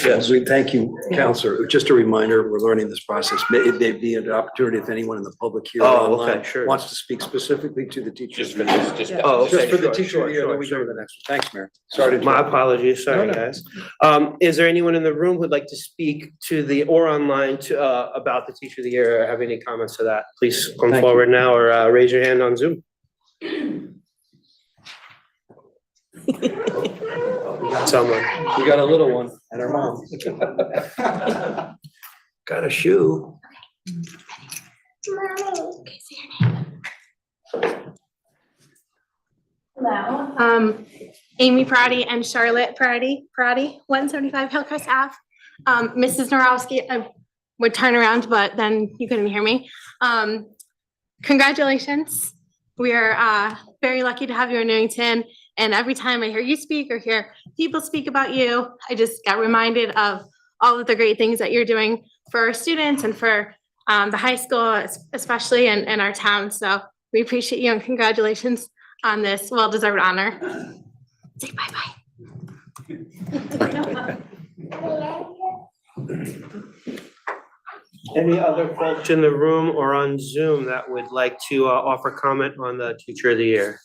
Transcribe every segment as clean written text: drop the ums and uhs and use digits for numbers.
Yes, we thank you, Counselor. Just a reminder, we're learning this process. It may be an opportunity if anyone in the public here online wants to speak specifically to the teachers. Just For the teacher here, then we go to the next one. Thanks, Mayor. Sorry to My apologies. Sorry, guys. Is there anyone in the room who'd like to speak to the or online to about the Teacher of the Year or have any comments to that? Please come forward now or raise your hand on Zoom. Someone. We got a little one and her mom. Got a shoe. Hello, Amy Prati and Charlotte Prati, 175 Hillcrest Ave. Mrs. Norowski, I would turn around, but then you couldn't hear me. Congratulations. We are very lucky to have you in Newington. And every time I hear you speak or hear people speak about you, I just got reminded of all of the great things that you're doing for our students and for the high school, especially in our town. So we appreciate you and congratulations on this well-deserved honor. Say bye-bye. Any other folks in the room or on Zoom that would like to offer comment on the Teacher of the Year?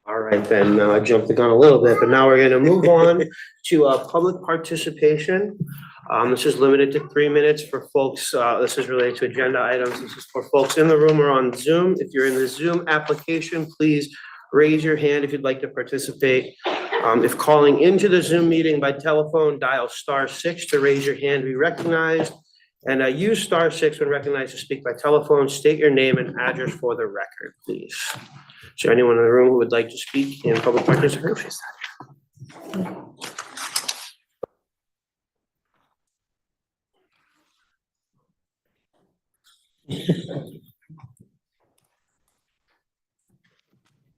All right, then, I jumped the gun a little bit, but now we're gonna move on to public participation. This is limited to 3 minutes for folks. This is related to agenda items. This is for folks in the room or on Zoom. If you're in the Zoom application, please raise your hand if you'd like to participate. If calling into the Zoom meeting by telephone, dial *6 to raise your hand, be recognized. And use *6 when recognized to speak by telephone. State your name and address for the record, please. Is there anyone in the room who would like to speak in public participation?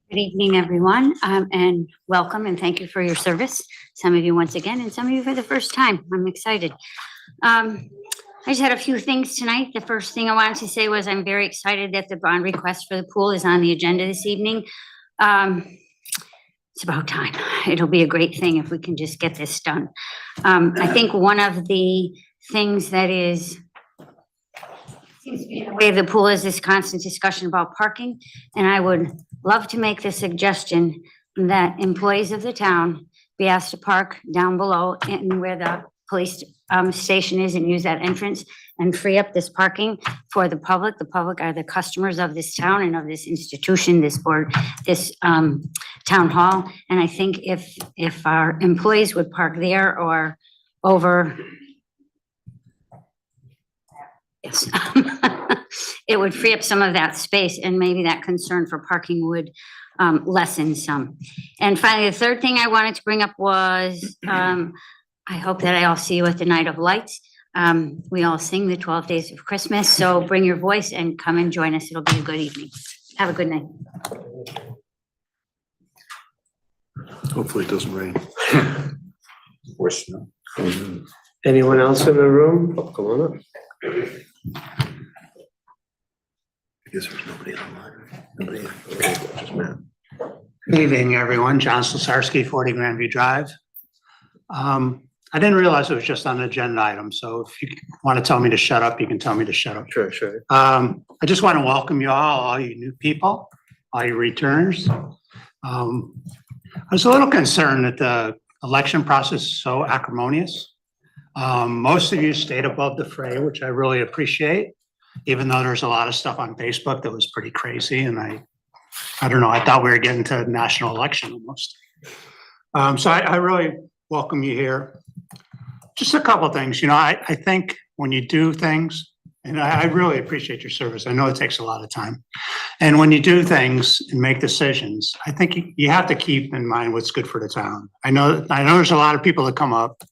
Good evening, everyone, and welcome and thank you for your service. Some of you once again and some of you for the first time. I'm excited. I just had a few things tonight. The first thing I wanted to say was I'm very excited that the bond request for the pool is on the agenda this evening. It's about time. It'll be a great thing if we can just get this done. I think one of the things that is seems to be in the way of the pool is this constant discussion about parking. And I would love to make the suggestion that employees of the town be asked to park down below and where the police station is and use that entrance and free up this parking for the public. The public are the customers of this town and of this institution, this board, this town hall. And I think if our employees would park there or over, yes, it would free up some of that space and maybe that concern for parking would lessen some. And finally, the third thing I wanted to bring up was I hope that I all see you at the Night of Lights. We all sing the 12 Days of Christmas, so bring your voice and come and join us. It'll be a good evening. Have a good night. Hopefully it doesn't rain. Wish no. Anyone else in the room? Oh, come on up. I guess there's nobody online. Nobody. Okay, just Matt. Good evening, everyone. John Slesarski, 40 Grandview Drive. I didn't realize it was just on an agenda item, so if you want to tell me to shut up, you can tell me to shut up. Sure, sure. I just want to welcome you all you new people, all your returners. I was a little concerned that the election process is so acrimonious. Most of you stayed above the fray, which I really appreciate, even though there's a lot of stuff on Facebook that was pretty crazy, and I I don't know, I thought we were getting to a national election almost. So I really welcome you here. Just a couple of things, you know, I think when you do things, and I really appreciate your service. I know it takes a lot of time. And when you do things and make decisions, I think you have to keep in mind what's good for the town. I know there's a lot of people that come up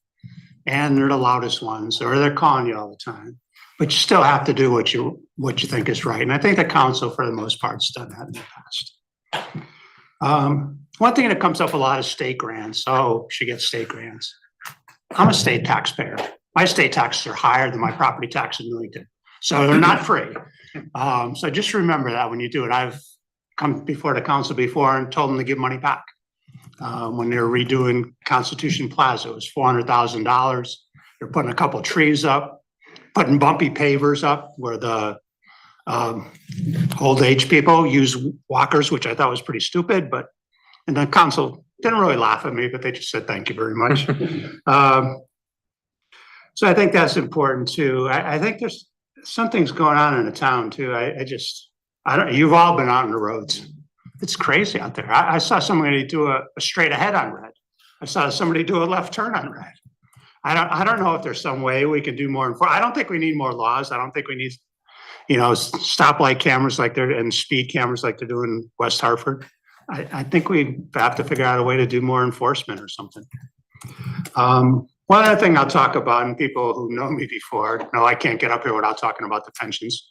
and they're the loudest ones, or they're calling you all the time, but you still have to do what you think is right. And I think the council, for the most part, has done that in the past. One thing that comes up a lot is state grants. Oh, she gets state grants. I'm a state taxpayer. My state taxes are higher than my property tax in Newington. So they're not free. So just remember that when you do it. I've come before the council before and told them to give money back. When they were redoing Constitution Plaza, it was $400,000. They're putting a couple of trees up, putting bumpy pavers up where the old age people use walkers, which I thought was pretty stupid, and the council didn't really laugh at me, but they just said, thank you very much. So I think that's important too. I think there's some things going on in the town too. You've all been out on the roads. It's crazy out there. I saw somebody do a straight ahead on red. I saw somebody do a left turn on red. I don't know if there's some way we can do more. I don't think we need more laws. I don't think we need, stoplight cameras like they're and speed cameras like they're doing in West Hartford. I think we have to figure out a way to do more enforcement or something. One other thing I'll talk about, and people who know me before know I can't get up here without talking about the pensions.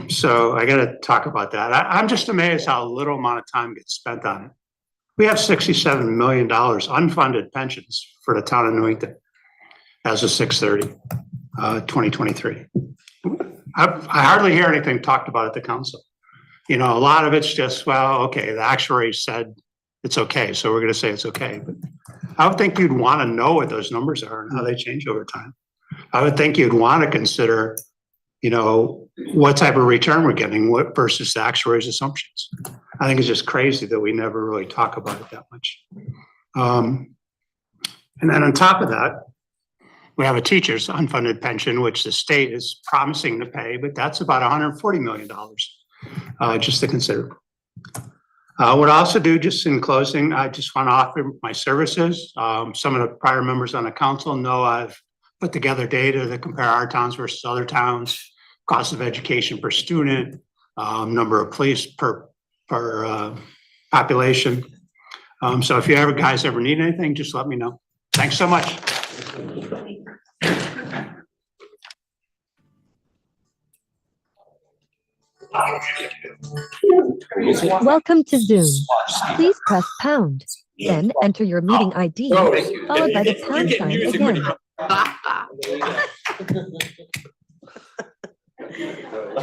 So I got to talk about that. I'm just amazed how little amount of time gets spent on it. We have $67 million unfunded pensions for the town of Newington as of 6/30/2023. I hardly hear anything talked about at the council. A lot of it's just, well, okay, the actuary said it's okay, so we're going to say it's okay. But I would think you'd want to know what those numbers are and how they change over time. I would think you'd want to consider, what type of return we're getting versus the actuary's assumptions. I think it's just crazy that we never really talk about it that much. And then on top of that, we have a teacher's unfunded pension, which the state is promising to pay, but that's about $140 million, just to consider. What I also do, just in closing, I just want to offer my services. Some of the prior members on the council know I've put together data that compare our towns versus other towns, cost of education per student, number of police per population. So if you guys ever need anything, just let me know. Thanks so much. Welcome to Zoom. Please press pound, then enter your meeting ID, followed by the pound sign again.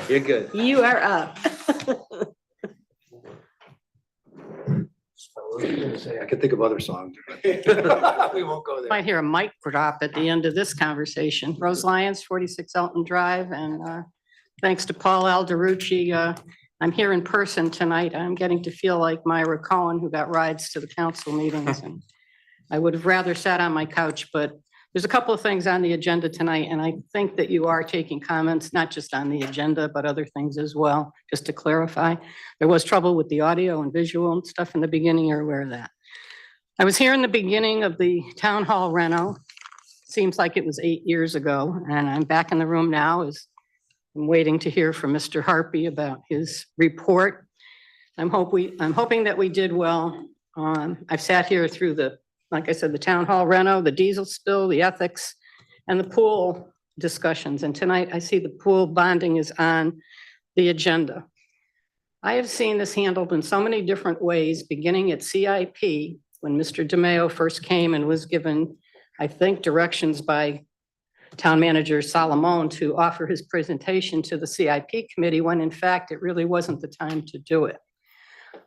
You're good. You are up. I could think of other songs. We won't go there. Might hear a mic drop at the end of this conversation. Rose Lyons, 46 Elton Drive, and thanks to Paul Alderucci, I'm here in person tonight. I'm getting to feel like Myra Cohen, who got rides to the council meetings. And I would have rather sat on my couch, but there's a couple of things on the agenda tonight, and I think that you are taking comments, not just on the agenda, but other things as well, just to clarify. There was trouble with the audio and visual and stuff in the beginning. You're aware of that. I was here in the beginning of the town hall reno. Seems like it was 8 years ago, and I'm back in the room now as I'm waiting to hear from Mr. Harpy about his report. I'm hoping that we did well. I've sat here through like I said, the town hall reno, the diesel spill, the ethics, and the pool discussions. And tonight I see the pool bonding is on the agenda. I have seen this handled in so many different ways, beginning at CIP, when Mr. DeMeo first came and was given, I think, directions by Town Manager Solomon to offer his presentation to the CIP committee, when in fact, it really wasn't the time to do it.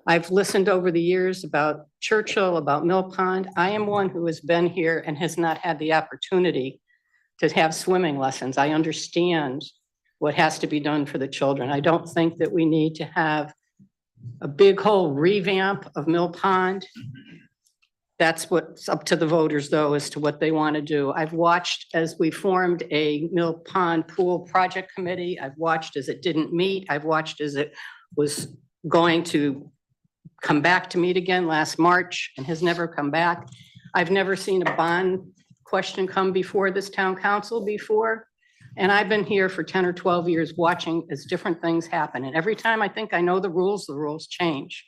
I've listened over the years about Churchill, about Mill Pond. I am one who has been here and has not had the opportunity to have swimming lessons. I understand what has to be done for the children. I don't think that we need to have a big whole revamp of Mill Pond. That's what's up to the voters, though, as to what they want to do. I've watched as we formed a Mill Pond Pool Project Committee. I've watched as it didn't meet. I've watched as it was going to come back to meet again last March and has never come back. I've never seen a bond question come before this town council before. And I've been here for 10 or 12 years watching as different things happen. And every time I think I know the rules change.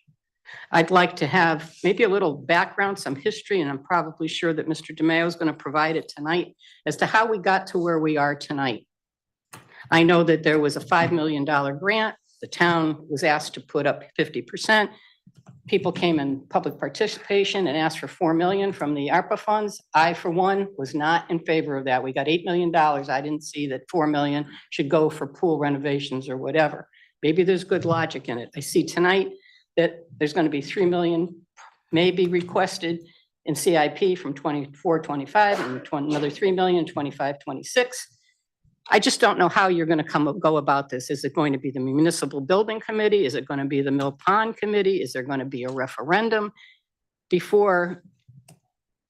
I'd like to have maybe a little background, some history, and I'm probably sure that Mr. DeMayo is going to provide it tonight as to how we got to where we are tonight. I know that there was a $5 million grant. The town was asked to put up 50%. People came in public participation and asked for 4 million from the ARPA funds. I, for one, was not in favor of that. We got $8 million. I didn't see that 4 million should go for pool renovations or whatever. Maybe there's good logic in it. I see tonight that there's going to be 3 million maybe requested in CIP from 24-25 and another 3 million, 25-26. I just don't know how you're going to go about this. Is it going to be the municipal building committee? Is it going to be the Mill Pond committee? Is there going to be a referendum? Before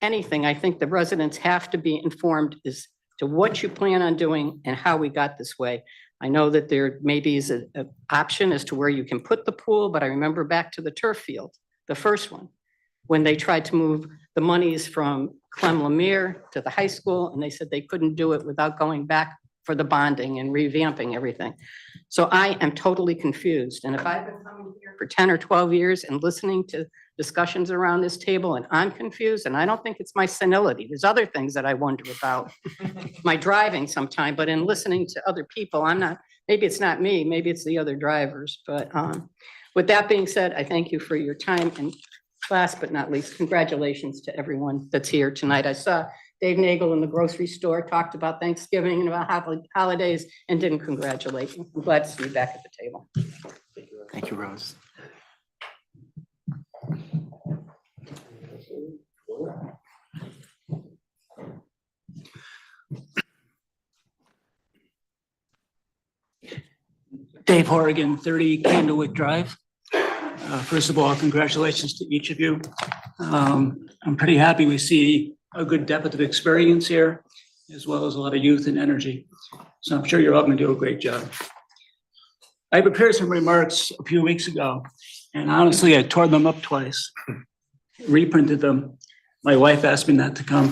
anything, I think the residents have to be informed as to what you plan on doing and how we got this way. I know that there maybe is an option as to where you can put the pool, but I remember back to the turf field, the first one, when they tried to move the monies from Clem Lemire to the high school, and they said they couldn't do it without going back for the bonding and revamping everything. So I am totally confused. And if I've been coming here for 10 or 12 years and listening to discussions around this table and I'm confused, and I don't think it's my senility. There's other things that I wonder about, my driving sometime, but in listening to other people, I'm not, maybe it's not me, maybe it's the other drivers. But with that being said, I thank you for your time, and last but not least, congratulations to everyone that's here tonight. I saw Dave Nagel in the grocery store talked about Thanksgiving and about holidays and didn't congratulate me. I'm glad to see you back at the table. Thank you, Rose. Dave Horrigan, 30 Candlewick Drive. First of all, congratulations to each of you. I'm pretty happy we see a good depth of experience here, as well as a lot of youth and energy. So I'm sure you're all going to do a great job. I prepared some remarks a few weeks ago, and honestly, I tore them up twice, reprinted them. My wife asked me not to come.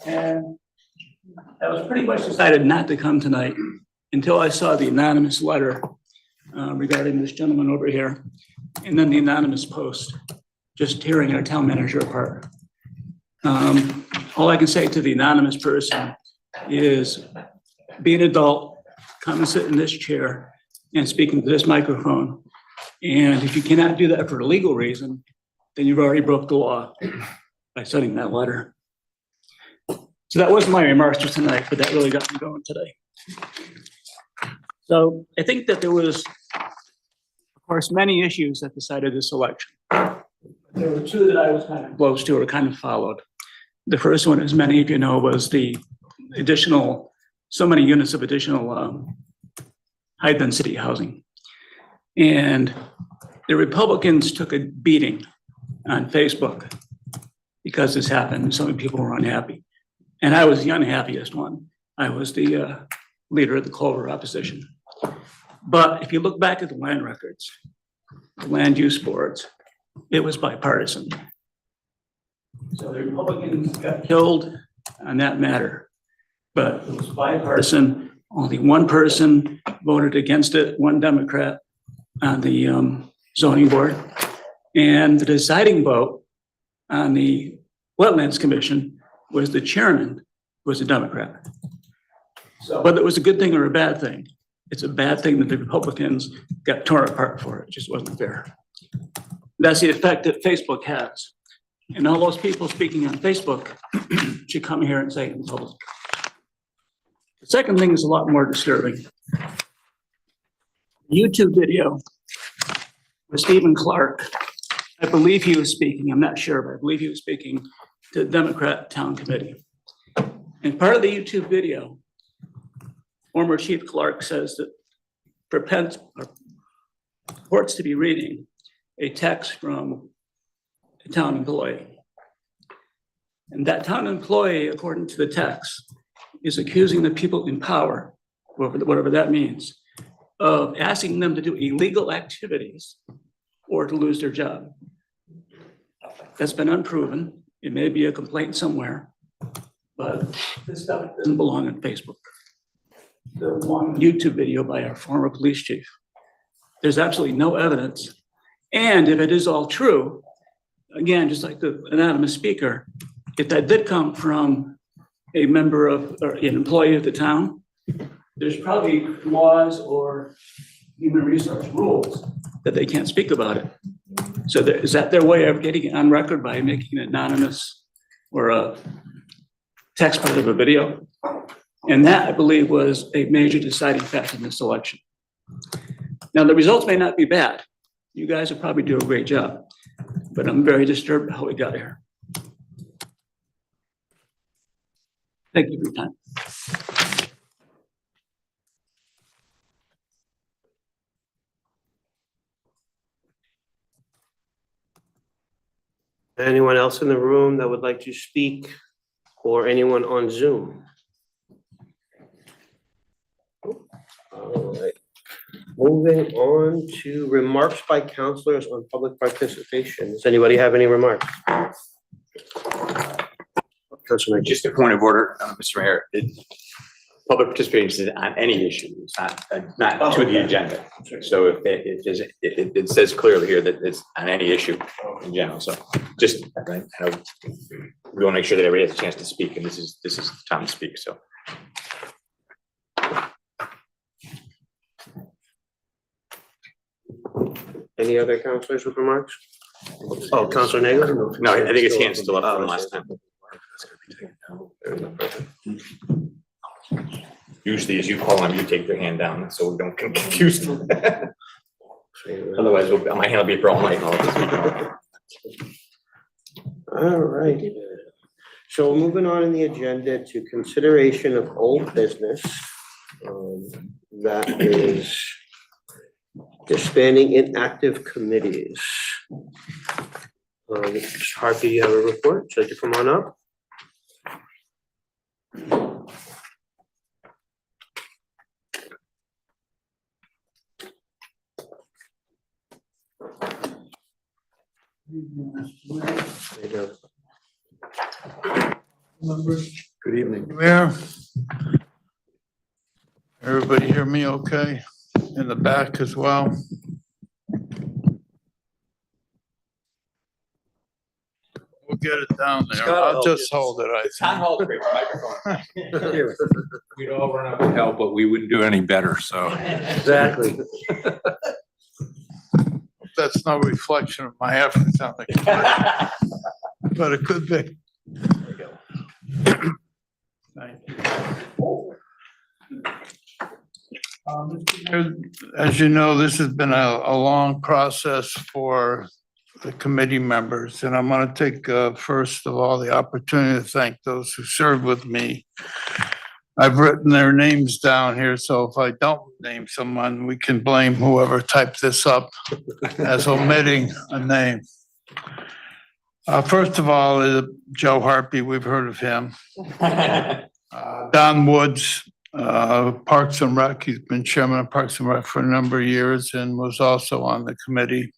And I was pretty much decided not to come tonight until I saw the anonymous letter regarding this gentleman over here, and then the anonymous post, just tearing our town manager apart. All I can say to the anonymous person is be an adult, come and sit in this chair and speak into this microphone. And if you cannot do that for a legal reason, then you've already broke the law by sending that letter. So that wasn't my remarks for tonight, but that really got me going today. So I think that there was, of course, many issues that decided this election. There were two that I was kind of close to or kind of followed. The first one, as many of you know, was the additional, so many units of additional high density housing. And the Republicans took a beating on Facebook because this happened. So many people were unhappy. And I was the unhappiest one. I was the leader of the Clover opposition. But if you look back at the land records, the land use boards, it was bipartisan. So the Republicans got killed on that matter, but it was bipartisan. Only one person voted against it, one Democrat on the zoning board. And the deciding vote on the Wetlands Commission was the chairman was a Democrat. So whether it was a good thing or a bad thing, it's a bad thing that the Republicans got torn apart for. It just wasn't fair. That's the effect that Facebook has. And all those people speaking on Facebook should come here and say it in public. The second thing is a lot more disturbing. YouTube video with Stephen Clark. I believe he was speaking, I'm not sure, but I believe he was speaking to the Democrat Town Committee. And part of the YouTube video, former Chief Clark says that purports to be reading a text from a town employee. And that town employee, according to the text, is accusing the people in power, whatever that means, of asking them to do illegal activities or to lose their job. That's been unproven. It may be a complaint somewhere, but this stuff doesn't belong on Facebook. The one YouTube video by our former police chief. There's absolutely no evidence. And if it is all true, again, just like the anonymous speaker, if that did come from a member of, or an employee of the town, there's probably laws or human resource rules that they can't speak about it. So is that their way of getting it on record by making it anonymous or a text part of a video? And that, I believe, was a major deciding factor in this election. Now, the results may not be bad. You guys will probably do a great job, but I'm very disturbed how we got here. Thank you for your time. Anyone else in the room that would like to speak, or anyone on Zoom? All right. Moving on to remarks by counselors on public participation. Does anybody have any remarks? Councilor, Just a point of order, Mr. Mayor, public participation is on any issue, it's not to the agenda. So if it says clearly here that it's on any issue in general, so just, I know we want to make sure that everybody has a chance to speak, and this is the time to speak, so. any other counselors with remarks? Oh, Councilor Nagel? No, I think his hand's still up from last time. Usually as you call them, you take their hand down, so we don't get confused. Otherwise, my hand will be for all night. All right. So moving on in the agenda to consideration of old business. That is disbanding inactive committees. Mr. Harvey, you have a report? Should you come on up? Good evening. Mayor, everybody hear me okay? In the back as well? We'll get it down there. Scott, I'll just hold it, I Town think. hall, great microphone. We'd all run up and help, but we wouldn't do any better, so. Exactly. That's no reflection of my efforts on the committee, but it could be. Thank you. As you know, this has been a long process for the committee members, and I'm going to take first of all the opportunity to thank those who served with me. I've written their names down here, so if I don't name someone, we can blame whoever typed this up as omitting a name. First of all, Joe Harpy, we've heard of him. Don Woods, Parks and Rec, he's been chairman of Parks and Rec for a number of years and was also on the committee.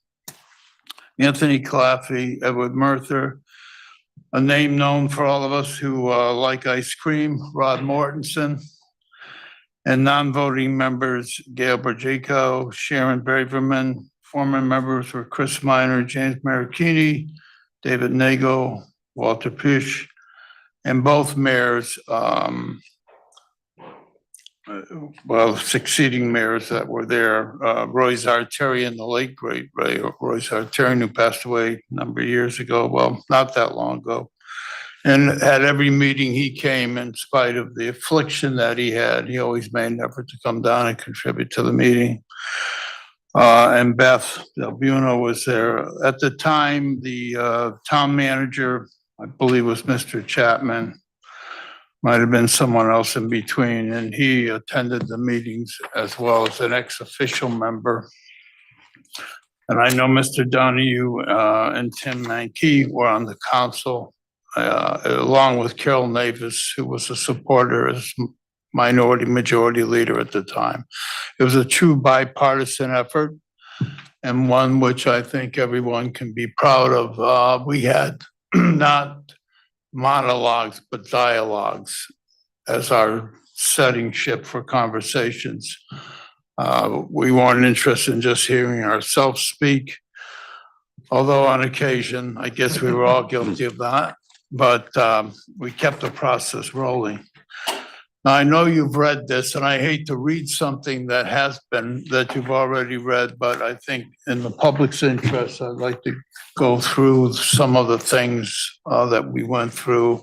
Anthony Claffey, Edward Merther, a name known for all of us who like ice cream, Rod Mortensen, and non-voting members, Gail Bergico, Sharon Braverman. Former members were Chris Minor, James Maricchini, David Nagel, Walter Pish, and both mayors, succeeding mayors that were there, Roy Zartarian, the late great Roy Zartarian, who passed away a number of years ago, well, not that long ago. And at every meeting he came, in spite of the affliction that he had, he always made an effort to come down and contribute to the meeting. And Beth Del Buono was there. At the time, the town manager, I believe was Mr. Chapman, might have been someone else in between, and he attended the meetings as well as an ex-official member. And I know Mr. Donahue and Tim Mankey were on the council, along with Carol Navis, who was a supporter, as minority majority leader at the time. It was a true bipartisan effort and one which I think everyone can be proud of. We had not monologues, but dialogues as our setting ship for conversations. We weren't interested in just hearing ourselves speak, although on occasion, I guess we were all guilty of that, but we kept the process rolling. Now, I know you've read this, and I hate to read something that you've already read, but I think in the public's interest, I'd like to go through some of the things that we went through.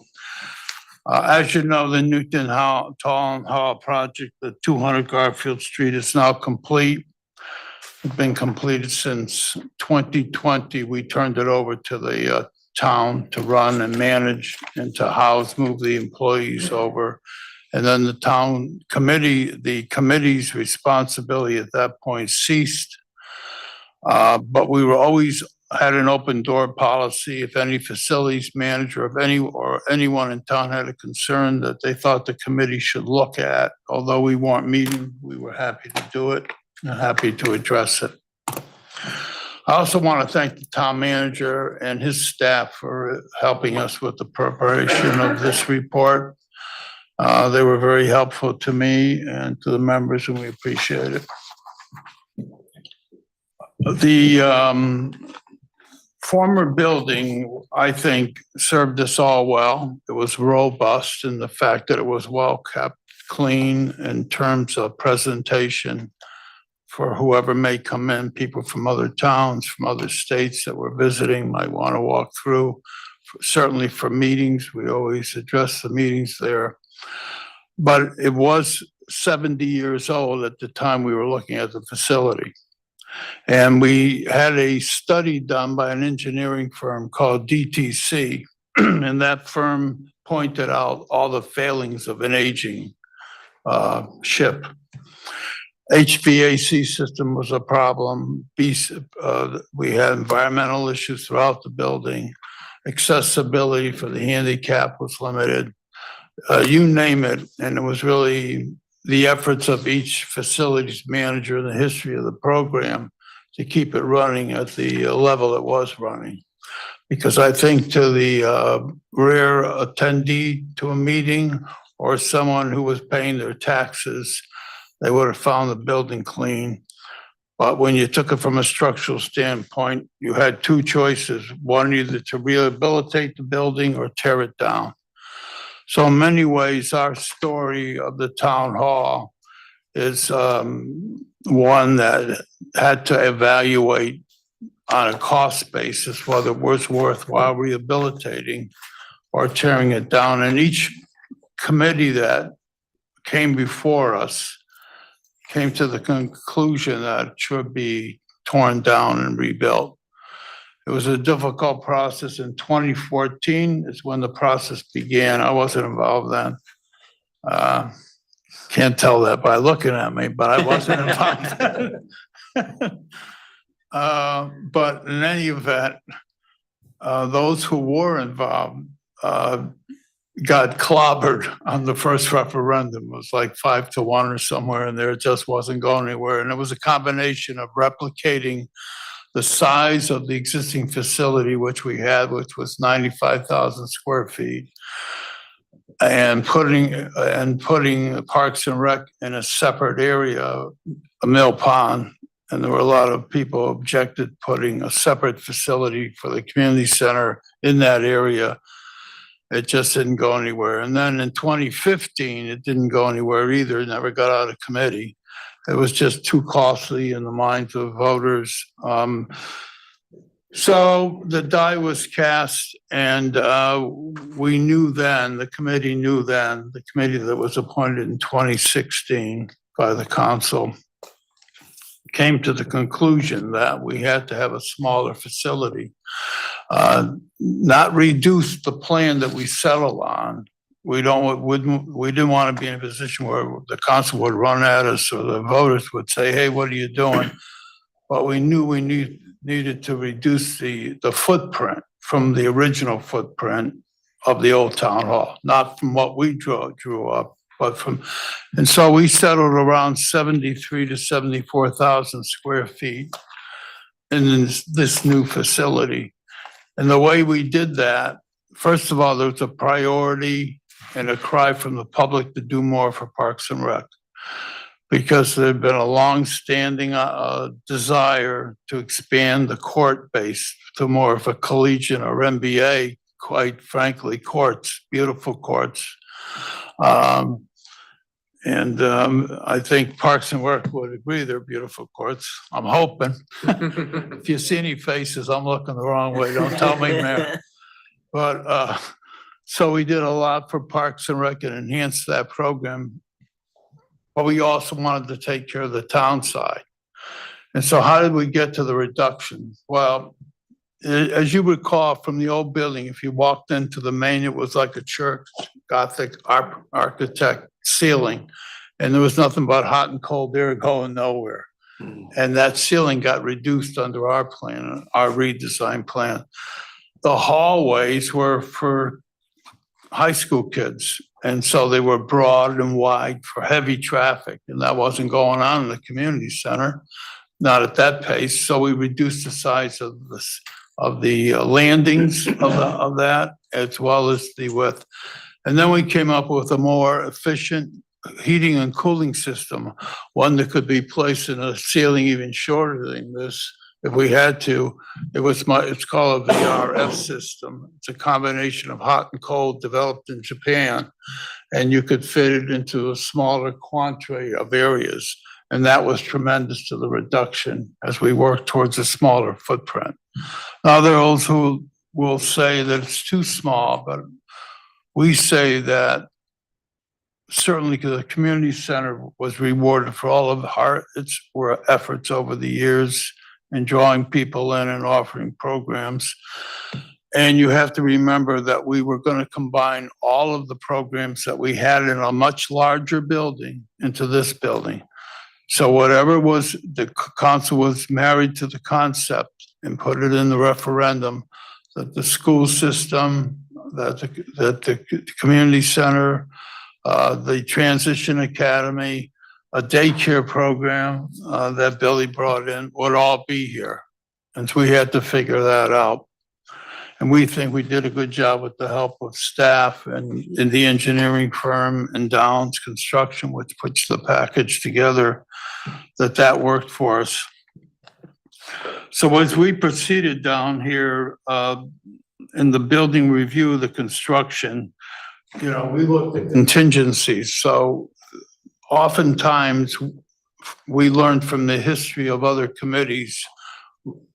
As you know, the Newington Town Hall project, the 200 Garfield Street, is now complete. It's been completed since 2020. We turned it over to the town to run and manage and to move the employees over. And then the committee's responsibility at that point ceased. But we were always had an open door policy. If any facilities manager or anyone in town had a concern that they thought the committee should look at, although we weren't meeting, we were happy to do it and happy to address it. I also want to thank the town manager and his staff for helping us with the preparation of this report. They were very helpful to me and to the members, and we appreciate it. The former building, I think, served us all well. It was robust in the fact that it was well kept, clean in terms of presentation for whoever may come in. People from other towns, from other states that we're visiting might want to walk through. Certainly for meetings, we always address the meetings there. But it was 70 years old at the time we were looking at the facility. And we had a study done by an engineering firm called DTC, and that firm pointed out all the failings of an aging ship. HVAC system was a problem. We had environmental issues throughout the building. Accessibility for the handicap was limited. You name it, and it was really the efforts of each facilities manager in the history of the program to keep it running at the level it was running. Because I think to the rare attendee to a meeting or someone who was paying their taxes, they would have found the building clean. But when you took it from a structural standpoint, you had two choices: one, either to rehabilitate the building or tear it down. So in many ways, our story of the town hall is one that had to evaluate on a cost basis whether it was worthwhile rehabilitating or tearing it down. And each committee that came before us came to the conclusion that it should be torn down and rebuilt. It was a difficult process. In 2014 is when the process began. I wasn't involved then. Can't tell that by looking at me, but I wasn't involved then. But in any event, those who were involved got clobbered on the first referendum. It was like 5-1 or somewhere in there. It just wasn't going anywhere. And it was a combination of replicating the size of the existing facility, which we had, which was 95,000 square feet, and putting Parks and Rec in a separate area, a mill pond. And there were a lot of people who objected putting a separate facility for the community center in that area. It just didn't go anywhere. And then in 2015, it didn't go anywhere either. It never got out of committee. It was just too costly in the minds of voters. So the die was cast, and we knew then, the committee knew then, the committee that was appointed in 2016 by the council came to the conclusion that we had to have a smaller facility, not reduce the plan that we settled on. We didn't want to be in a position where the council would run at us or the voters would say, hey, what are you doing? But we knew we needed to reduce the footprint from the original footprint of the old town hall, not from what we drew up, And so we settled around 73 to 74,000 square feet in this new facility. And the way we did that, first of all, there was a priority and a cry from the public to do more for Parks and Rec, because there'd been a long-standing desire to expand the court base to more of a collegiate or MBA, quite frankly, courts, beautiful courts. I think Parks and Rec would agree they're beautiful courts. I'm hoping. If you see any faces, I'm looking the wrong way. Don't tell me, Mayor. But so we did a lot for Parks and Rec and enhanced that program. But we also wanted to take care of the town side. And so how did we get to the reduction? Well, as you recall from the old building, if you walked into the main, it was like a church, Gothic architect ceiling. And there was nothing but hot and cold air going nowhere. And that ceiling got reduced under our plan, our redesign plan. The hallways were for high school kids. And so they were broad and wide for heavy traffic. And that wasn't going on in the community center, not at that pace. So we reduced the size of the landings of that, as well as the width. And then we came up with a more efficient heating and cooling system, one that could be placed in a ceiling even shorter than this if we had to. It's called a VRF system. It's a combination of hot and cold developed in Japan, and you could fit it into a smaller quantity of areas. And that was tremendous to the reduction as we work towards a smaller footprint. Now, there are those who will say that it's too small, but we say that certainly the community center was rewarded for all of its efforts over the years in drawing people in and offering programs. And you have to remember that we were going to combine all of the programs that we had in a much larger building into this building. So whatever was, the council was married to the concept and put it in the referendum that the school system, that the community center, the transition academy, a daycare program that Billy brought in would all be here. And so we had to figure that out. And we think we did a good job with the help of staff and in the engineering firm and Downs Construction, which puts the package together, that worked for us. So as we proceeded down here in the building review of the construction, we looked at contingencies. So oftentimes we learned from the history of other committees,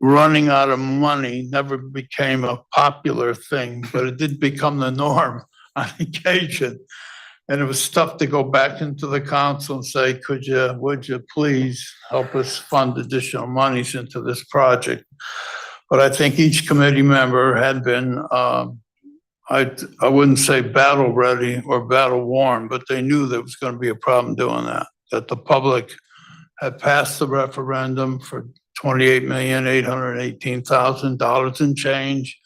running out of money never became a popular thing, but it did become the norm on occasion. And it was tough to go back into the council and say, would you please help us fund additional monies into this project? But I think each committee member had been, I wouldn't say battle ready or battle worn, but they knew there was going to be a problem doing that the public had passed the referendum for $28,818,000 and change,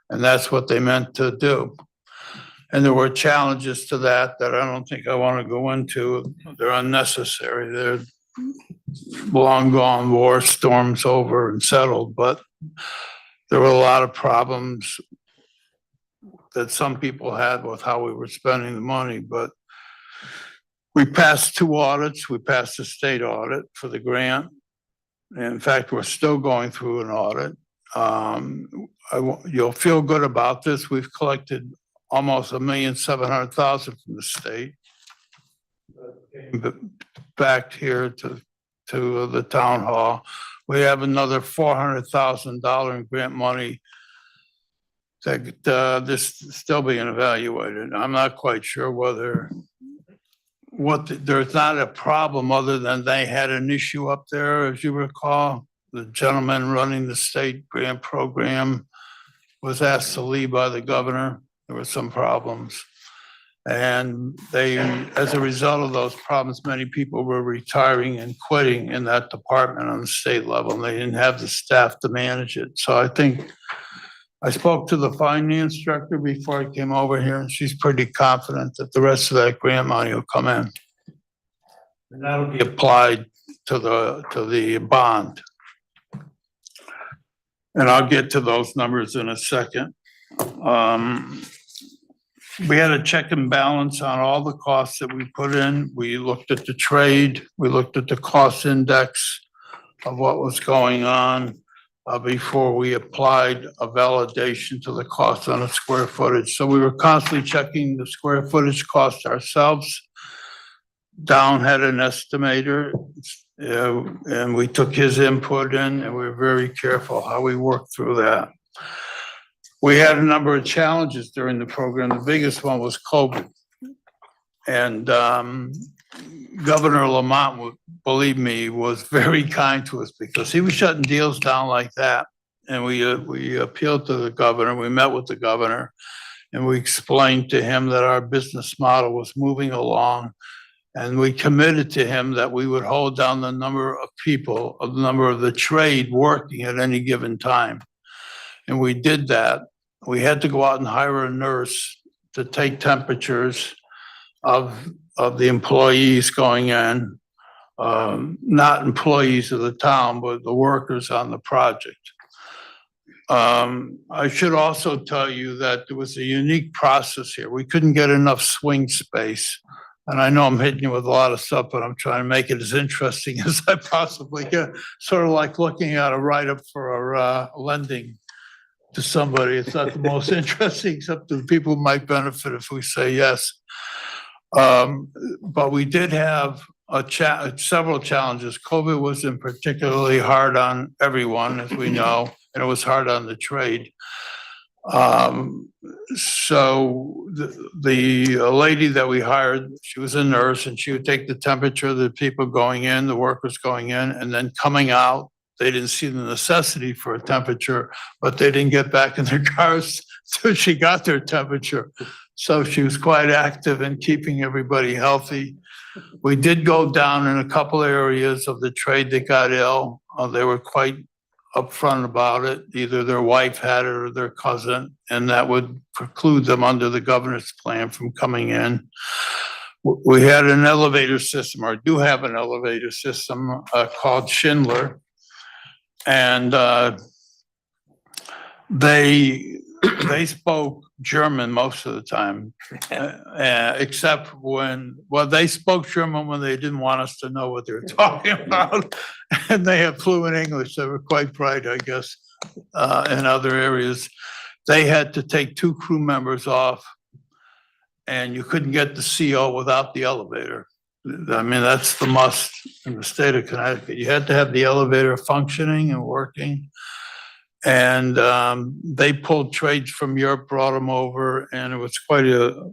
and that's what they meant to do. And there were challenges to that I don't think I want to go into. They're unnecessary. They're long gone, war storms over and settled, but there were a lot of problems that some people had with how we were spending the money. But we passed 2 audits. We passed a state audit for the grant. In fact, we're still going through an audit. You'll feel good about this. We've collected almost $1,700,000 from the state. Back here to the town hall. We have another $400,000 in grant money that this is still being evaluated. I'm not quite sure whether there's not a problem other than they had an issue up there, as you recall. The gentleman running the state grant program was asked to leave by the governor. There were some problems. And as a result of those problems, many people were retiring and quitting in that department on the state level, and they didn't have the staff to manage it. So I think I spoke to the finance director before I came over here, and she's pretty confident that the rest of that grant money will come in. And that'll be applied to the bond. And I'll get to those numbers in a second. We had a check and balance on all the costs that we put in. We looked at the trade, we looked at the cost index of what was going on before we applied a validation to the cost on a square footage. So we were constantly checking the square footage cost ourselves. Down had an estimator, and we took his input in, and we were very careful how we worked through that. We had a number of challenges during the program. The biggest one was COVID. And Governor Lamont, believe me, was very kind to us because he was shutting deals down like that. And we appealed to the governor, we met with the governor, and we explained to him that our business model was moving along. And we committed to him that we would hold down the number of people, the number of the trade working at any given time. And we did that. We had to go out and hire a nurse to take temperatures of the employees going in, not employees of the town, but the workers on the project. I should also tell you that there was a unique process here. We couldn't get enough swing space. And I know I'm hitting you with a lot of stuff, but I'm trying to make it as interesting as I possibly can. Sort of like looking at a write-up for a lending to somebody. It's not the most interesting, except to the people who might benefit if we say yes. But we did have several challenges. COVID was particularly hard on everyone, as we know, and it was hard on the trade. So the lady that we hired, she was a nurse, and she would take the temperature of the people going in, the workers going in, and then coming out. They didn't see the necessity for a temperature, but they didn't get back in their cars till she got their temperature. So she was quite active in keeping everybody healthy. We did go down in a couple areas of the trade that got ill. They were quite upfront about it. Either their wife had it or their cousin, and that would preclude them under the governor's plan from coming in. We had an elevator system, or do have an elevator system called Schindler. And they spoke German most of the time, except they spoke German when they didn't want us to know what they were talking about. And they had fluent English. They were quite bright, I guess, in other areas. They had to take 2 crew members off, and you couldn't get the CO without the elevator. I mean, that's the must in the state of Connecticut. You had to have the elevator functioning and working. And they pulled trades from Europe, brought them over, and it was quite a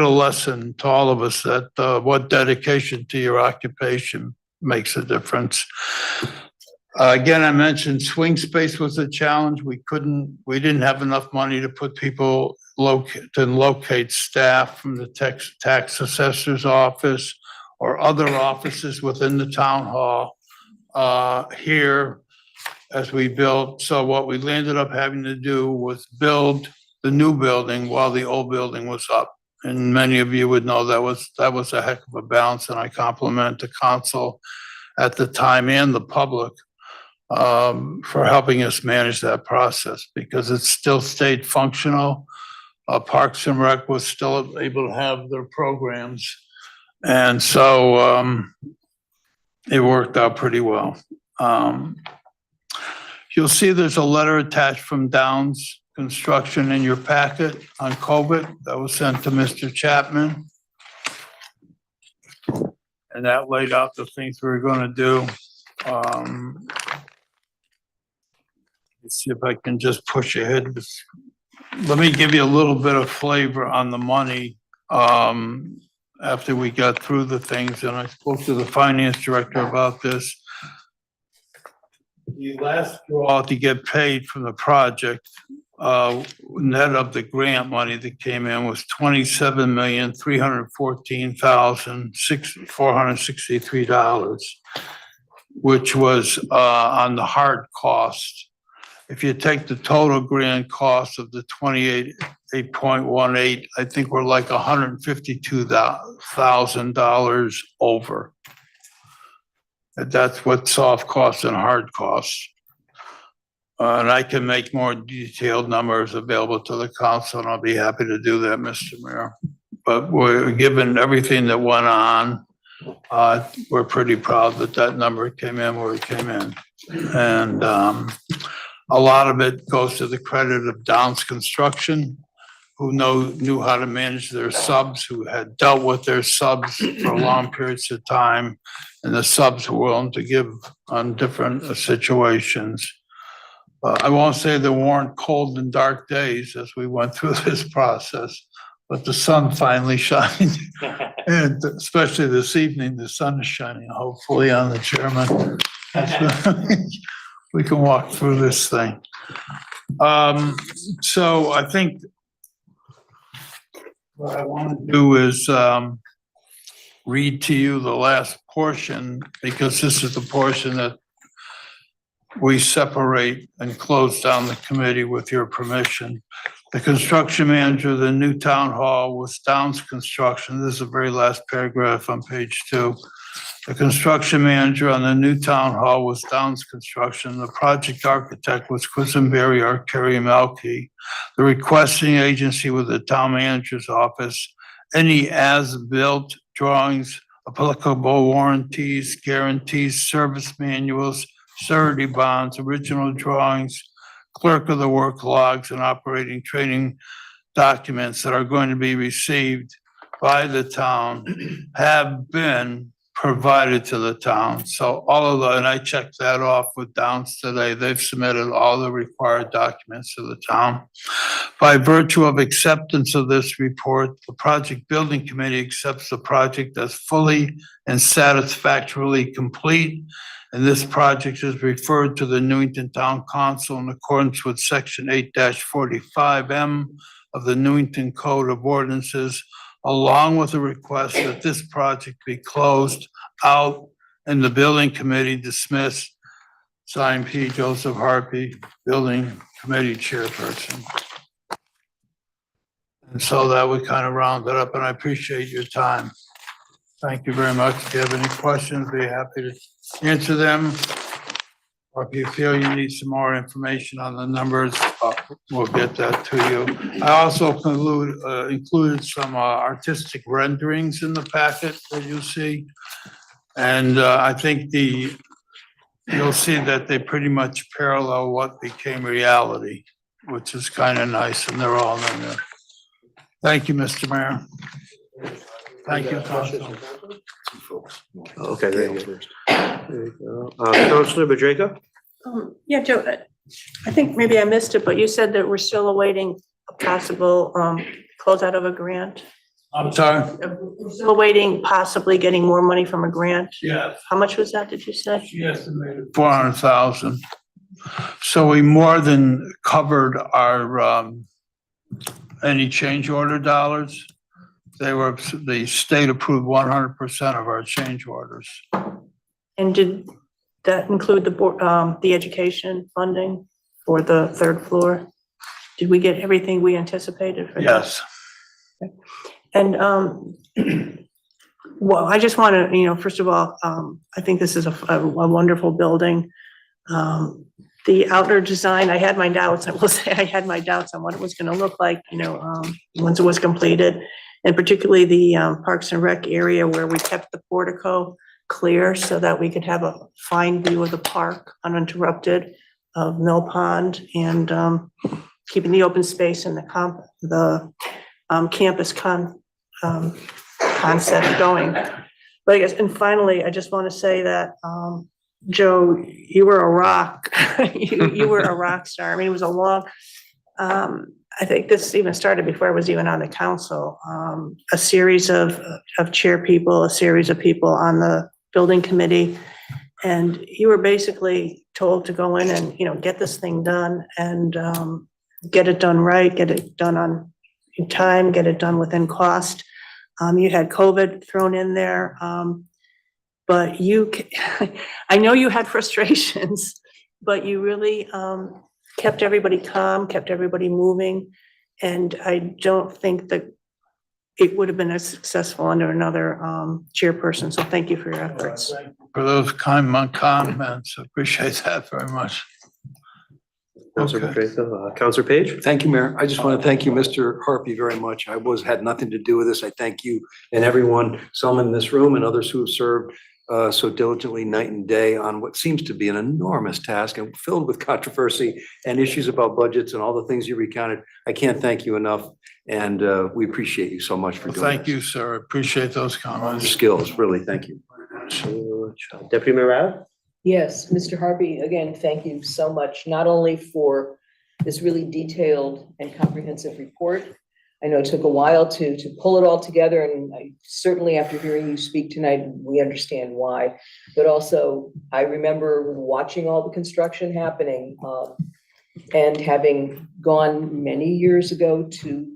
lesson to all of us that what dedication to your occupation makes a difference. Again, I mentioned swing space was a challenge. We didn't have enough money to put people to locate staff from the tax assessor's office or other offices within the town hall here as we built. So what we ended up having to do was build the new building while the old building was up. And many of you would know that was a heck of a balance, and I compliment the council at the time and the public for helping us manage that process, because it still stayed functional. Parks and Rec was still able to have their programs. And so it worked out pretty well. You'll see there's a letter attached from Downs Construction in your packet on COVID that was sent to Mr. Chapman. And that laid out the things we were going to do. Let's see if I can just push ahead. Let me give you a little bit of flavor on the money after we got through the things, and I spoke to the finance director about this. The last draw to get paid from the project, net of the grant money that came in, was $27,314,463, which was on the hard cost. If you take the total grant cost of the 8.18, I think we're like $152,000 over. That's what soft costs and hard costs. And I can make more detailed numbers available to the council, and I'll be happy to do that, Mr. Mayor. But we're given everything that went on. We're pretty proud that that number came in where it came in. And a lot of it goes to the credit of Downs Construction, who knew how to manage their subs, who had dealt with their subs for long periods of time, and the subs were willing to give on different situations. I won't say there weren't cold and dark days as we went through this process, but the sun finally shined. And especially this evening, the sun is shining, hopefully on the chairman. We can walk through this thing. So I think what I want to do is read to you the last portion, because this is the portion that we separate and close down the committee with your permission. The construction manager of the new town hall was Downs Construction. This is the very last paragraph on page 2. The construction manager on the new town hall was Downs Construction. The project architect was Quisenberry Arcari Melky. The requesting agency was the town manager's office. Any as-built drawings, applicable warranties, guarantees, service manuals, surety bonds, original drawings, clerk of the work logs, and operating training documents that are going to be received by the town have been provided to the town. So all of the, and I checked that off with Downs today, they've submitted all the required documents to the town. By virtue of acceptance of this report, the project building committee accepts the project as fully and satisfactorily complete. And this project is referred to the Newington Town Council in accordance with section 8-45M of the Newington Code of Ordinances, along with a request that this project be closed out and the building committee dismissed. Signed, P. Joseph Harpy, Building Committee Chairperson. And so that would kind of round it up, and I appreciate your time. Thank you very much. If you have any questions, be happy to answer them. Or if you feel you need some more information on the numbers, we'll get that to you. I also included some artistic renderings in the packet that you see. And I think you'll see that they pretty much parallel what became reality, which is kind of nice, and they're all in there. Thank you, Mr. Mayor. Thank you, Council. Okay, there you go. Councilor Badrega? Yeah, Joe, I think maybe I missed it, but you said that we're still awaiting a possible closeout of a grant. I'm sorry? We're still awaiting possibly getting more money from a grant. Yes. How much was that, did you say? She estimated 400,000. So we more than covered our any change order dollars. The state approved 100% of our change orders. And did that include the education funding for the third floor? Did we get everything we anticipated for that? Yes. Okay. And well, I just want to, first of all, I think this is a wonderful building. The outdoor design, I had my doubts. I will say I had my doubts on what it was going to look like, once it was completed. And particularly the Parks and Rec area where we kept the portico clear so that we could have a fine view of the park uninterrupted, of Mill Pond, and keeping the open space and the campus concept going. But I guess, and finally, I just want to say that, Joe, you were a rock. You were a rock star. I mean, it was a long, I think this even started before I was even on the council. A series of chair people, a series of people on the building committee. And you were basically told to go in and, get this thing done and get it done right, get it done in time, get it done within cost. You had COVID thrown in there. But I know you had frustrations, but you really kept everybody calm, kept everybody moving. And I don't think that it would have been as successful under another chairperson. So thank you for your efforts. For those kind comments, I appreciate that very much. Counselor Okay. Pedrosa, Counselor Page? Thank you, Mayor. I just want to thank you, Mr. Harpy, very much. Had nothing to do with this. I thank you and everyone, some in this room and others who have served so diligently night and day on what seems to be an enormous task and filled with controversy and issues about budgets and all the things you recounted. I can't thank you enough. And we appreciate you so much for doing this. Thank you, sir. Appreciate those Your comments. skills, really, thank you. Deputy Mayor Rada? Yes, Mr. Harvey, again, thank you so much, not only for this really detailed and comprehensive report. I know it took a while to pull it all together, and I certainly, after hearing you speak tonight, we understand why. But also, I remember watching all the construction happening, and having gone many years ago to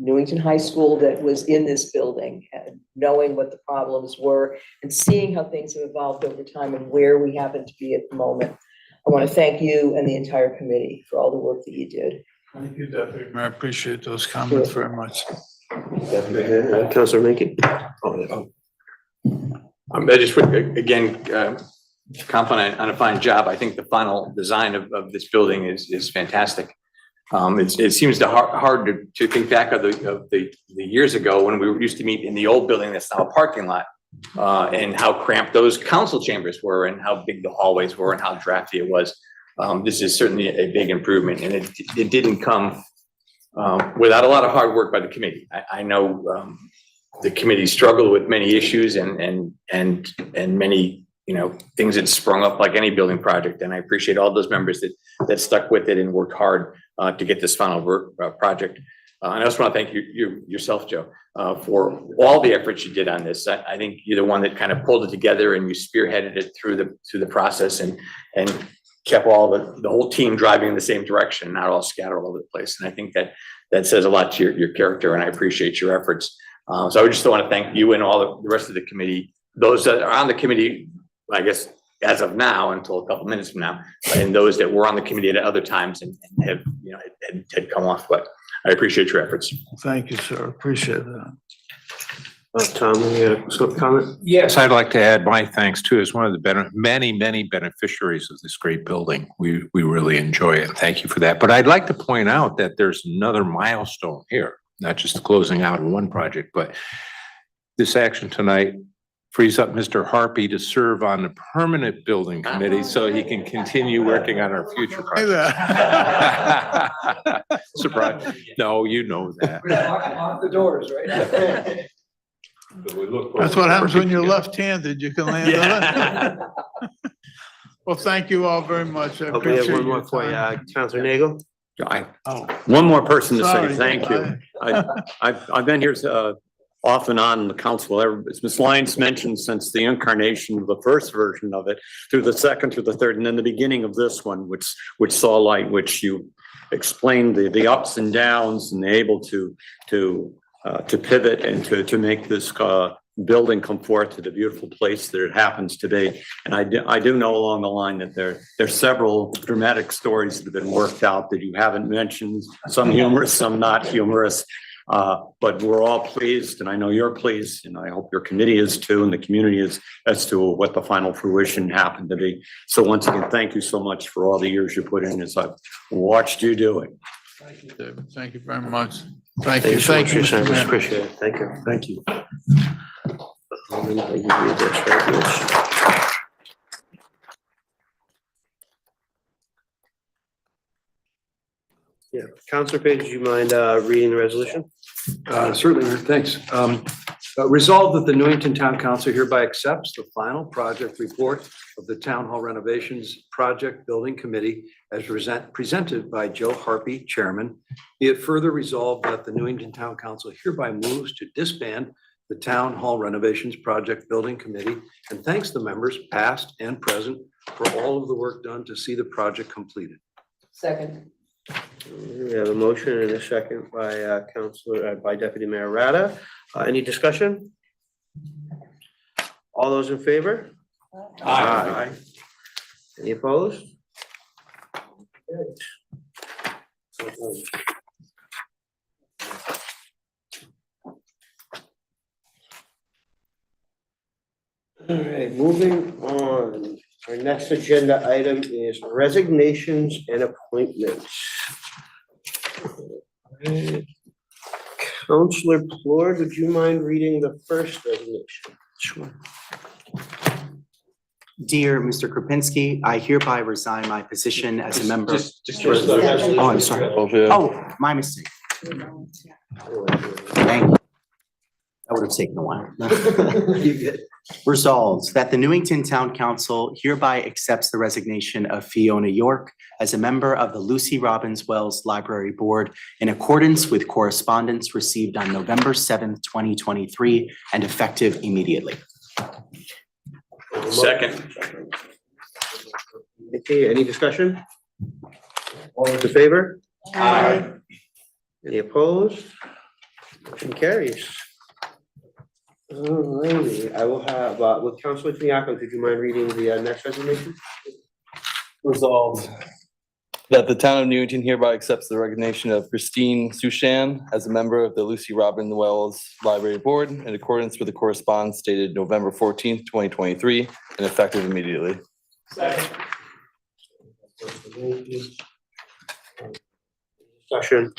Newington High School that was in this building, and knowing what the problems were and seeing how things have evolved over time and where we happen to be at the moment. I want to thank you and the entire committee for all the work that you did. Thank you, Deputy Mayor. I appreciate those comments very much. Counselor Minky? I just would, again, compliment on a fine job. I think the final design of this building is fantastic. It seems hard to think back of the years ago when we used to meet in the old building that's now a parking lot, and how cramped those council chambers were and how big the hallways were and how drafty it was. This is certainly a big improvement, and it didn't come without a lot of hard work by the committee. I know the committee struggled with many issues and many things that sprung up like any building project, and I appreciate all those members that stuck with it and worked hard to get this final project. And I also want to thank yourself, Joe, for all the efforts you did on this. I think you're the one that kind of pulled it together and you spearheaded it through the process and kept all the whole team driving in the same direction, not all scattered all over the place. And I think that says a lot to your character, and I appreciate your efforts. So I just want to thank you and all the rest of the committee, those that are on the committee, I guess, as of now until a couple minutes from now, and those that were on the committee at other times and have had come off. But I appreciate your efforts. Thank you, sir. Appreciate that. Tom, you had a comment? Yes, I'd like to add my thanks too, as one of the many beneficiaries of this great building. We really enjoy it. Thank you for that. But I'd like to point out that there's another milestone here, not just closing out one project, but this action tonight frees up Mr. Harpy to serve on the permanent building committee so he can continue working on our future projects. Surprise. No, you know that. Lock the doors, right? That's what happens when you're left-handed. You can land on it. Well, thank you all very much. I Okay, we have appreciate one more your for time. you, Counselor Nagel? One more person to Sorry. say thank you. I've been here off and on in the council, as Ms. Lyons mentioned, since the incarnation of the first version of it, through the second, through the third, and then the beginning of this one, which saw light, which you explained the ups and downs and able to pivot and to make this building come forth to the beautiful place that it happens to be. And I do know along the line that there's several dramatic stories that have been worked out that you haven't mentioned, some humorous, some not humorous. But we're all pleased, and I know you're pleased, and I hope your committee is too, and the community is, as to what the final fruition happened to be. So once again, thank you so much for all the years you put in as I've watched you do it. Thank you, David. Thank you very much. Thank you. so much for your Mr. service. Mayor. Appreciate it. Thank you. Thank you. Let me give you this right here. Yeah, Counselor Page, do you mind reading the resolution? Certainly, thanks. Resolved that the Newington Town Council hereby accepts the final project report of the Town Hall Renovations Project Building Committee as presented by Joe Harpy, Chairman. Be it further resolved that the Newington Town Council hereby moves to disband the Town Hall Renovations Project Building Committee and thanks the members, past and present, for all of the work done to see the project completed. Second. We have a motion and a second by by Deputy Mayor Rada. Any discussion? All those in favor? Aye. Any opposed? All right, moving on. Our next agenda item is resignations and appointments. Alright. Counselor Plord, would you mind reading the first resignation? Sure. Dear Mr. Kropinski, I hereby resign my position as a member. Oh, I'm sorry. Oh, my mistake. Thank you. That would have taken a while. You good? Resolved that the Newington Town Council hereby accepts the resignation of Fiona York as a member of the Lucy Robbins Wells Library Board in accordance with correspondence received on November 7th, 2023, and effective immediately. Second. Okay, any discussion? All those in favor? Aye. Any opposed? Motion carries. Alrighty, I will have, with Councilor Fiacco, could you mind reading the next resignation? Resolved that the town of Newington hereby accepts the resignation of Christine Sushan as a member of the Lucy Robin Wells Library Board in accordance with the correspondence dated November 14th, 2023, and effective immediately. Discussion.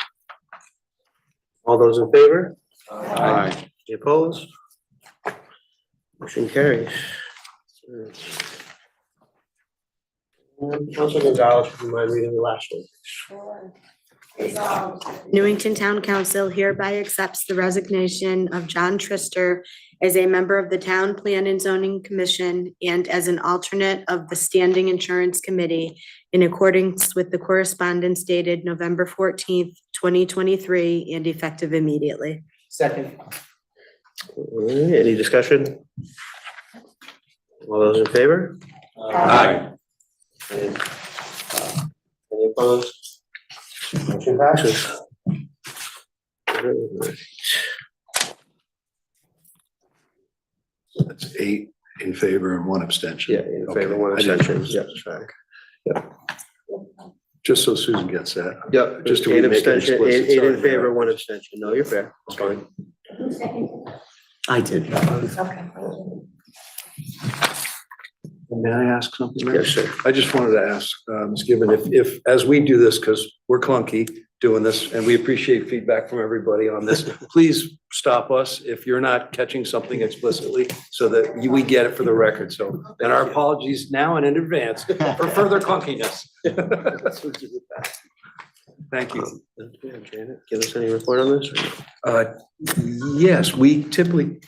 All those in favor? Aye. Any opposed? Motion carries. Councilor Gonzalez, would you mind reading the last one? Newington Town Council hereby accepts the resignation of John Trister as a member of the Town Plan and Zoning Commission and as an alternate of the Standing Insurance Committee in accordance with the correspondence dated November 14th, 2023, and effective immediately. Second. Alright, any discussion? All those in favor? Aye. Any opposed? Motion passes. Alright. That's 8 in favor and 1 abstention. Yeah, in favor, one Okay, I didn't- abstention, yes, fact. Just so Susan gets that. Yep, Just to eight make it abstention, explicit, eight in sorry. favor, one abstention. No, you're fair. It's fine. I did. May I ask something, Mayor? Yes, sir. I just wanted to ask, Ms. Gibbon, if, as we do this, because we're clunky doing this, and we appreciate feedback from everybody on this, please stop us if you're not catching something explicitly so that we get it for the record. So, and our apologies now and in advance for further clunkiness. Thank you. Janet, give us any report on this? Yes, we typically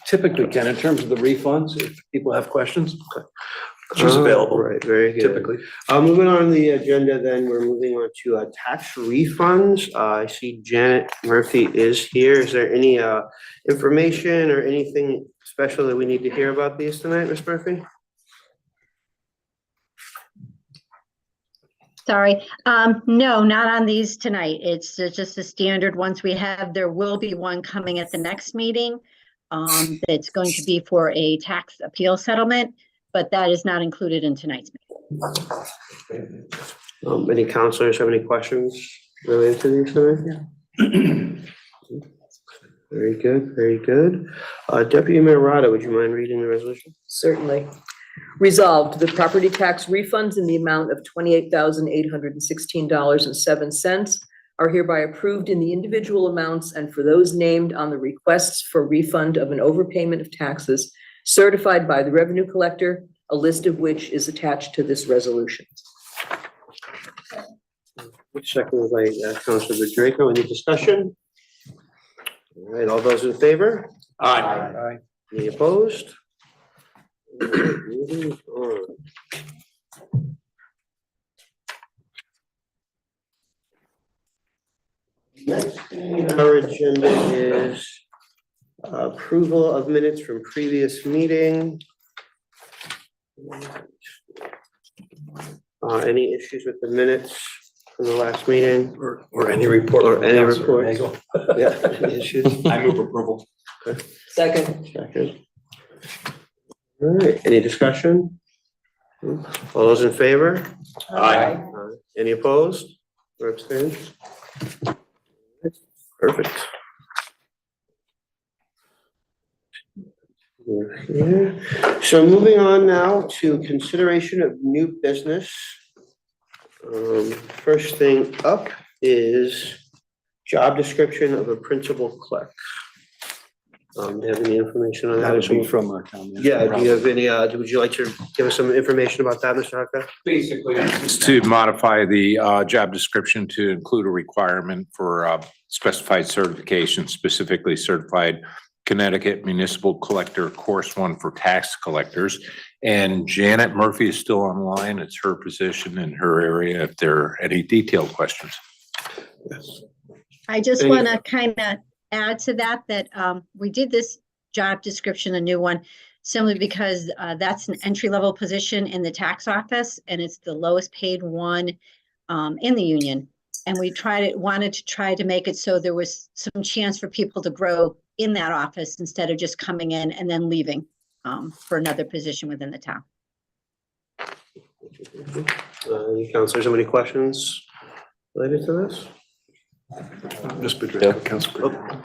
can in terms of the refunds, if people have questions. She's available. Right, very good. Typically. Moving on the agenda, then we're moving on to tax refunds. I see Janet Murphy is here. Is there any information or anything special that we need to hear about these tonight, Ms. Murphy? Sorry, no, not on these tonight. It's just the standard ones we have. There will be one coming at the next meeting. That's going to be for a tax appeal settlement, but that is not included in tonight's meeting. Any counselors have any questions related to these tonight? Very good, very good. Deputy Mayor Rada, would you mind reading the resolution? Certainly. Resolved, the property tax refunds in the amount of $28,816.07 are hereby approved in the individual amounts and for those named on the requests for refund of an overpayment of taxes certified by the revenue collector, a list of which is attached to this resolution. Second by Councilor Draco. Any discussion? All right, all those in favor? Aye. Any opposed? All right, moving on. Next thing on our agenda is approval of minutes from previous meeting. Any issues with the minutes from the last meeting? Or any report. Or any Councilor report? Nagel. Yeah, any issues? I move approval. Second. Second. All right, any discussion? All those in favor? Aye. Any opposed or abstained? Perfect. We're here. So moving on now to consideration of new business. First thing up is job description of a principal clerk. Do you have any information on that? That would be from our town manager. Yeah, do you have any, would you like to give us some information about that, Mr. Hucker? Basically, it's to modify the job description to include a requirement for specified certification, specifically certified Connecticut Municipal Collector Course 1 for tax collectors. And Janet Murphy is still online. It's her position in her area if there are any detailed questions. Yes. I just Any- want to kind of add to that, we did this job description, a new one, simply because that's an entry-level position in the tax office, and it's the lowest paid one in the union. And we wanted to try to make it so there was some chance for people to grow in that office instead of just coming in and then leaving for another position within the town. Any counselors have any questions related to this? Mr. Patrick, Councilor.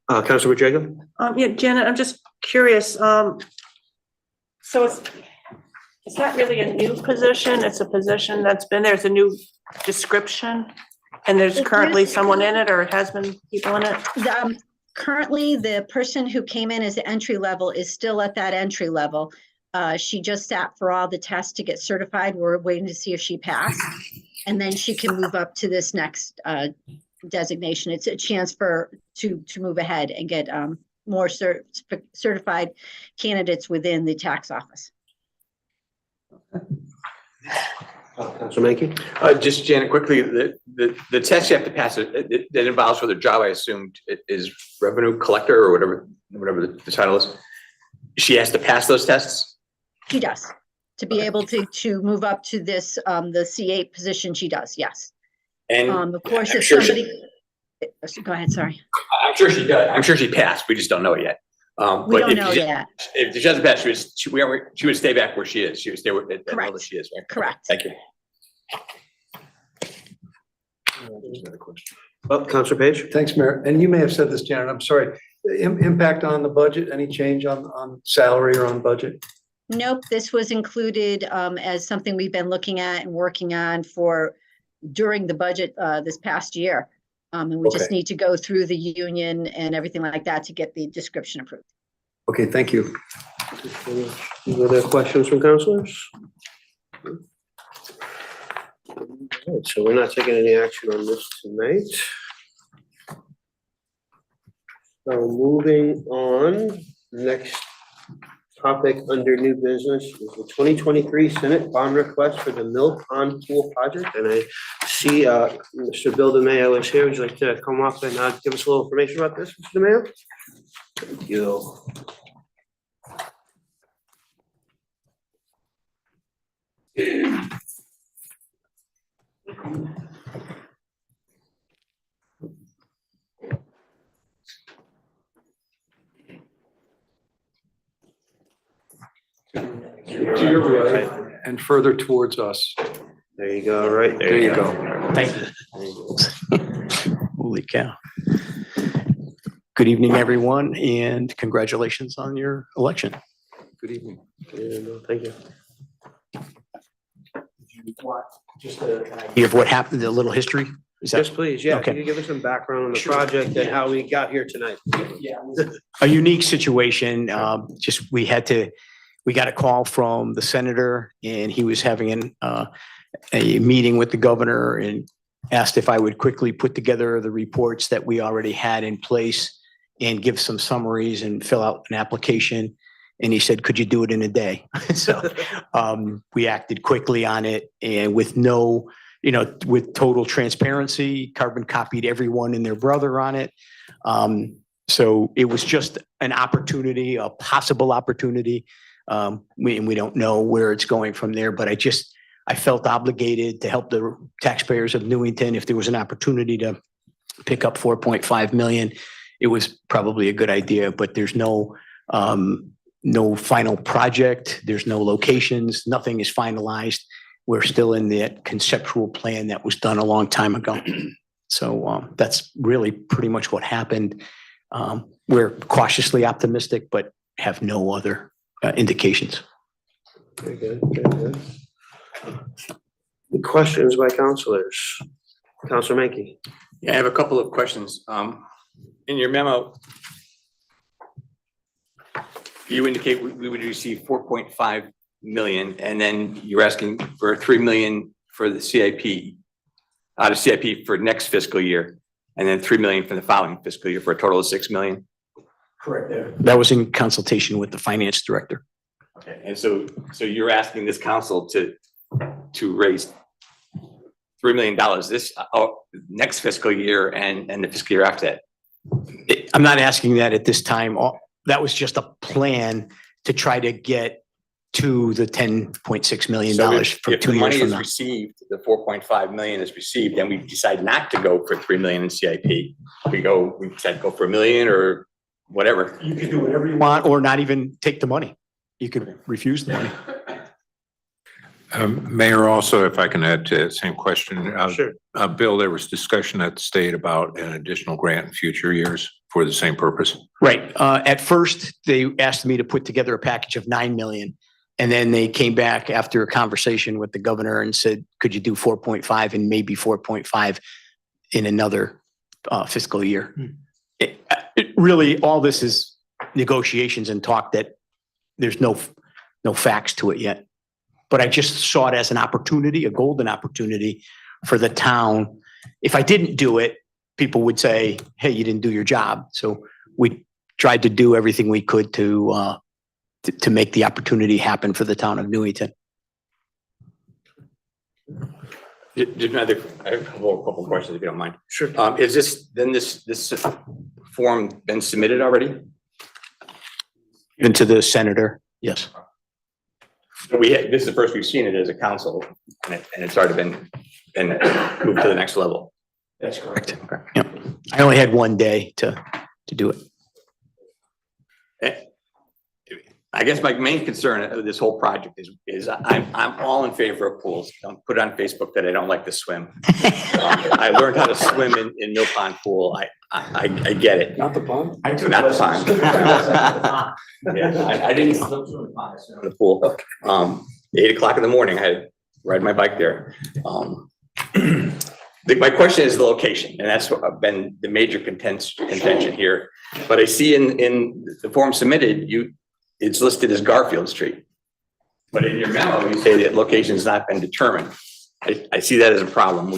Councilor Jacob? Yeah, Janet, I'm just curious, so it's not really a new position, it's a position that's been there, it's a new description? And there's currently someone in it, or it has been people in it? Currently, the person who came in as the entry level is still at that entry level. She just sat for all the tests to get certified. We're waiting to see if she passed. And then she can move up to this next designation. It's a chance to move ahead and get more certified candidates within the tax office. Councilor Mankey? Just Janet, quickly, the test you have to pass, that involves for the job, I assumed, is revenue collector or whatever the title is. She has to pass those tests? She does. To be able to move up to this, the C8 position, she does, yes. And Of course, I'm if sure somebody, go ahead, sorry. I'm sure she does. I'm sure she passed. We just don't know it yet. We But don't if know she- yet. If she doesn't pass, she would stay back where she is. She would stay where at the level she is, right? Correct. Thank you. Councilor Page? Thanks, Mayor. And you may have said this, Janet, I'm sorry. Impact on the budget, any change on salary or on budget? Nope, this was included as something we've been looking at and working on for during the budget this past year. And we just Okay. need to go through the union and everything like that to get the description approved. Okay, thank you. Any other questions from councilors? All right, so we're not taking any action on this tonight. So moving on, next topic under new business is the 2023 Senate bond request for the Mill Pond Pool Project. And I see Mr. Bill DeMayo is here. Would you like to come up and give us a little information about this, Mr. DeMayo? Thank you. To your right and further towards us. There you go, right There you go. Thank you. Holy cow. Good evening, everyone, and congratulations on your election. Good evening. Thank you. Just you have what happened, a little history? Is that- Yes, please. Yeah, Okay. can you give us some background on the project and how we got here tonight? A unique situation, we got a call from the senator and he was having a meeting with the governor and asked if I would quickly put together the reports that we already had in place and give some summaries and fill out an application. And he said, could you do it in a day? So we acted quickly on it and with with total transparency, carbon copied everyone and their brother on it. So it was just an opportunity, a possible opportunity. We don't know where it's going from there, but I felt obligated to help the taxpayers of Newington. If there was an opportunity to pick up 4.5 million, it was probably a good idea, but there's no no final project, there's no locations, nothing is finalized. We're still in that conceptual plan that was done a long time ago. So that's really pretty much what happened. We're cautiously optimistic, but have no other indications. Very good, very good. Any questions by counselors? Counselor Menke. Yeah, I have a couple of questions. In your memo, you indicate we would receive 4.5 million, and then you're asking for 3 million for the CIP, out of CIP for next fiscal year, and then 3 million for the following fiscal year, for a total of 6 million. Correct. That was in consultation with the finance director. Okay, and so you're asking this council to raise $3 million this next fiscal year and the fiscal year after that. I'm not asking that at this time. That was just a plan to try to get to the $10.6 million So for if 2 the years money from is now. received, the 4.5 million is received, and we decide not to go for 3 million in CIP. We decide to go for 1 million or whatever. You can do whatever you want, or not even take the money. You could refuse the money. Mayor, also, if I can add to that same question. Sure. Bill, there was discussion at the state about an additional grant in future years for the same purpose. Right. At first, they asked me to put together a package of 9 million. And then they came back after a conversation with the governor and said, could you do 4.5 and maybe 4.5 in another fiscal year? Really, all this is negotiations and talk that there's no facts to it yet. But I just saw it as an opportunity, a golden opportunity for the town. If I didn't do it, people would say, hey, you didn't do your job. So we tried to do everything we could to make the opportunity happen for the town of Newington. I have a couple of questions, if you don't mind. Sure. Is this form been submitted already? Even to the senator, yes. So this is the first we've seen it as a council, and it's already been moved to the next level. That's correct. Okay. Yeah. I only had 1 day to do it. I guess my main concern of this whole project is I'm all in favor of pools. Don't put it on Facebook that I don't like to swim. I learned how to swim in Mill Pond Pool. I get it. Not the pond? Not the pond. Yeah, I didn't swim in the pond, I swam in the pool. 8 o'clock in the morning, I had to ride my bike there. My question is the location, and that's what been the major contention here. But I see in the form submitted, it's listed as Garfield Street. But in your memo, you say that location has not been determined. I see that as a problem.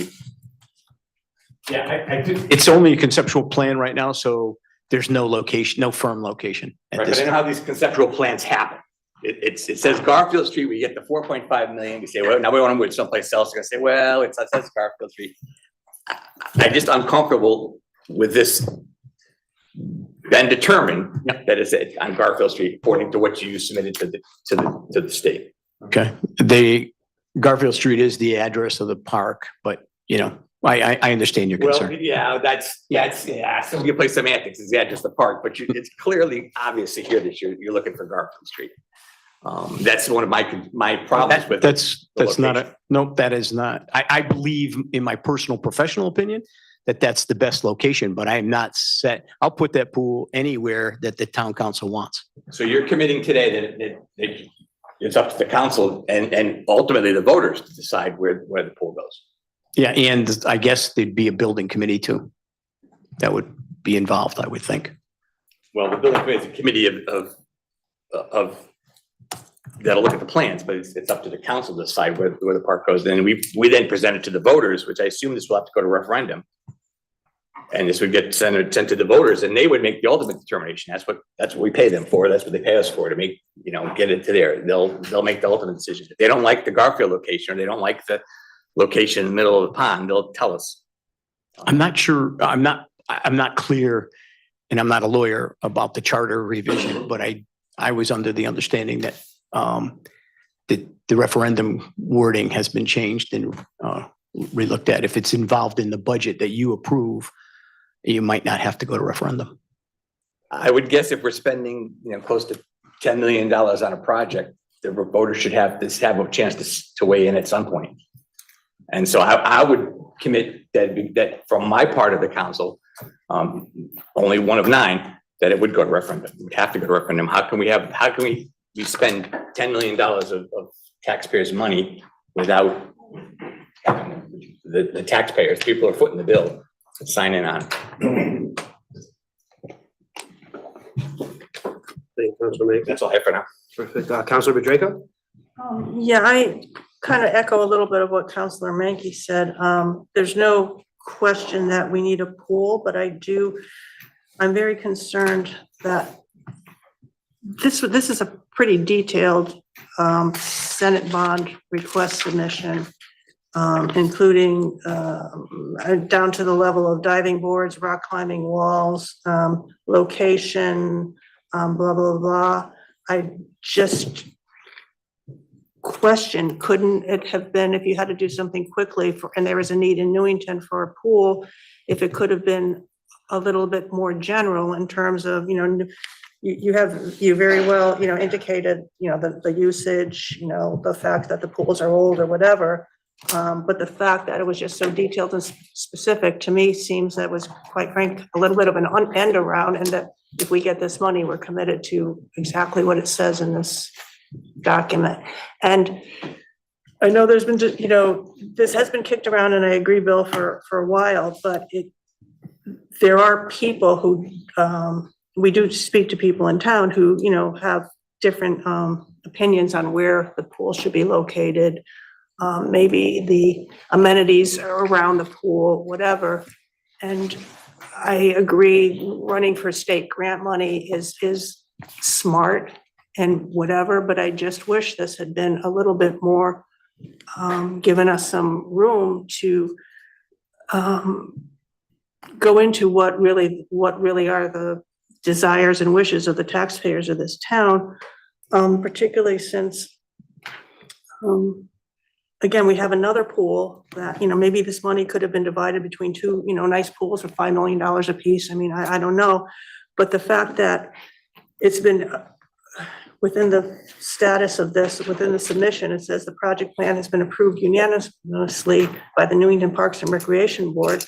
It's only a conceptual plan right now, so there's no location, no firm location. Right, but I know how these conceptual plans happen. It says Garfield Street, we get the 4.5 million, we say, well, now we want to move it someplace else. They're gonna say, well, it says Garfield Street. I'm just uncomfortable with this then determined that it's on Garfield Street according to what you submitted to the state. Okay, Garfield Street is the address of the park, but I understand your concern. Well, yeah, that's some people play semantics, is the address of the park, but it's clearly obvious here that you're looking for Garfield Street. That's one of my problems with That's not nope, that is not. I believe in my personal professional opinion that that's the best location, but I am not set. I'll put that pool anywhere that the town council wants. So you're committing today that it's up to the council and ultimately the voters to decide where the pool goes. Yeah, and I guess there'd be a building committee too. That would be involved, I would think. Well, the building committee is a committee of that'll look at the plans, but it's up to the council to decide where the park goes. Then we then present it to the voters, which I assume this will have to go to referendum. And this would get sent to the voters, and they would make the ultimate determination. That's what we pay them for. That's what they pay us for, to make, get it to there. They'll make the ultimate decision. If they don't like the Garfield location, or they don't like the location in the middle of the pond, they'll tell us. I'm not sure. I'm not clear, and I'm not a lawyer about the charter revision, but I was under the understanding that the referendum wording has been changed and relooked at. If it's involved in the budget that you approve, you might not have to go to referendum. I would guess if we're spending, close to $10 million on a project, the voters should have a chance to weigh in at some point. And so I would commit that from my part of the council, only one of 9, that it would go to referendum. It would have to go to referendum. How can we spend $10 million of taxpayers' money without the taxpayers, people are footing the bill, signing on? Thank you, Councilor Mayhew. That's all I have for now. Perfect. Councilor Bedrejko? Yeah, I kind of echo a little bit of what Councilor Mankey said. There's no question that we need a pool, but I'm very concerned that this is a pretty detailed Senate bond request submission, including down to the level of diving boards, rock climbing walls, location, blah, blah, blah. I just question, couldn't it have been, if you had to do something quickly and there was a need in Newington for a pool, if it could have been a little bit more general in terms of, you very well, indicated, the usage, the fact that the pools are old or whatever. But the fact that it was just so detailed and specific to me seems that was, quite frank, a little bit of an end around, and that if we get this money, we're committed to exactly what it says in this document. And I know there's been, this has been kicked around, and I agree, Bill, for a while, but there are people who, we do speak to people in town who, have different opinions on where the pool should be located, maybe the amenities around the pool, whatever. And I agree, running for state grant money is smart and whatever, but I just wish this had been a little bit more, given us some room to go into what really are the desires and wishes of the taxpayers of this town, particularly since, again, we have another pool that, maybe this money could have been divided between 2, nice pools for $5 million a piece. I mean, I don't know. But the fact that it's been within the status of this, within the submission, it says the project plan has been approved unanimously by the Newington Parks and Recreation Board,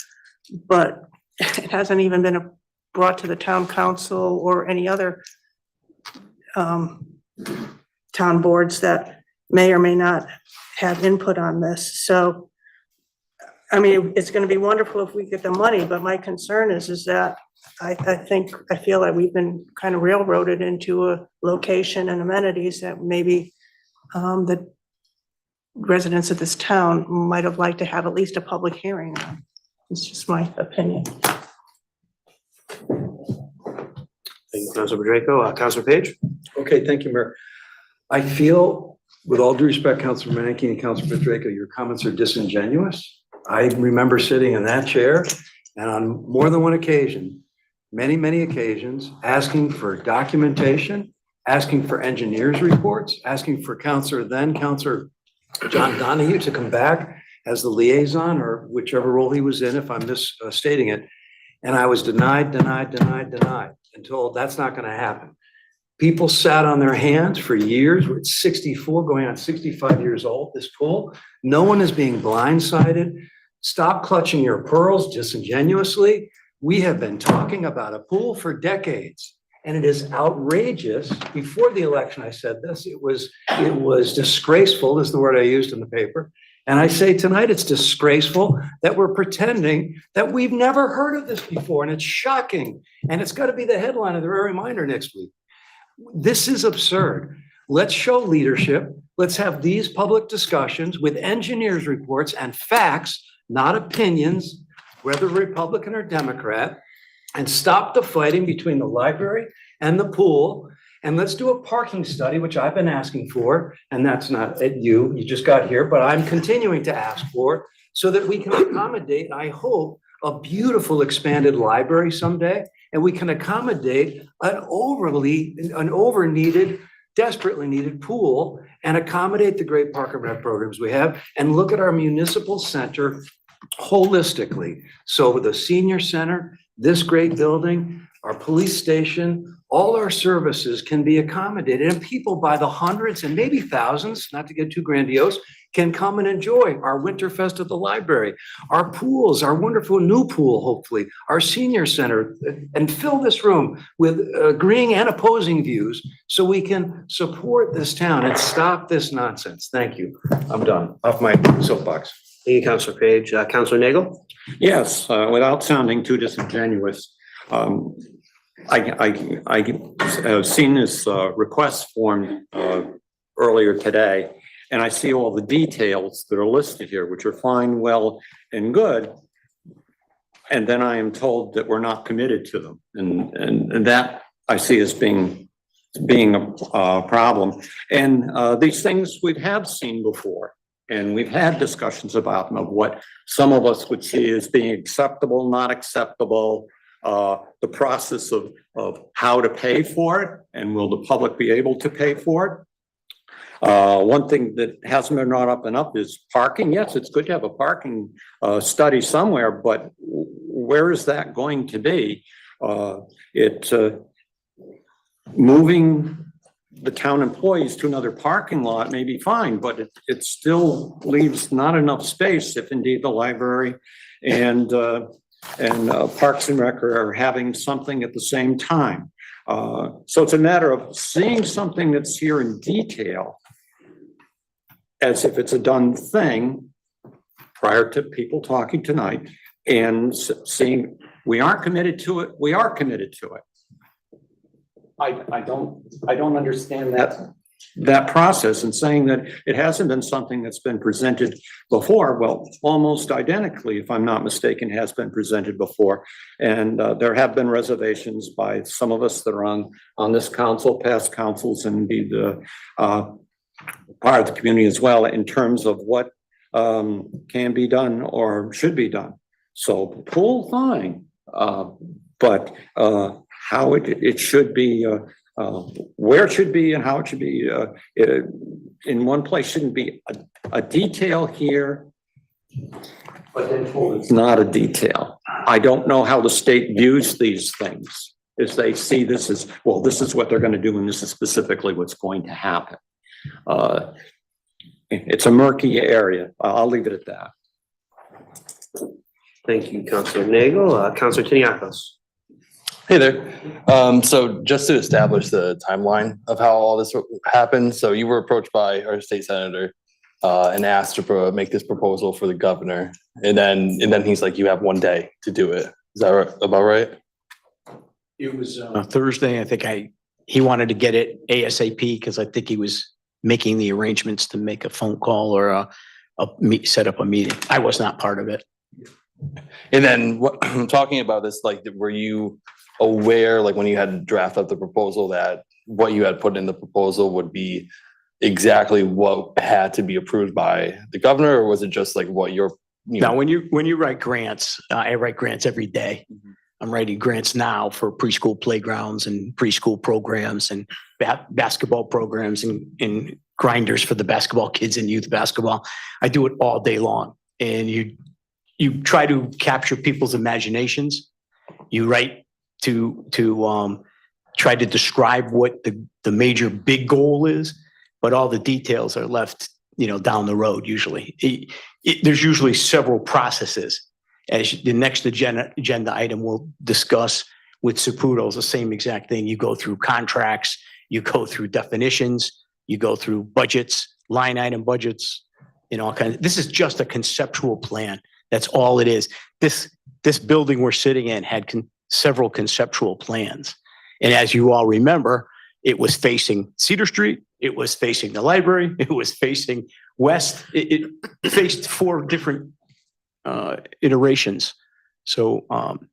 but it hasn't even been brought to the town council or any other town boards that may or may not have input on this. So, I mean, it's gonna be wonderful if we get the money, but my concern is that I feel like we've been kind of railroaded into a location and amenities that maybe the residents of this town might have liked to have at least a public hearing on. It's just my opinion. Thank you, Councilor Bedrejko. Councilor Page? Okay, thank you, Mayor. I feel, with all due respect, Councilor Mankey and Councilor Bedrejko, your comments are disingenuous. I remember sitting in that chair and on more than one occasion, many occasions, asking for documentation, asking for engineers' reports, asking for Councilor John Donahue to come back as the liaison or whichever role he was in, if I'm misstating it. And I was denied, and told that's not gonna happen. People sat on their hands for years. We're at 64, going on 65 years old, this pool. No one is being blindsided. Stop clutching your pearls disingenuously. We have been talking about a pool for decades, and it is outrageous. Before the election, I said this, it was disgraceful is the word I used in the paper. And I say tonight, it's disgraceful that we're pretending that we've never heard of this before, and it's shocking. And it's gotta be the headline of the reminder next week. This is absurd. Let's show leadership. Let's have these public discussions with engineers' reports and facts, not opinions, whether Republican or Democrat, and stop the fighting between the library and the pool. And let's do a parking study, which I've been asking for, and that's not you just got here, but I'm continuing to ask for, so that we can accommodate, I hope, a beautiful expanded library someday, and we can accommodate an over-needed, desperately needed pool, and accommodate the great park and rec programs we have, and look at our municipal center holistically. So with the senior center, this great building, our police station, all our services can be accommodated and people by the hundreds and maybe thousands, not to get too grandiose, can come and enjoy our Winterfest at the library, our pools, our wonderful new pool, hopefully, our senior center, and fill this room with agreeing and opposing views so we can support this town and stop this nonsense. Thank you. I'm done. Off my soapbox. Thank you, Counselor Page. Counselor Nagel? Yes, without sounding too disingenuous, I have seen this request form earlier today, and I see all the details that are listed here, which are fine, well, and good. And then I am told that we're not committed to them, and that I see as being a problem. And these things we have seen before, and we've had discussions about them of what some of us would see as being acceptable, not acceptable, the process of how to pay for it, and will the public be able to pay for it? One thing that hasn't been brought up enough is parking. Yes, it's good to have a parking study somewhere, but where is that going to be? Moving the town employees to another parking lot may be fine, but it still leaves not enough space if indeed the library and Parks and Rec are having something at the same time. So it's a matter of seeing something that's here in detail as if it's a done thing prior to people talking tonight, and seeing we aren't committed to it, we are committed to it. I don't understand that process, and saying that it hasn't been something that's been presented before. Well, almost identically, if I'm not mistaken, has been presented before. And there have been reservations by some of us that are on this council, past councils, and indeed part of the community as well, in terms of what can be done or should be done. So cool, fine, but how it should be, where it should be and how it should be, in one place shouldn't be a detail here, but then told it's not a detail. I don't know how the state views these things, as they see this as, well, this is what they're going to do, and this is specifically what's going to happen. It's a murky area. I'll leave it at that. Thank you, Counselor Nagel. Counselor Tiniakos? Hey there. So just to establish the timeline of how all this happened, so you were approached by our state senator and asked to make this proposal for the governor, and then he's like, you have one day to do it. Is that about right? It was Thursday. I think he wanted to get it ASAP because I think he was making the arrangements to make a phone call or set up a meeting. I was not part of it. And then talking about this, like, were you aware, like when you had to draft up the proposal, that what you had put in the proposal would be exactly what had to be approved by the governor, or was it just like what you're, Now, when you write grants, I write grants every day. Mm-hmm. I'm writing grants now for preschool playgrounds and preschool programs and basketball programs and grinders for the basketball kids and youth basketball. I do it all day long. And you try to capture people's imaginations. You write to try to describe what the major big goal is, but all the details are left, down the road usually. There's usually several processes. As the next agenda item we'll discuss with Saputo is the same exact thing. You go through contracts, you go through definitions, you go through budgets, line item budgets, all kinds. This is just a conceptual plan. That's all it is. This building we're sitting in had several conceptual plans. And as you all remember, it was facing Cedar Street, it was facing the library, it was facing west. It faced 4 different iterations. So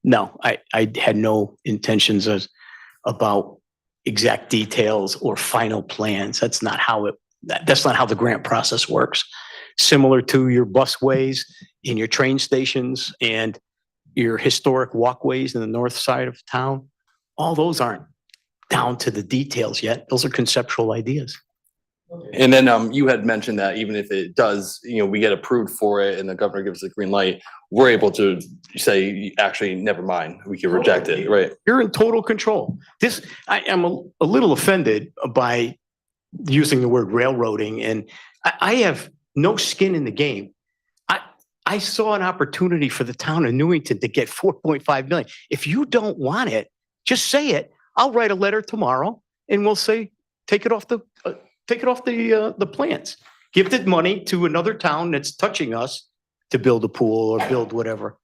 no, I had no intentions about exact details or final plans. That's not how the grant process works. Similar to your busways in your train stations and your historic walkways in the north side of town, all those aren't down to the details yet. Those are conceptual ideas. And then you had mentioned that even if it does, we get approved for it and the governor gives the green light, we're able to say, actually, never mind, we can reject it, right? You're in total control. I am a little offended by using the word railroading, and I have no skin in the game. I saw an opportunity for the town of Newington to get 4.5 million. If you don't want it, just say it. I'll write a letter tomorrow and we'll say, take it off the plans. Give the money to another town that's touching us to build a pool or build whatever.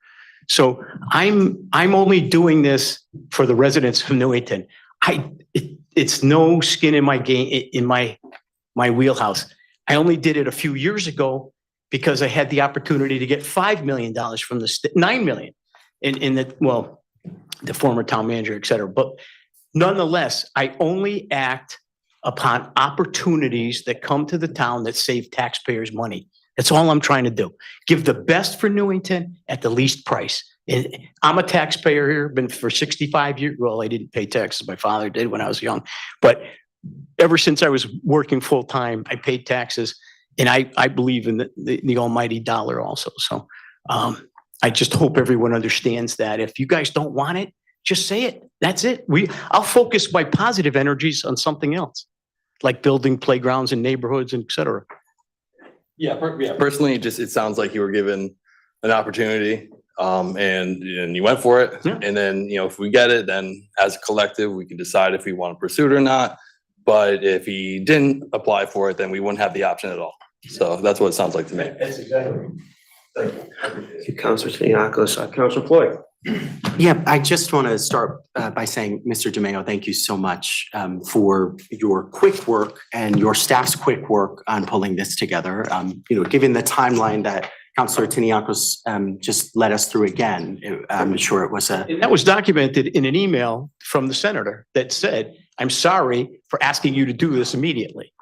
So I'm only doing this for the residents of Newington. It's no skin in my game, in my wheelhouse. I only did it a few years ago because I had the opportunity to get $5 million from the state, $9 million in the former town manager, et cetera. But nonetheless, I only act upon opportunities that come to the town that save taxpayers money. That's all I'm trying to do. Give the best for Newington at the least price. And I'm a taxpayer here, been for 65 years. Well, I didn't pay taxes. My father did when I was young. But ever since I was working full time, I paid taxes. And I believe in the almighty dollar also. So I just hope everyone understands that. If you guys don't want it, just say it. That's it. I'll focus my positive energies on something else, like building playgrounds in neighborhoods and et cetera. Yeah, personally, it sounds like you were given an opportunity and you went for it. Yeah. And then, if we get it, then as a collective, we can decide if we want to pursue it or not. But if he didn't apply for it, then we wouldn't have the option at all. So that's what it sounds like to me. That's exactly. Thank you, Councilor Tiniakos. Councilor Floyd. Yeah, I just want to start by saying, Mr. DeMayo, thank you so much for your quick work and your staff's quick work on pulling this together. Given the timeline that Councilor Tiniakos just led us through again, I'm sure it was And that was documented in an email from the senator that said, I'm sorry for asking you to do this immediately.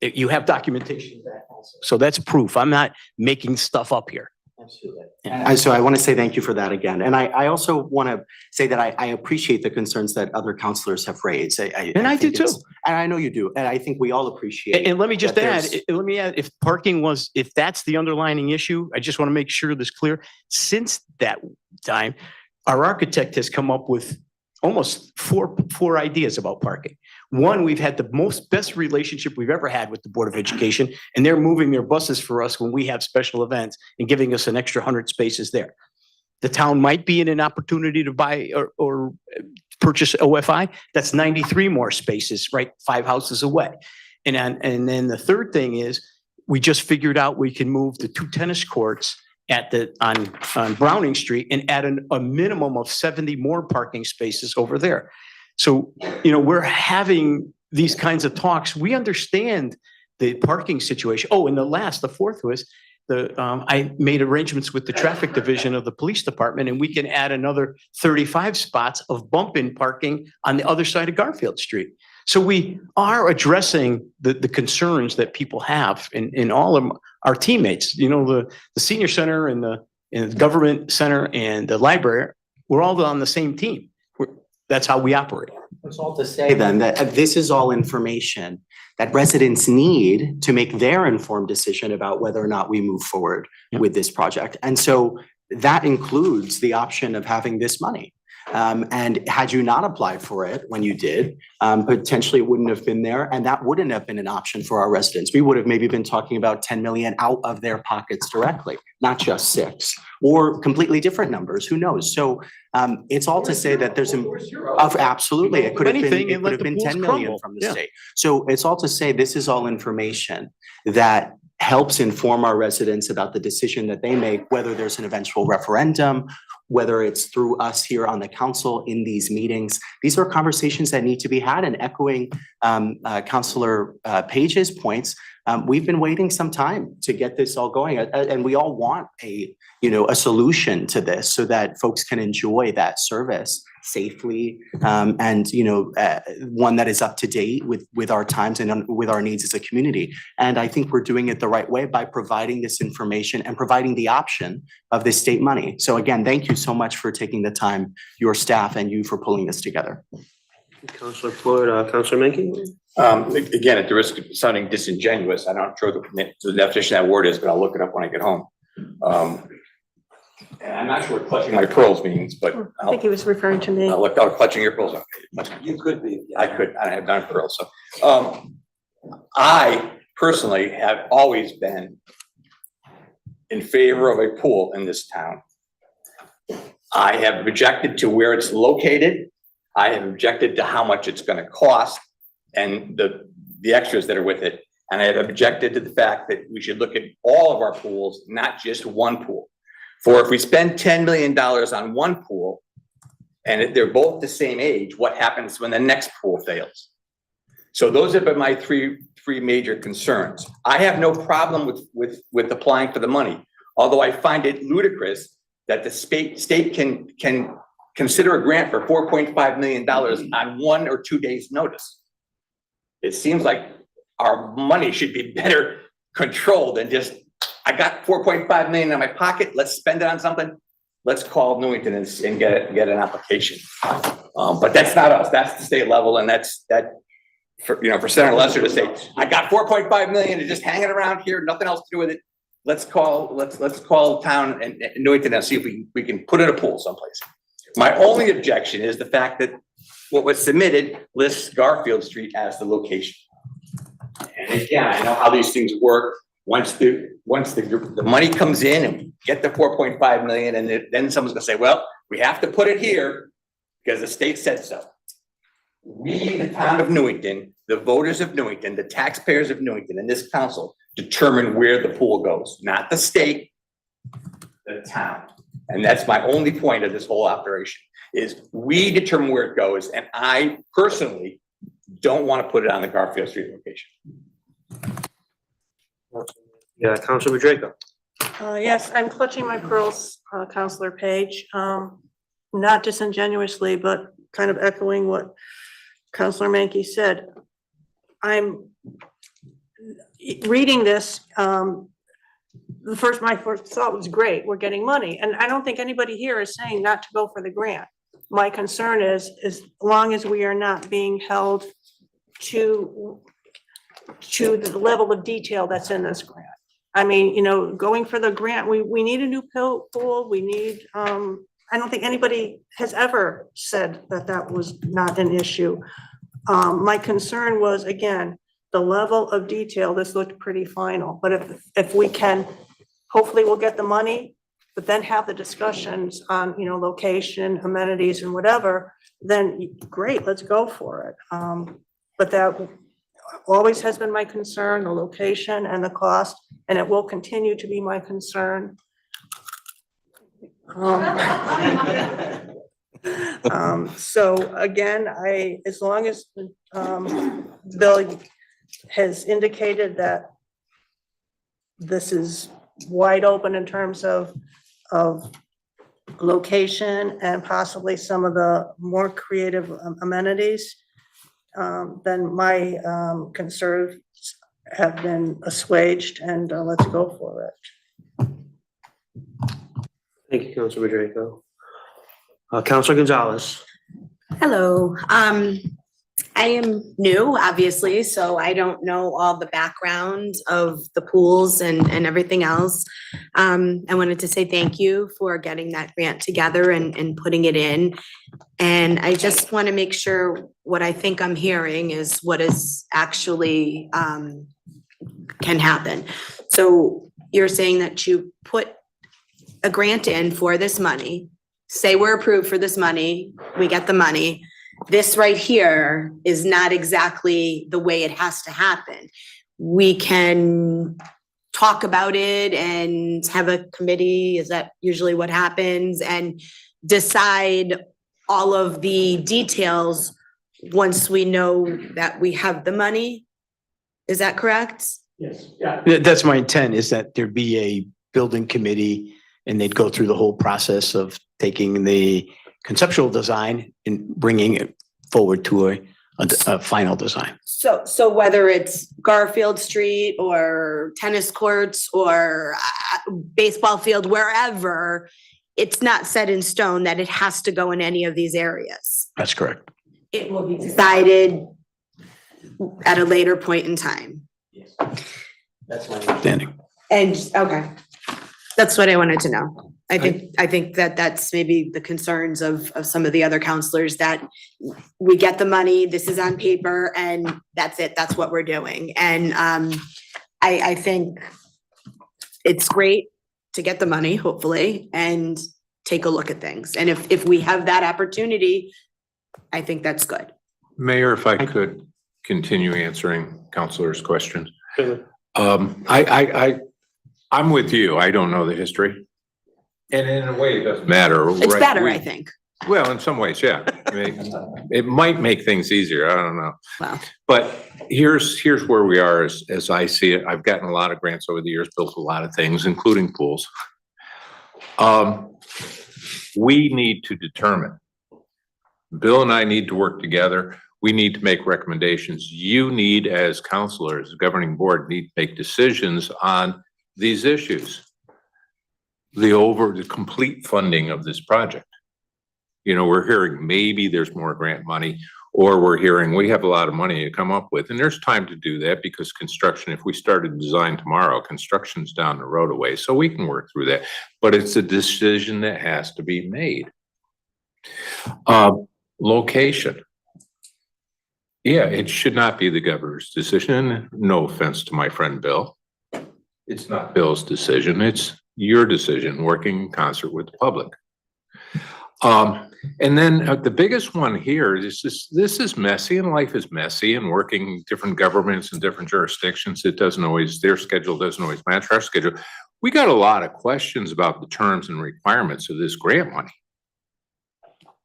You have documentation of that also. So that's proof. I'm not making stuff up here. Absolutely. So I want to say thank you for that again. And I also want to say that I appreciate the concerns that other councilors have raised. I do too. And I know you do. And I think we all appreciate. And let me just that add, if that's the underlining issue, I just want to make sure this clear. Since that time, our architect has come up with almost four ideas about parking. One, we've had the best relationship we've ever had with the Board of Education, and they're moving their buses for us when we have special events and giving us an extra 100 spaces there. The town might be in an opportunity to buy or purchase OFI. That's 93 more spaces, right? 5 houses away. And then the third thing is we just figured out we can move the 2 tennis courts on Browning Street and add a minimum of 70 more parking spaces over there. So, we're having these kinds of talks. We understand the parking situation. Oh, and the fourth was I made arrangements with the traffic division of the police department, and we can add another 35 spots of bump-in parking on the other side of Garfield Street. So we are addressing the concerns that people have in all of our teammates. The senior center and the government center and the library, we're all on the same team. That's how we operate. It's all to say then that this is all information that residents need to make their informed decision about whether or not we move forward with this project. And so that includes the option of having this money. And had you not applied for it when you did, potentially it wouldn't have been there, and that wouldn't have been an option for our residents. We would have maybe been talking about 10 million out of their pockets directly, not just 6, or completely different numbers, who knows? So it's all to say that absolutely, it could have been 10 million from the state. So it's all to say this is all information that helps inform our residents about the decision that they make, whether there's an eventual referendum, whether it's through us here on the council in these meetings. These are conversations that need to be had, and echoing Councilor Page's points, we've been waiting some time to get this all going, and we all want a solution to this so that folks can enjoy that service safely, and one that is up to date with our times and with our needs as a community. And I think we're doing it the right way by providing this information and providing the option of this state money. So again, thank you so much for taking the time, your staff and you, for pulling this together. Counselor Floyd, Counselor Menke? Again, at the risk of sounding disingenuous, I'm not sure the definition of that word is, but I'll look it up when I get home. And I'm not sure what clutching my pearls means, but I think he was referring to me. I'll look out clutching your pearls. You could be. I have done pearls, so. I personally have always been in favor of a pool in this town. I have objected to where it's located. I have objected to how much it's gonna cost and the extras that are with it. And I have objected to the fact that we should look at all of our pools, not just one pool. For if we spend $10 million on one pool and they're both the same age, what happens when the next pool fails? So those have been my three major concerns. I have no problem with applying for the money, although I find it ludicrous that the state can consider a grant for $4.5 million on 1 or 2 days' notice. It seems like our money should be better controlled than just, I got $4.5 million in my pocket, let's spend it on something. Let's call Newington and get an application. But that's not us, that's the state level, and that's for Senator Lesser to say, I got $4.5 million and just hanging around here, nothing else to do with it. Let's call town and Newington and see if we can put in a pool someplace. My only objection is the fact that what was submitted lists Garfield Street as the location. And again, I know how these things work. Once the money comes in and we get the 4.5 million, and then someone's gonna say, well, we have to put it here because the state said so. We, the town of Newington, the voters of Newington, the taxpayers of Newington, and this council determine where the pool goes, not the state, the town. And that's my only point of this whole operation, is we determine where it goes, and I personally don't want to put it on the Garfield Street location. Yeah, Counselor Draco. Yes, I'm clutching my pearls, Counselor Page. Not disingenuously, but kind of echoing what Counselor Menke said. I'm reading this, my first thought was great, we're getting money. And I don't think anybody here is saying not to go for the grant. My concern is as long as we are not being held to the level of detail that's in this grant. I mean, going for the grant, we need a new pool, we need, I don't think anybody has ever said that was not an issue. My concern was, again, the level of detail. This looked pretty final, but if we can, hopefully we'll get the money, but then have the discussions on, location, amenities and whatever, then great, let's go for it. But that always has been my concern, the location and the cost, and it will continue to be my concern. So again, as long as Bill has indicated that this is wide open in terms of location and possibly some of the more creative amenities, then my concerns have been assuaged, and let's go for it. Thank you, Counselor Draco. Counselor Gonzalez. Hello, I am new, obviously, so I don't know all the background of the pools and everything else. I wanted to say thank you for getting that grant together and putting it in. And I just want to make sure what I think I'm hearing is what is actually can happen. So you're saying that you put a grant in for this money, say we're approved for this money, we get the money. This right here is not exactly the way it has to happen. We can talk about it and have a committee, is that usually what happens, and decide all of the details once we know that we have the money. Is that correct? Yes. Yeah. That's my intent, is that there be a building committee and they'd go through the whole process of taking the conceptual design and bringing it forward to a final design. So whether it's Garfield Street or tennis courts or baseball field, wherever, it's not set in stone that it has to go in any of these areas. That's correct. it will be decided at a later point in time. That's my understanding. And, okay, that's what I wanted to know. I think that that's maybe the concerns of some of the other counselors, that we get the money, this is on paper, and that's it, that's what we're doing. And I think it's great to get the money, hopefully, and take a look at things. And if we have that opportunity, I think that's good. Mayor, if I could continue answering counselor's questions. Sure. I'm with you. I don't know the history. And in a way, it doesn't matter. It's right? better, I think. Well, in some ways, yeah. I mean, it might make things easier. I don't know. Wow. But here's where we are as I see it. I've gotten a lot of grants over the years, built a lot of things, including pools. We need to determine. Bill and I need to work together. We need to make recommendations. You need, as counselors, the governing board, need to make decisions on these issues. The complete funding of this project. You know, we're hearing maybe there's more grant money, or we're hearing we have a lot of money to come up with, and there's time to do that because construction, if we started design tomorrow, construction's down the road away, so we can work through that. But it's a decision that has to be made. Location. Yeah, it should not be the governor's decision. No offense to my friend Bill. It's not Bill's decision. It's your decision, working in concert with the public. And then the biggest one here is this is messy, and life is messy, and working different governments in different jurisdictions, their schedule doesn't always match our schedule. We got a lot of questions about the terms and requirements of this grant money.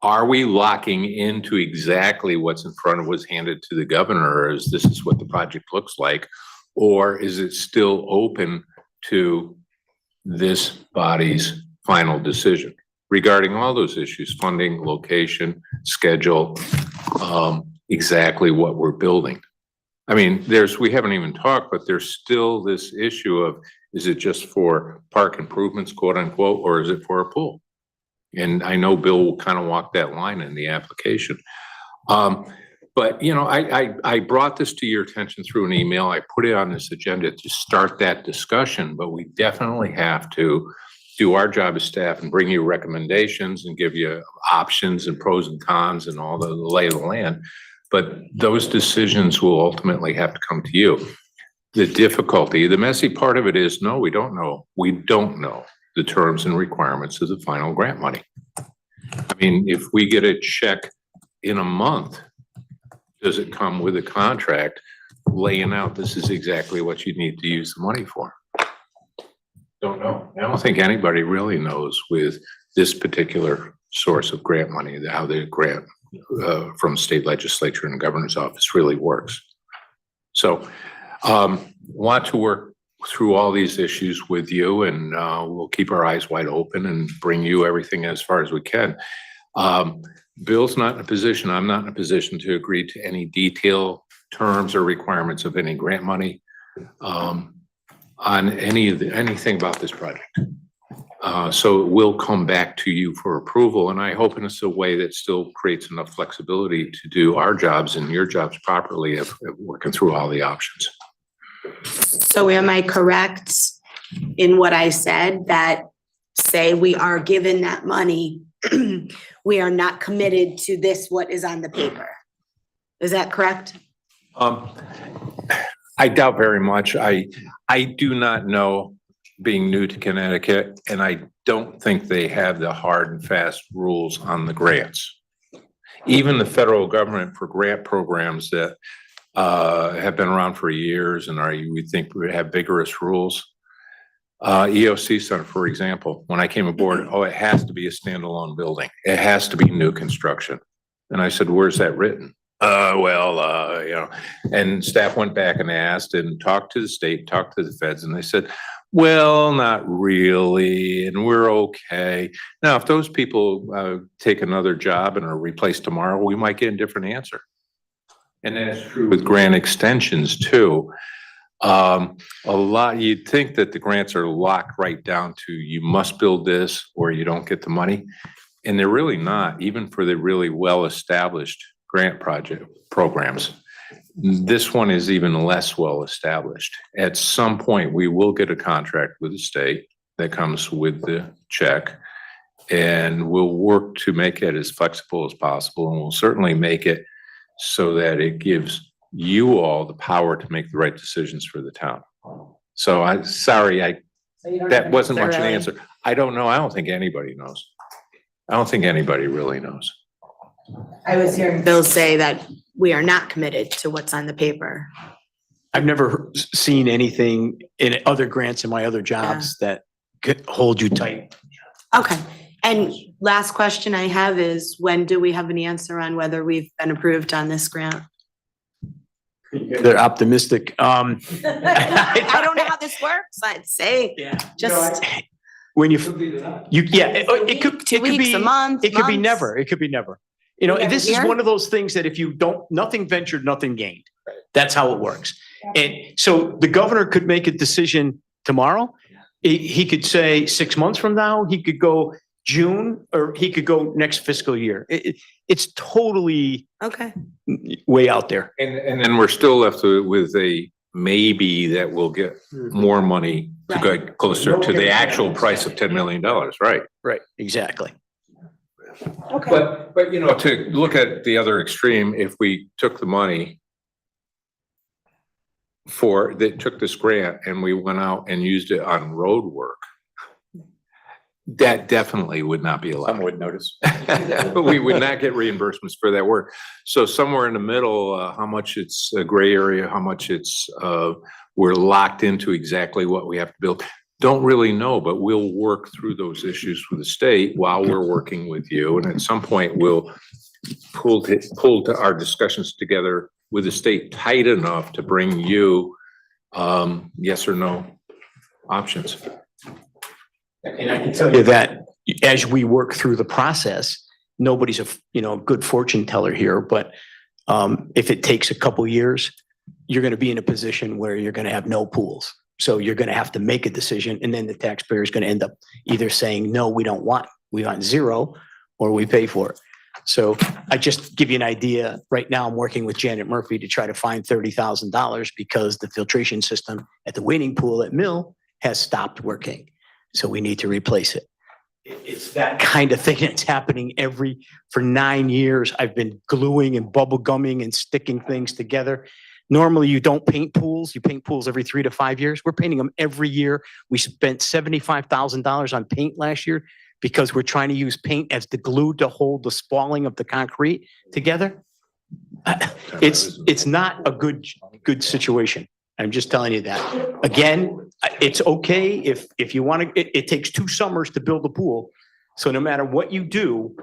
Are we locking into exactly what's in front of what's handed to the governor, as this is what the project looks like? Or is it still open to this body's final decision regarding all those issues, funding, location, schedule, exactly what we're building? I mean, we haven't even talked, but there's still this issue of, is it just for park improvements, quote unquote, or is it for a pool? And I know Bill will kind of walk that line in the application. But, you know, I brought this to your attention through an email. I put it on this agenda to start that discussion, but we definitely have to do our job as staff and bring you recommendations and give you options and pros and cons and all the lay of the land. But those decisions will ultimately have to come to you. The difficulty, the messy part of it is, no, we don't know. We don't know the terms and requirements of the final grant money. I mean, if we get a check in a month, does it come with a contract laying out this is exactly what you need to use the money for? Don't know. I don't think anybody really knows with this particular source of grant money, how the grant from state legislature and the governor's office really works. So want to work through all these issues with you, and we'll keep our eyes wide open and bring you everything as far as we can. Bill's not in a position, I'm not in a position to agree to any detailed terms or requirements of any grant money on anything about this project. So it will come back to you for approval, and I hope in a way that still creates enough flexibility to do our jobs and your jobs properly of working through all the options. So am I correct in what I said, that say we are given that money, we are not committed to this, what is on the paper? Is that correct? I doubt very much. I do not know, being new to Connecticut, and I don't think they have the hard and fast rules on the grants. Even the federal government for grant programs that have been around for years and we think we have vigorous rules. EOC Center, for example, when I came aboard, it has to be a standalone building. It has to be new construction. And I said, where's that written? You know, and staff went back and asked and talked to the state, talked to the feds, and they said, well, not really, and we're okay. Now, if those people take another job and are replaced tomorrow, we might get a different answer. And that's true with grant extensions too. A lot, you'd think that the grants are locked right down to you must build this or you don't get the money. And they're really not, even for the really well-established grant project programs. This one is even less well established. At some point, we will get a contract with the state that comes with the check. And we'll work to make it as flexible as possible. And we'll certainly make it so that it gives you all the power to make the right decisions for the town. So I'm sorry, that wasn't much of an answer. I don't know. I don't think anybody knows. I don't think anybody really knows. I was hearing Bill say that we are not committed to what's on the paper. I've never seen anything in other grants in my other jobs that could hold you tight. Okay. And last question I have is, when do we have an answer on whether we've been approved on this grant? They're optimistic. I don't know how this works. I'd say just When it could, Two weeks, a month, it could be months? never, it could be never. You know, Never this is here? one of those things that if you don't, nothing ventured, nothing gained. That's how it works. And so the governor could make a decision tomorrow. He could say 6 months from now, he could go June, or he could go next fiscal year. It's totally okay, way out there. And then we're still left with a maybe that we'll get more money to go closer to the actual price of $10 million, right? Right, exactly. okay. But you know, to look at the other extreme, if we took the money took this grant and we went out and used it on road work, that definitely would not be allowed. Someone would notice. But we would not get reimbursements for that work. So somewhere in the middle, how much it's a gray area, how much it's, we're locked into exactly what we have to build. Don't really know, but we'll work through those issues with the state while we're working with you. And at some point, we'll pull our discussions together with the state tight enough to bring you yes or no options. And I can tell you that as we work through the process, nobody's a good fortune teller here, but if it takes a couple years, you're going to be in a position where you're going to have no pools. So you're going to have to make a decision, and then the taxpayer is going to end up either saying, no, we want zero, or we pay for it. So I just give you an idea. Right now, I'm working with Janet Murphy to try to find $30,000 because the filtration system at the wading pool at Mill has stopped working. So we need to replace it. It's that kind of thing that's happening for 9 years. I've been gluing and bubble gumming and sticking things together. Normally you don't paint pools. You paint pools every 3 to 5 years. We're painting them every year. We spent $75,000 on paint last year because we're trying to use paint as the glue to hold the spalling of the concrete together. It's not a good situation. I'm just telling you that. Again, it's okay if you want to, it takes 2 summers to build a pool. So no matter what you do,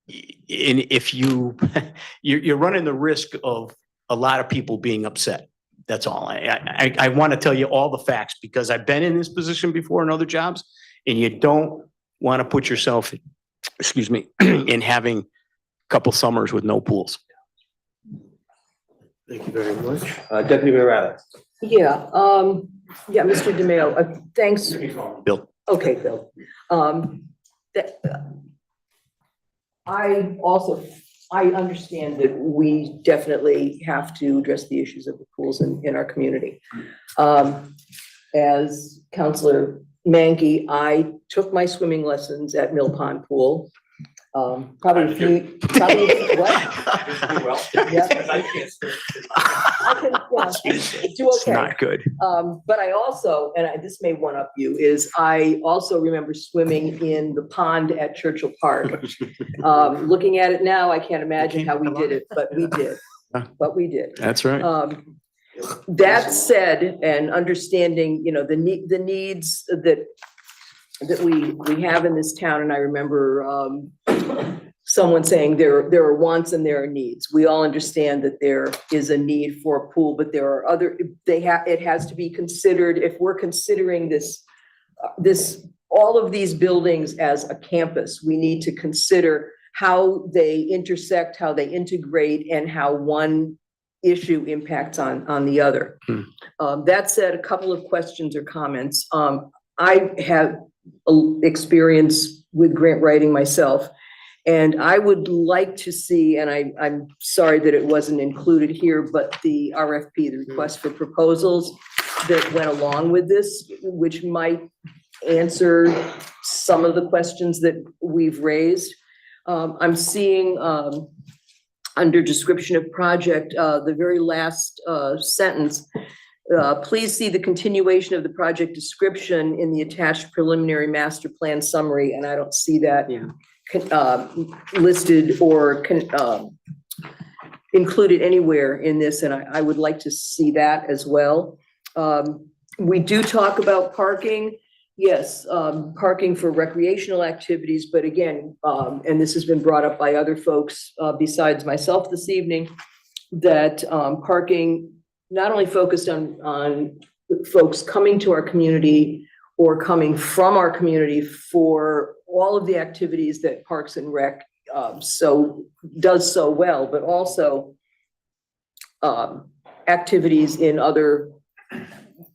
and if you're running the risk of a lot of people being upset. That's all. I want to tell you all the facts because I've been in this position before in other jobs, and you don't want to put yourself, in having a couple summers with no pools. Thank you very much. Deputy Mayor Rabbit. Yeah, Mr. DeMaio, thanks. Bill. Okay, Bill. I understand that we definitely have to address the issues of the pools in our community. As Counselor Mankey, I took my swimming lessons at Mill Pond Pool. What? Do It's okay. not good. But I also, this may one up you, is I also remember swimming in the pond at Churchill Park. Looking at it now, I can't imagine how we did it, but we did. That's right. That said, and understanding, the needs that we have in this town, and I remember someone saying there are wants and there are needs. We all understand that there is a need for a pool, but there are it has to be considered, if we're considering all of these buildings as a campus, we need to consider how they intersect, how they integrate, and how one issue impacts on the other. That said, a couple of questions or comments. I have experience with grant writing myself, And I would like to see, and I'm sorry that it wasn't included here, but the RFP, the request for proposals that went along with this, which might answer some of the questions that we've raised. I'm seeing under description of project, the very last sentence, please see the continuation of the project description in the attached preliminary master plan summary, and I don't see that listed or included anywhere in this, and I would like to see that as well. We do talk about parking. Yes, parking for recreational activities, but again, and this has been brought up by other folks besides myself this evening, that parking not only focused on folks coming to our community or coming from our community for all of the activities that Parks and Rec does so well, but also activities in other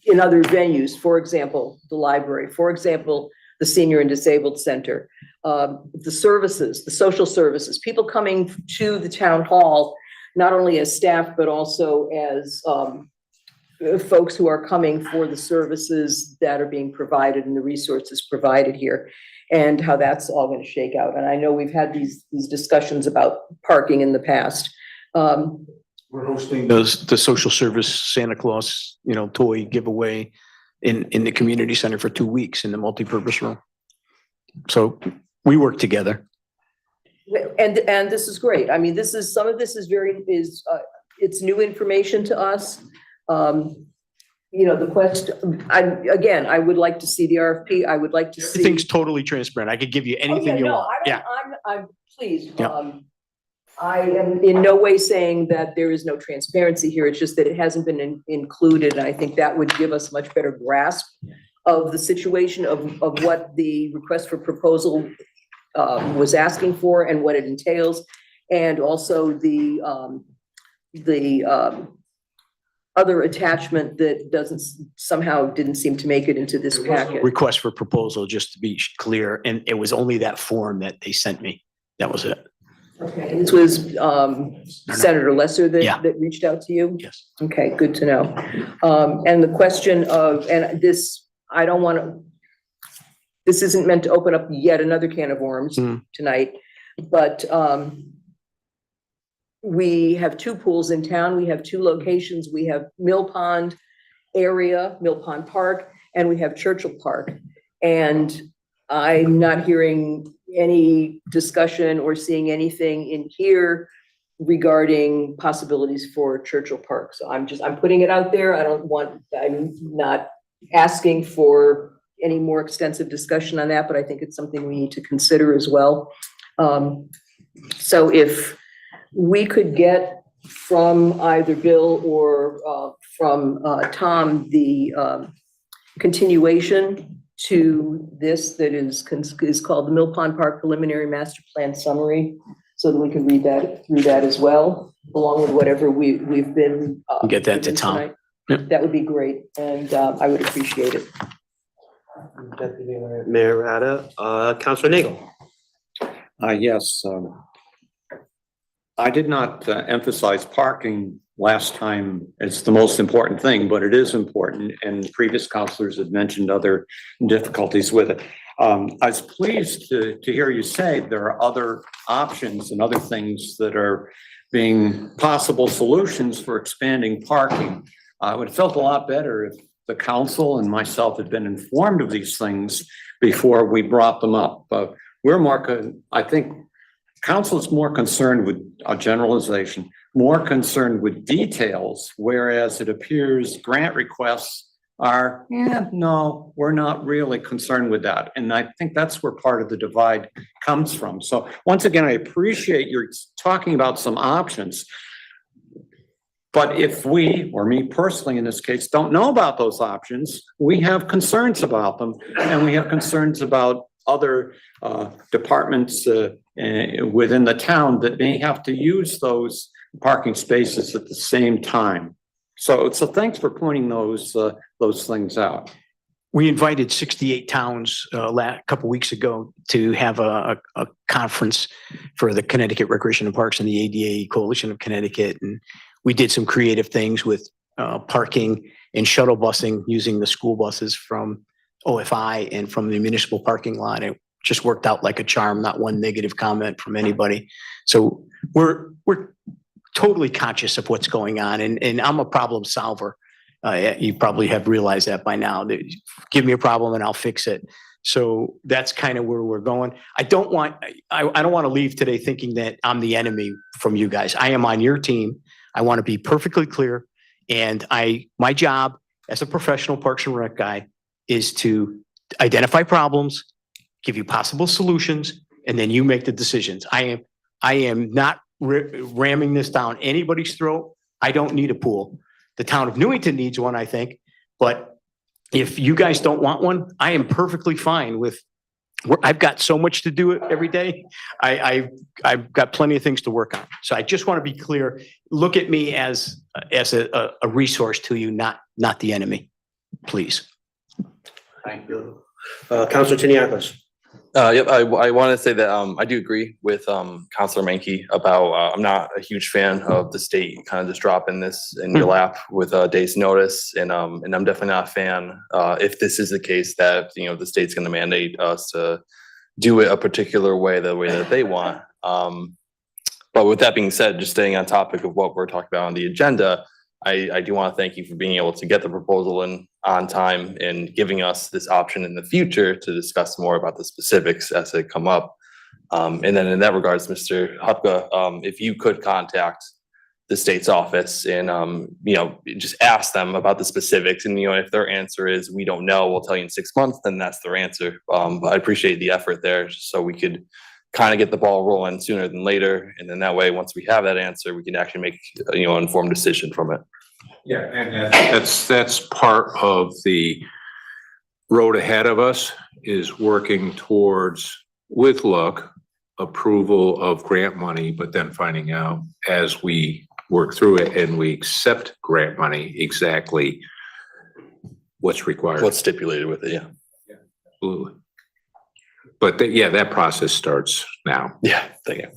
venues, for example, the library, for example, the Senior and Disabled Center, the services, the social services, people coming to the town hall, not only as staff, but also as folks who are coming for the services that are being provided and the resources provided here, and how that's all going to shake out. And I know we've had these discussions about parking in the past. We're hosting the social service Santa Claus, toy giveaway in the community center for 2 weeks in the multipurpose room. So we work together. And this is great. I mean, some of this is it's new information to us. The question, I would like to see the RFP. I would like to see. Everything's totally transparent. I could give you anything you want. Yeah. I'm pleased. Yeah. I am in no way saying that there is no transparency here. It's just that it hasn't been included. And I think that would give us much better grasp of the situation of what the request for proposal was asking for and what it entails. And also the other attachment that didn't seem to make it into this packet. Request for proposal, just to be clear. And it was only that form that they sent me. That was it. Okay, this was Senator Lesser that reached out to you? Yes. Okay, good to know. And the question of, and this, this isn't meant to open up yet another can of worms tonight, but we have 2 pools in town. We have 2 locations. We have Mill Pond area, Mill Pond Park, and we have Churchill Park. And I'm not hearing any discussion or seeing anything in here regarding possibilities for Churchill Park. So I'm putting it out there. I'm not asking for any more extensive discussion on that, but I think it's something we need to consider as well. So if we could get from either Bill or from Tom, the continuation to this that is called the Mill Pond Park Preliminary Master Plan Summary, so that we can read that as well, along with whatever we've been. Get that to Tom. Yep. That would be great, and I would appreciate it. Deputy Mayor Rada, Councilor Nagel. Yes. I did not emphasize parking last time as the most important thing, but it is important, and previous councilors had mentioned other difficulties with it. I was pleased to hear you say there are other options and other things that are being possible solutions for expanding parking. It would have felt a lot better if the council and myself had been informed of these things before we brought them up. But I think council is more concerned with a generalization, more concerned with details, whereas it appears grant requests are, no, we're not really concerned with that. And I think that's where part of the divide comes from. So once again, I appreciate you're talking about some options. But if we, or me personally in this case, don't know about those options, we have concerns about them, and we have concerns about other departments within the town that may have to use those parking spaces at the same time. So thanks for pointing those things out. we invited 68 towns couple weeks ago to have a conference for the Connecticut Recreation and Parks and the ADA Coalition of Connecticut. And we did some creative things with parking and shuttle busing using the school buses from OFI and from the municipal parking lot. It just worked out like a charm, not one negative comment from anybody. So we're totally conscious of what's going on, and I'm a problem solver. You probably have realized that by now. Give me a problem and I'll fix it. So that's kind of where we're going. I don't want to leave today thinking that I'm the enemy from you guys. I am on your team. I want to be perfectly clear. And my job as a professional Parks and Rec guy is to identify problems, give you possible solutions, and then you make the decisions. I am not ramming this down anybody's throat. I don't need a pool. The town of Newington needs one, I think, but if you guys don't want one, I am perfectly fine with, I've got so much to do every day. I've got plenty of things to work on. So I just want to be clear. Look at me as a resource to you, not the enemy, please. Thank you. Councilor Tiniakis. Yep, I want to say that I do agree with Councilor Menke about I'm not a huge fan of the state kind of just dropping this in your lap with a day's notice, and I'm definitely not a fan if this is the case that the state's going to mandate us to do it a particular way, the way that they want. But with that being said, just staying on topic of what we're talking about on the agenda, I do want to thank you for being able to get the proposal in on time and giving us this option in the future to discuss more about the specifics as they come up. And then in that regards, Mr. Hupka, if you could contact the state's office and, just ask them about the specifics, and, if their answer is, we don't know, we'll tell you in 6 months, then that's their answer. But I appreciate the effort there, just so we could kind of get the ball rolling sooner than later. And then that way, once we have that answer, we can actually make, an informed decision from it. Yeah, and that's part of the road ahead of us, is working towards, with luck, approval of grant money, but then finding out as we work through it and we accept grant money, exactly what's required. What's stipulated with it, yeah. Absolutely. But that process starts now. Yeah, thank you.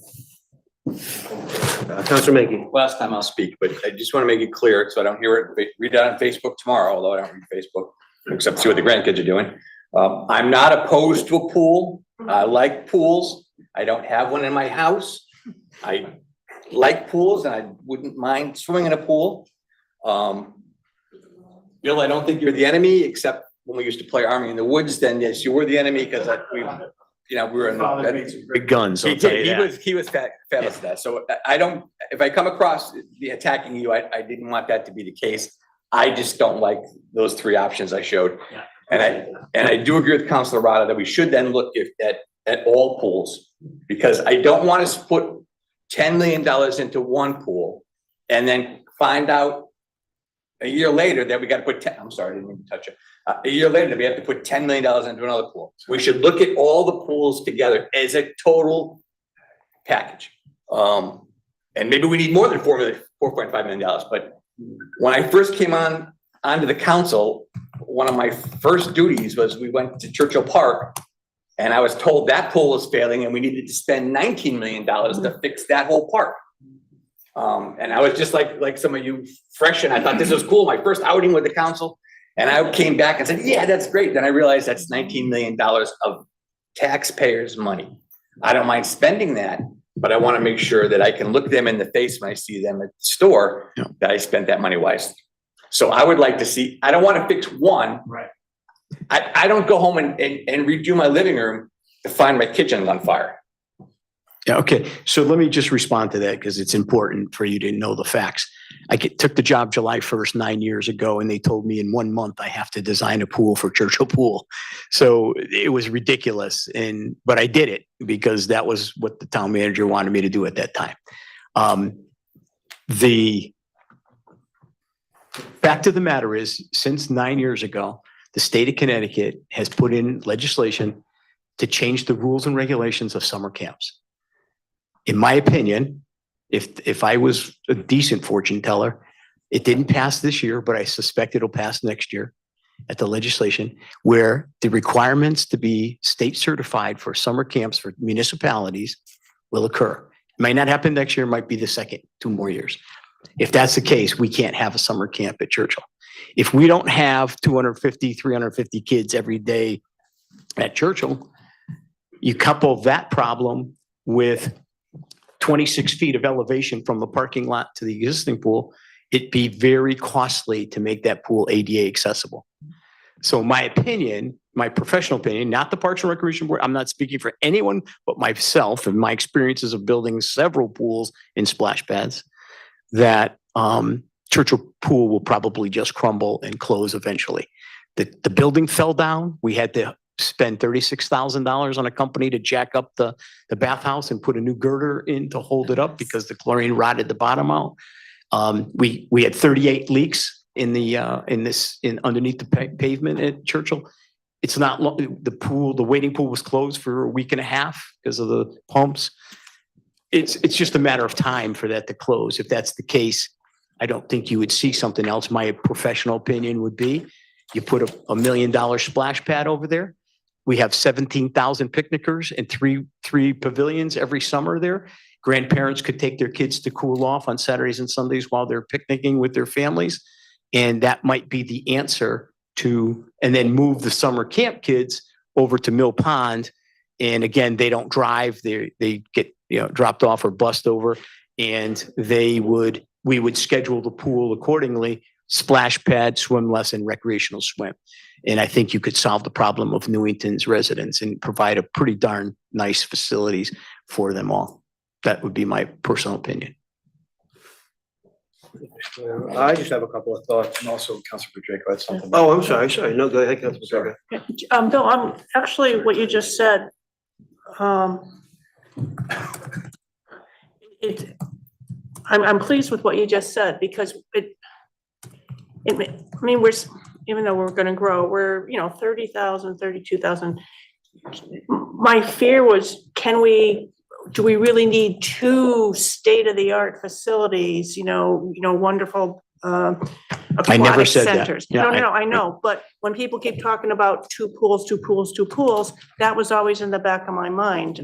Councilor Menke. Last time I'll speak, but I just want to make it clear, so I don't read it on Facebook tomorrow, although I don't read Facebook, except to see what the grandkids are doing. I'm not opposed to a pool. I like pools. I don't have one in my house. I like pools and I wouldn't mind swimming in a pool. Bill, I don't think you're the enemy, except when we used to play Army in the Woods, then yes, you were the enemy, because we were in. Big guns, I'll tell you that. He was fabulous at that. So I don't, if I come across the attacking you, I didn't want that to be the case. I just don't like those three options I showed. And I do agree with Councilor Rada that we should then look at all pools, because I don't want us to put $10 million into one pool and then find out a year later that we got to put I'm sorry, I didn't mean to touch it. A year later that we have to put $10 million into another pool. We should look at all the pools together as a total package. And maybe we need more than $4.5 million. But when I first came onto the council, one of my first duties was we went to Churchill Park, and I was told that pool was failing and we needed to spend $19 million to fix that whole park. And I was just like some of you fresh, and I thought this was cool. My first outing with the council, and I came back and said, yeah, that's great. Then I realized that's $19 million of taxpayers' money. I don't mind spending that, but I want to make sure that I can look them in the face when I see them at the store, that I spent that money wisely. So I would like to see, I don't want to fix one. Right. I don't go home and redo my living room to find my kitchen's on fire. Yeah, okay. So let me just respond to that, because it's important for you to know the facts. I took the job July 1st, 9 years ago, and they told me in 1 month I have to design a pool for Churchill Pool. So it was ridiculous. But I did it because that was what the town manager wanted me to do at that time. The fact of the matter is, since 9 years ago, the state of Connecticut has put in legislation to change the rules and regulations of summer camps. In my opinion, if I was a decent fortune teller, it didn't pass this year, but I suspect it'll pass next year. at the legislation where the requirements to be state certified for summer camps for municipalities will occur. It might not happen next year, it might be the second 2 more years. If that's the case, we can't have a summer camp at Churchill. If we don't have 250, 350 kids every day at Churchill, you couple that problem with 26 feet of elevation from the parking lot to the existing pool, it'd be very costly to make that pool ADA accessible. So my opinion, my professional opinion, not the Parks and Recreation Board, I'm not speaking for anyone but myself and my experiences of building several pools and splash pads, that Churchill Pool will probably just crumble and close eventually. The building fell down. We had to spend $36,000 on a company to jack up the bathhouse and put a new girder in to hold it up because the chlorine rotted the bottom out. We had 38 leaks in underneath the pavement at Churchill. It's not the waiting pool was closed for a week and a half because of the pumps. It's just a matter of time for that to close. If that's the case, I don't think you would see something else. My professional opinion would be you put a $1 million splash pad over there. We have 17,000 picnickers and three pavilions every summer there. Grandparents could take their kids to cool off on Saturdays and Sundays while they're picnicking with their families. And that might be the answer to, and then move the summer camp kids over to Mill Pond. And again, they don't drive, they get, dropped off or bussed over, and we would schedule the pool accordingly, splash pad, swim lesson, recreational swim. And I think you could solve the problem of Newington's residents and provide a pretty darn nice facilities for them all. That would be my personal opinion. I just have a couple of thoughts. And also, Councilor Pacheco had something. Oh, I'm sorry. No, go ahead, Councilor Pacheco. Bill, actually, what you just said, I'm pleased with what you just said, because even though we're gonna grow, we're, 30,000, 32,000. My fear was, do we really need 2 state-of-the-art facilities, wonderful I never aquatic said that. centers? Yeah, No, I know, but when people keep talking about 2 pools, that was always in the back of my mind.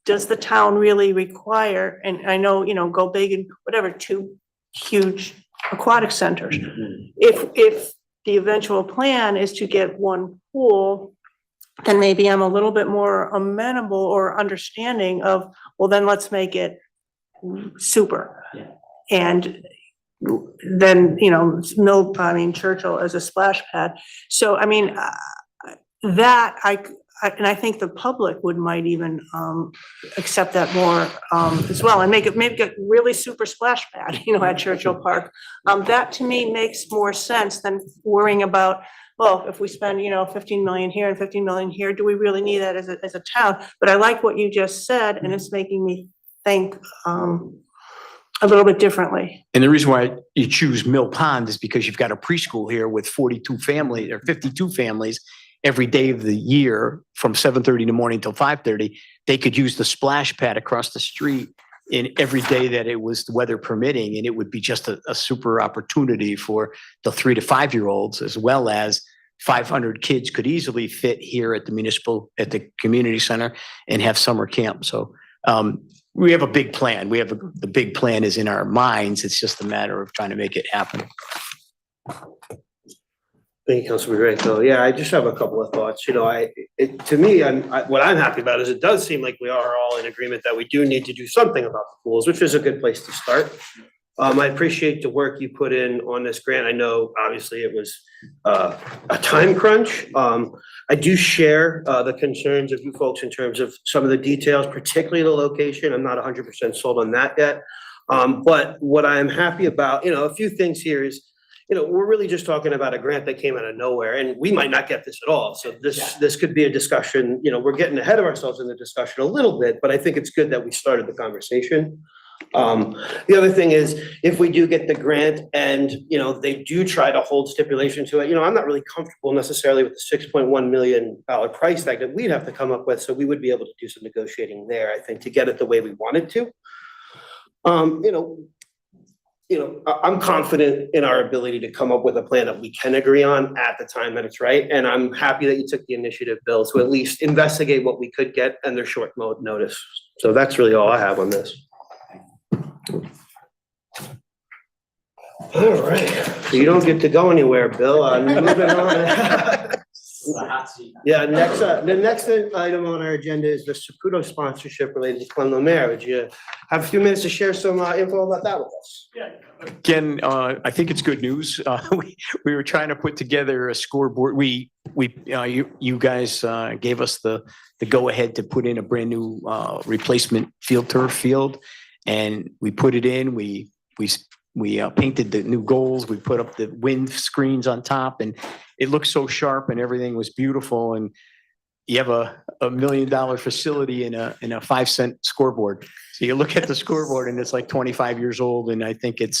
Does the town really require, and I know, go big and whatever, 2 huge aquatic centers? If the eventual plan is to get 1 pool, then maybe I'm a little bit more amenable or understanding of, well, then let's make it super. And then, Churchill as a splash pad. So, I think the public might even accept that more as well, and make it really super splash pad, at Churchill Park. That to me makes more sense than worrying about, well, if we spend, 15 million here and 15 million here, do we really need that as a town? But I like what you just said, and it's making me think a little bit differently. And the reason why you choose Mill Pond is because you've got a preschool here with 42 families or 52 families every day of the year from 7:30 in the morning till 5:30. They could use the splash pad across the street in every day that it was weather permitting, and it would be just a super opportunity for the 3 to 5 year olds, as well as 500 kids could easily fit here at the community center and have summer camp. So we have a big plan. The big plan is in our minds. It's just a matter of trying to make it happen. Thank you, Councilor Greco. Yeah, I just have a couple of thoughts. To me, what I'm happy about is it does seem like we are all in agreement that we do need to do something about the pools, which is a good place to start. I appreciate the work you put in on this grant. I know obviously it was a time crunch. I do share the concerns of you folks in terms of some of the details, particularly the location. I'm not 100% sold on that yet. But what I'm happy about, a few things here is, we're really just talking about a grant that came out of nowhere, and we might not get this at all. So this could be a discussion, we're getting ahead of ourselves in the discussion a little bit, but I think it's good that we started the conversation. The other thing is, if we do get the grant and, they do try to hold stipulation to it, I'm not really comfortable necessarily with the $6.1 million price tag that we'd have to come up with. So we would be able to do some negotiating there, I think, to get it the way we wanted to. I'm confident in our ability to come up with a plan that we can agree on at the time that it's right. And I'm happy that you took the initiative, Bill, to at least investigate what we could get under short notice. So that's really all I have on this. All right, so you don't get to go anywhere, Bill. I'm moving on. Yeah, the next item on our agenda is the Saputo sponsorship related to Clem Lemare. Would you have a few minutes to share some info about that with us? Again, I think it's good news. We were trying to put together a scoreboard. You guys gave us the go-ahead to put in a brand new replacement turf field. And we put it in, we painted the new goals, we put up the wind screens on top, and it looked so sharp and everything was beautiful. And you have a $1 million facility in a 5-cent scoreboard. So you look at the scoreboard and it's like 25 years old. And I think it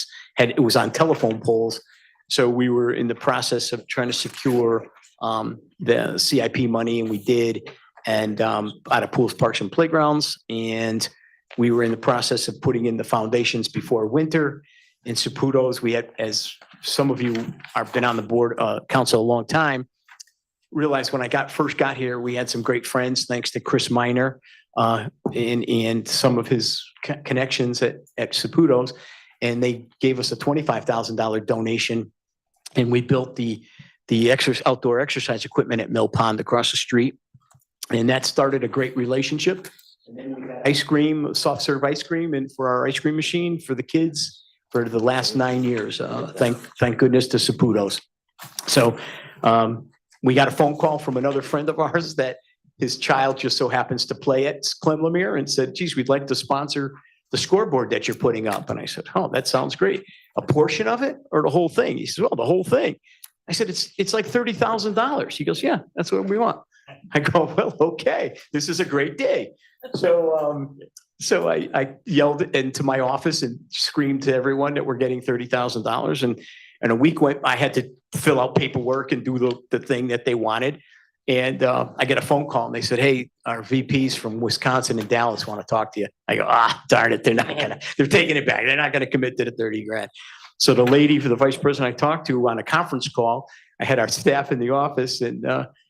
was on telephone poles. So we were in the process of trying to secure the CIP money, and we did, and out of pools, parks and playgrounds. And we were in the process of putting in the foundations before winter. In Saputo's, we had, as some of you have been on the board council a long time, realized when I first got here, we had some great friends, thanks to Chris Miner and some of his connections at Saputo's, and they gave us a $25,000 donation, and we built the outdoor exercise equipment at Mill Pond across the street, and that started a great relationship. And then we got ice cream, soft serve ice cream, and for our ice cream machine for the kids for the last 9 years. Thank goodness to Saputo's. So we got a phone call from another friend of ours that his child just so happens to play at Clem Lemare, and said, geez, we'd like to sponsor the scoreboard that you're putting up. And I said, oh, that sounds great. A portion of it or the whole thing? He said, well, the whole thing. I said, it's like $30,000. He goes, yeah, that's what we want. I go, well, okay, this is a great day. So I yelled into my office and screamed to everyone that we're getting $30,000. And a week went, I had to fill out paperwork and do the thing that they wanted. And I get a phone call and they said, hey, our VPs from Wisconsin and Dallas want to talk to you. I go, darn it, they're taking it back. They're not going to commit to the 30 grand. So the lady for the vice president I talked to on a conference call, I had our staff in the office, and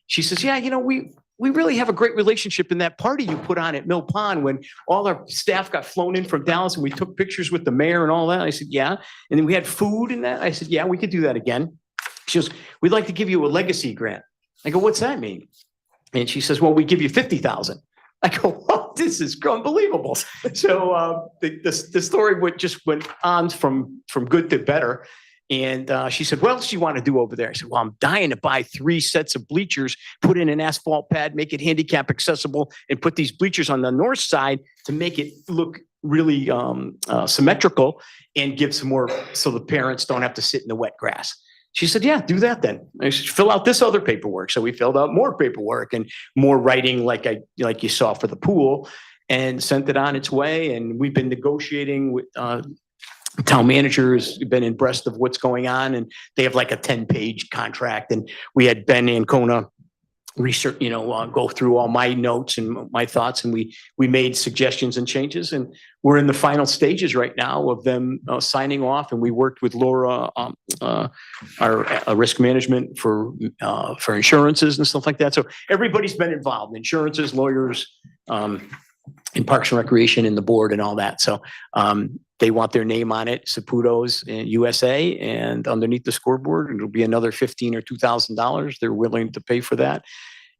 she says, yeah, we really have a great relationship in that party you put on at Mill Pond when all our staff got flown in from Dallas and we took pictures with the mayor and all that. I said, yeah. And then we had food and that. I said, yeah, we could do that again. She goes, we'd like to give you a legacy grant. I go, what's that mean? And she says, well, we give you 50,000. I go, oh, this is unbelievable. So the story just went on from good to better. And she said, what else do you want to do over there? I said, well, I'm dying to buy 3 sets of bleachers, put in an asphalt pad, make it handicap accessible, and put these bleachers on the north side to make it look really symmetrical and give some more so the parents don't have to sit in the wet grass. She said, yeah, do that then. I said, fill out this other paperwork. So we filled out more paperwork and more writing like you saw for the pool, and sent it on its way. And we've been negotiating with town manager has been abreast of what's going on, and they have like a 10-page contract. And we had Ben Ancona research, go through all my notes and my thoughts, and we made suggestions and changes, and we're in the final stages right now of them signing off. And we worked with Laura, our risk management for insurances and stuff like that. So everybody's been involved: insurances, lawyers, in Parks and Recreation, and the board and all that. So they want their name on it, Saputo's and USA, and underneath the scoreboard, it'll be another $15,000 or $2,000. They're willing to pay for that.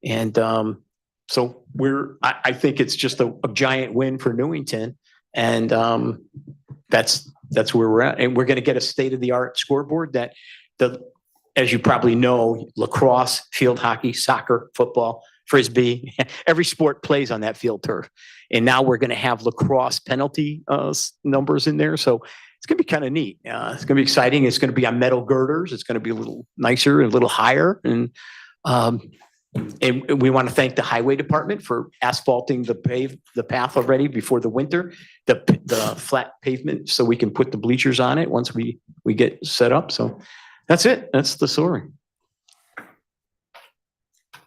And so I think it's just a giant win for Newington. And that's where we're at. And we're going to get a state-of-the-art scoreboard that as you probably know, lacrosse, field hockey, soccer, football, Frisbee, every sport plays on that field turf. And now we're going to have lacrosse penalty numbers in there. So it's going to be kind of neat. It's going to be exciting. It's going to be on metal girders. It's going to be a little nicer and a little higher. And we want to thank the highway department for asphalting the path already before the winter, the flat pavement, so we can put the bleachers on it once we get set up. So that's it. That's the story.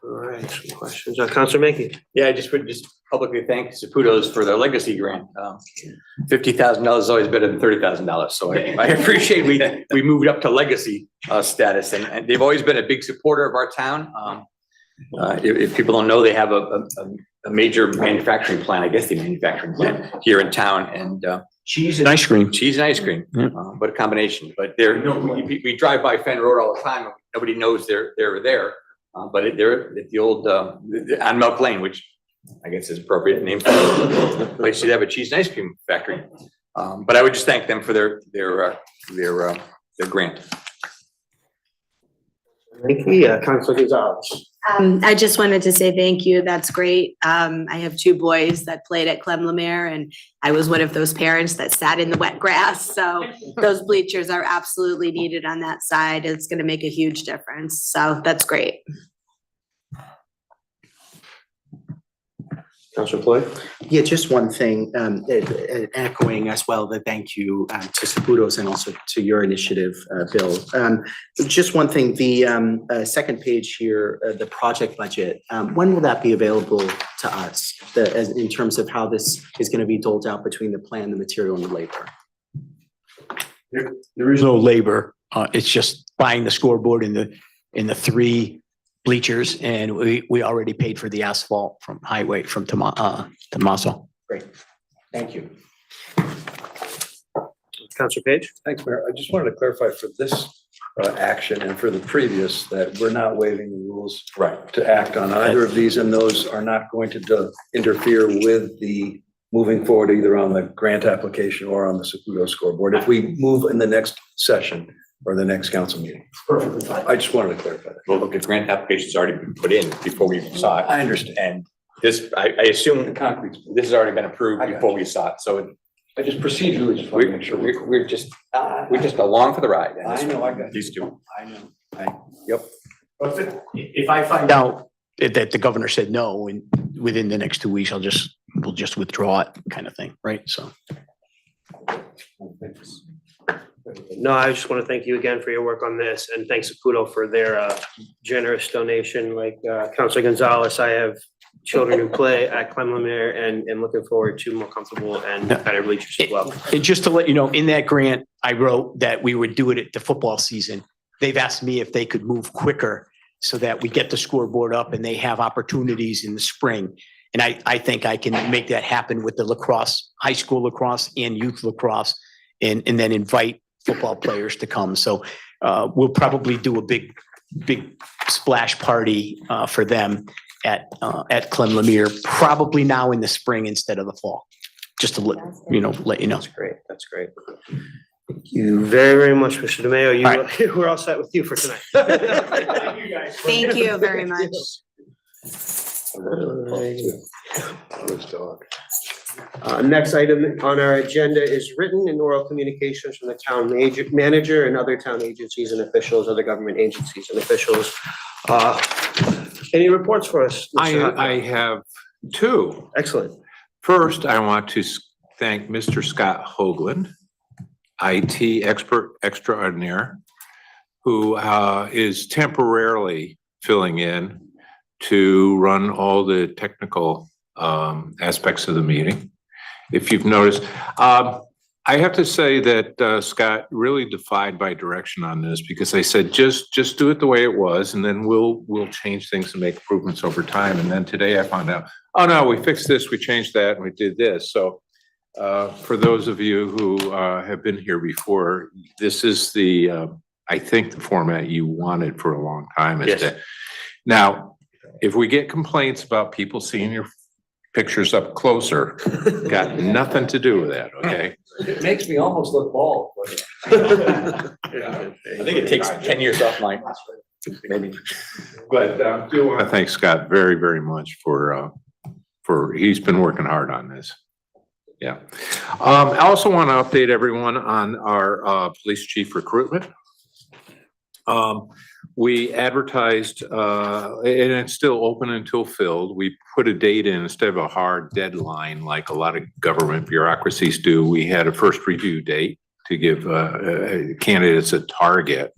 All right, some questions. Counselor Menke. Yeah, I just would just publicly thank Saputo's for their legacy grant. $50,000 is always better than $30,000. So I appreciate we moved up to legacy status, and they've always been a big supporter of our town. If people don't know, they have a major manufacturing plant, I guess the manufacturing plant here in town, and Cheese and ice cream. cheese and ice cream, what a combination. But we drive by Fenn Road all the time. Nobody knows they're there. But they're at the old, on Milk Lane, which I guess is appropriate name for the place. They have a cheese and ice cream factory. But I would just thank them for their grant. Thank you. Counselor Gonzalez. I just wanted to say thank you. That's great. I have two boys that played at Clem Lemare, and I was one of those parents that sat in the wet grass. So those bleachers are absolutely needed on that side. It's going to make a huge difference. So that's great. Counselor Floyd. Yeah, just one thing, echoing as well the thank you to Saputo's and also to your initiative, Bill. Just one thing, the second page here, the project budget, when will that be available to us? In terms of how this is going to be doled out between the plan, the material, and the labor? There is no labor. It's just buying the scoreboard in the three bleachers, and we already paid for the asphalt from highway from Tomaso. Great, thank you. Counselor Page. Thanks, Mayor. I just wanted to clarify for this action and for the previous that we're not waiving the rules to act on either of these, and those are not going to interfere with the moving forward either on the grant application or on the Saputo scoreboard if we move in the next session or the next council meeting. Perfectly fine. I just wanted to clarify that. Well, the grant application's already been put in before we saw it. I understand. And this, I assume the concrete, this has already been approved before we saw it. So I just procedurally just want to make sure. we're just along for the ride. I know, I got These two. I know. Yep. If I find out that the governor said no, and within the next 2 weeks, we'll just withdraw it, kind of thing, right? So. No, I just want to thank you again for your work on this, and thanks Saputo for their generous donation. Like Counselor Gonzalez, I have children who play at Clem Lemare and looking forward to more comfortable and better bleachers as well. And just to let you know, in that grant, I wrote that we would do it at the football season. They've asked me if they could move quicker so that we get the scoreboard up and they have opportunities in the spring. And I think I can make that happen with the lacrosse, high school lacrosse and youth lacrosse, and then invite football players to come. So we'll probably do a big splash party for them at Clem Lemare, probably now in the spring instead of the fall, just to let you know. That's great. That's great. Thank you very, very much, Mr. DeMayo. We're all set with you for tonight. Thank you very much. Next item on our agenda is written and oral communications from the town manager and other town agencies and officials, other government agencies and officials. Any reports for us? Mr. I have two. Excellent. First, I want to thank Mr. Scott Hoagland, IT expert extraordinaire, who is temporarily filling in to run all the technical aspects of the meeting. If you've noticed, I have to say that Scott really defied my direction on this, because I said, just do it the way it was, and then we'll change things and make improvements over time. And then today I found out, oh no, we fixed this, we changed that, and we did this. So for those of you who have been here before, this is the, I think the format you wanted for a long time. Yes. Now, if we get complaints about people seeing your pictures up closer, got nothing to do with that, okay? It makes me almost look bald. I think it takes 10 years off mine. Maybe. But I do want to thank Scott very, very much for he's been working hard on this. Yeah. I also want to update everyone on our police chief recruitment. We advertised, and it's still open until filled. We put a date in instead of a hard deadline like a lot of government bureaucracies do. We had a first review date to give candidates a target.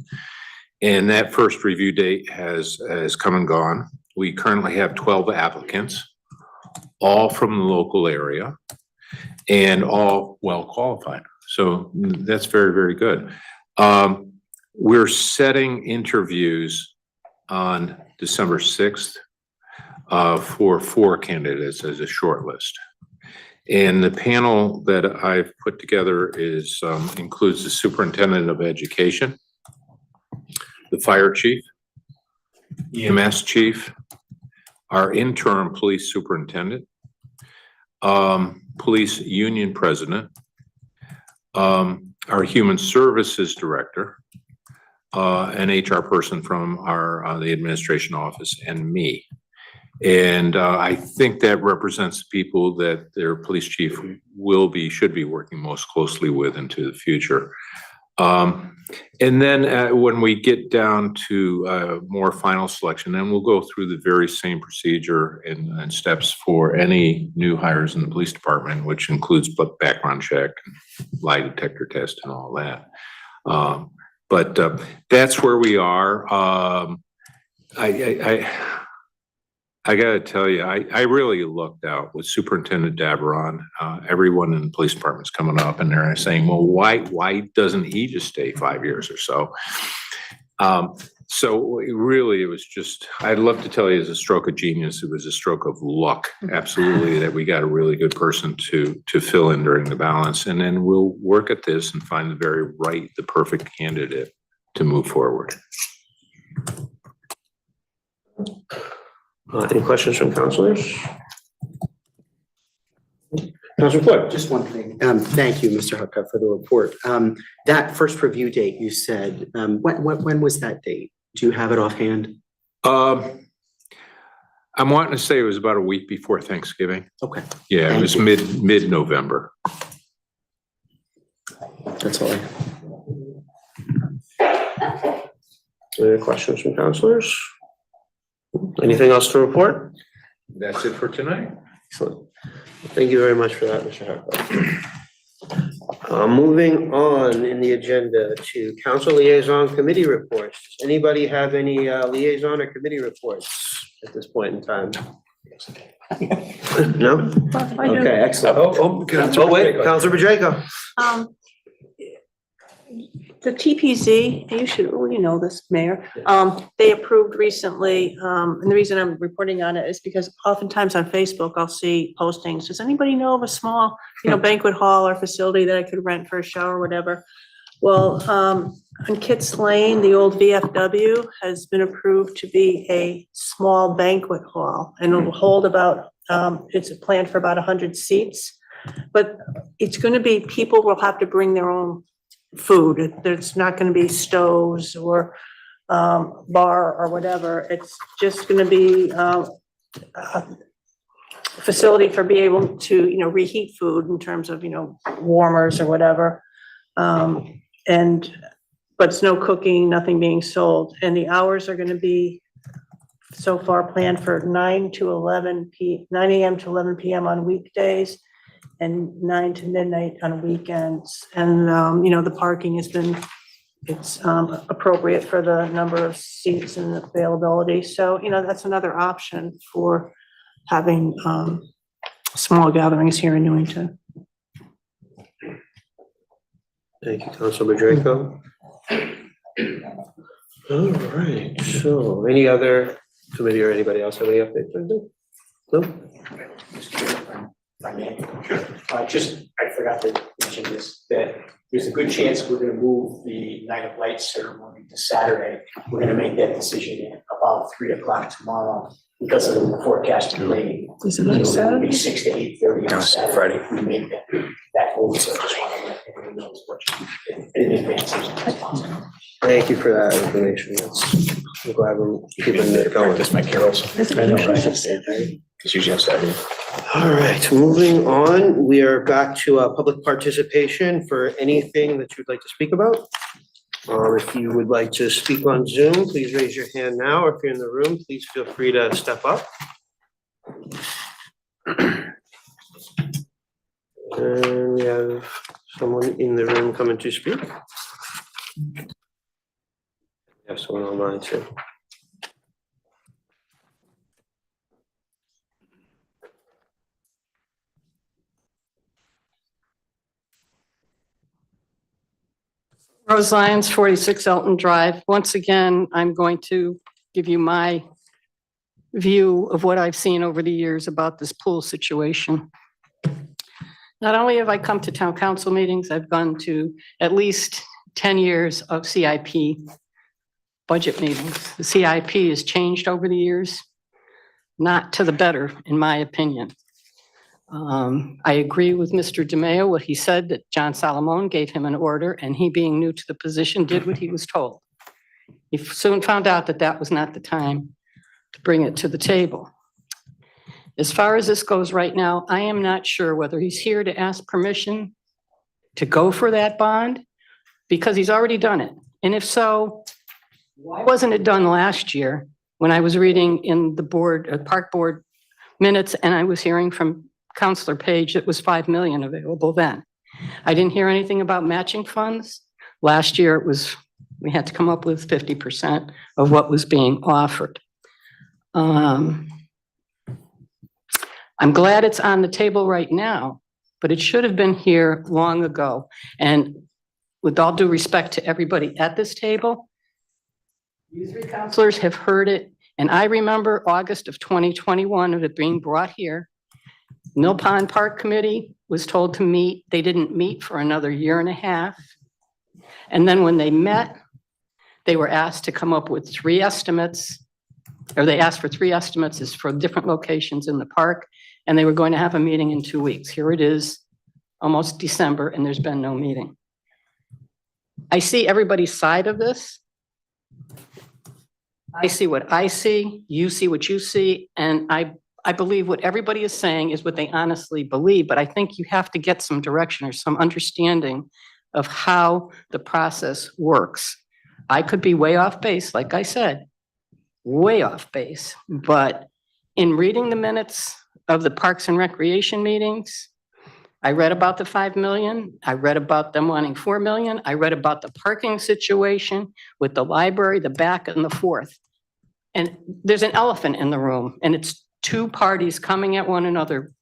And that first review date has come and gone. We currently have 12 applicants, all from the local area and all well qualified. So that's very, very good. We're setting interviews on December 6th for 4 candidates as a short list. And the panel that I've put together is includes the superintendent of education, the fire chief, EMS chief, our interim police superintendent, police union president, our human services director, an HR person from our the administration office, and me. And I think that represents people that their police chief should be working most closely with into the future. And then when we get down to more final selection, then we'll go through the very same procedure and steps for any new hires in the police department, which includes background check, lie detector test, and all that. But that's where we are. I gotta tell you, I really looked out with Superintendent Daberon. Everyone in the police department's coming up and they're saying, well, why doesn't he just stay 5 years or so? So really, it was just, I'd love to tell you it's a stroke of genius. It was a stroke of luck, absolutely, that we got a really good person to fill in during the balance. And then we'll work at this and find the perfect candidate to move forward. Any questions from counselors? Councilor Floyd. Just one thing. Thank you, Mr. Hucka, for the report. That first review date you said, when was that date? Do you have it offhand? I'm wanting to say it was about a week before Thanksgiving. Okay. Yeah, it was mid-November. That's all. Any questions from counselors? Anything else to report? That's it for tonight. Excellent. Thank you very much for that, Mr. Harper. Moving on in the agenda to council liaison committee reports. Does anybody have any liaison or committee reports at this point in time? No? I do. Okay, excellent. Oh, wait, Councilor Pacheco. The TPZ, you should really know this, Mayor, they approved recently, and the reason I'm reporting on it is because oftentimes on Facebook, I'll see postings. Does anybody know of a small, banquet hall or facility that I could rent for a show or whatever? Well, on Kits Lane, the old VFW has been approved to be a small banquet hall and it will hold about, it's planned for about 100 seats. But it's gonna be, people will have to bring their own food. There's not gonna be stoves or bar or whatever. It's just gonna be a facility for being able to, reheat food in terms of, warmers or whatever. But it's no cooking, nothing being sold. And the hours are gonna be so far planned for 9 a.m. to 11 p.m. on weekdays and 9 to midnight on weekends. And, the parking has been, it's appropriate for the number of seats and availability. So, that's another option for having small gatherings here in Newington. Thank you, Councilor Draco. All right, so any other committee or anybody else have any updates? No? I forgot to mention this, that there's a good chance we're gonna move the Night of Lights ceremony to Saturday. We're gonna make that decision at about 3 o'clock tomorrow because of the forecasted rain. Is it next It'll be Saturday? 6 to 8:30 on Saturday. Friday. We made that move, so I just want to let everyone know what in advance. Thank you for that information. I'm glad we're keeping it going. That's my carols. I know, right? Because usually on Saturday. All right, moving on, we are back to public participation for anything that you'd like to speak about. If you would like to speak on Zoom, please raise your hand now, or if you're in the room, please feel free to step up. And we have someone in the room coming to speak. We have someone online too. Rose Lyons, 46 Elton Drive. Once again, I'm going to give you my view of what I've seen over the years about this pool situation. Not only have I come to town council meetings, I've gone to at least 10 years of CIP budget meetings. The CIP has changed over the years, not to the better, in my opinion. I agree with Mr. DeMayo, what he said, that John Solomon gave him an order, and he, being new to the position, did what he was told. He soon found out that that was not the time to bring it to the table. As far as this goes right now, I am not sure whether he's here to ask permission to go for that bond, because he's already done it. And if so, why wasn't it done last year when I was reading in the park board minutes and I was hearing from Counselor Page, it was 5 million available then. I didn't hear anything about matching funds. Last year we had to come up with 50% of what was being offered. I'm glad it's on the table right now, but it should have been here long ago. And with all due respect to everybody at this table, you three counselors have heard it. And I remember August of 2021 of it being brought here. Mill Pond Park Committee was told to meet. They didn't meet for another year and a half. And then when they met, they were asked to come up with 3 estimates, or they asked for 3 estimates as for different locations in the park, and they were going to have a meeting in 2 weeks. Here it is, almost December, and there's been no meeting. I see everybody's side of this. I see what I see, you see what you see, and I believe what everybody is saying is what they honestly believe, but I think you have to get some direction or some understanding of how the process works. I could be way off base, like I said, way off base, but in reading the minutes of the Parks and Recreation meetings, I read about the 5 million. I read about them wanting 4 million. I read about the parking situation with the library, the back and the forth. And there's an elephant in the room, and it's 2 parties coming at one another,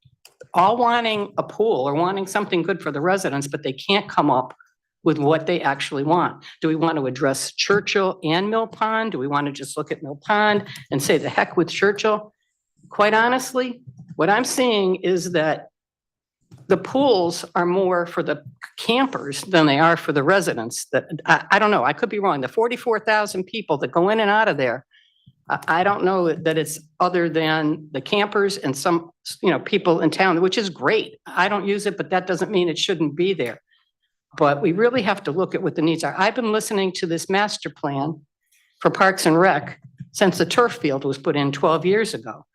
all wanting a pool or wanting something good for the residents, but they can't come up with what they actually want. Do we want to address Churchill and Mill Pond? Do we want to just look at Mill Pond and say the heck with Churchill? Quite honestly, what I'm seeing is that the pools are more for the campers than they are for the residents. That I don't know, I could be wrong. The 44,000 people that go in and out of there, I don't know that it's other than the campers and some, people in town, which is great. I don't use it, but that doesn't mean it shouldn't be there. But we really have to look at what the needs are. I've been listening to this master plan for Parks and Rec since the turf field was put in 12 years ago.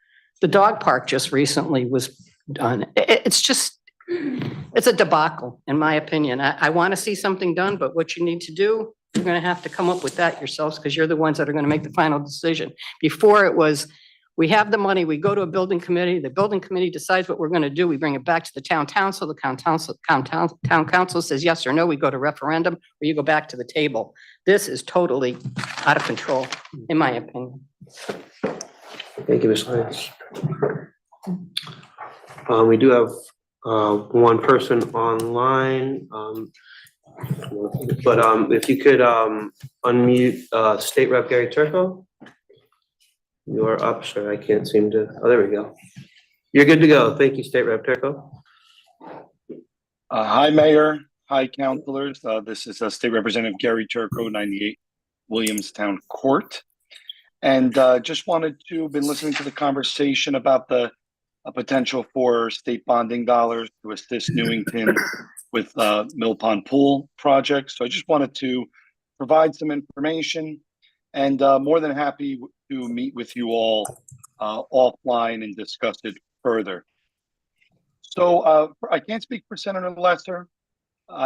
The dog park just recently was done. It's a debacle, in my opinion. I want to see something done, but what you need to do, you're going to have to come up with that yourselves, because you're the ones that are going to make the final decision. Before it was, we have the money, we go to a building committee, the building committee decides what we're going to do, we bring it back to the town council, town council says yes or no, we go to referendum, or you go back to the table. This is totally out of control, in my opinion. Thank you, Ms. Lyons. We do have one person online. But if you could unmute State Rep Gary Turco. You're up, sir. I can't seem to, oh, there we go. You're good to go. Thank you, State Rep Turco. Hi, Mayor. Hi, councilors. This is State Representative Gary Turco, 98 Williamstown Court. And just wanted to, been listening to the conversation about the potential for state bonding dollars to assist Newington with Mill Pond Pool project. So I just wanted to provide some information, and more than happy to meet with you all offline and discuss it further. So I can't speak for Senator Lesser.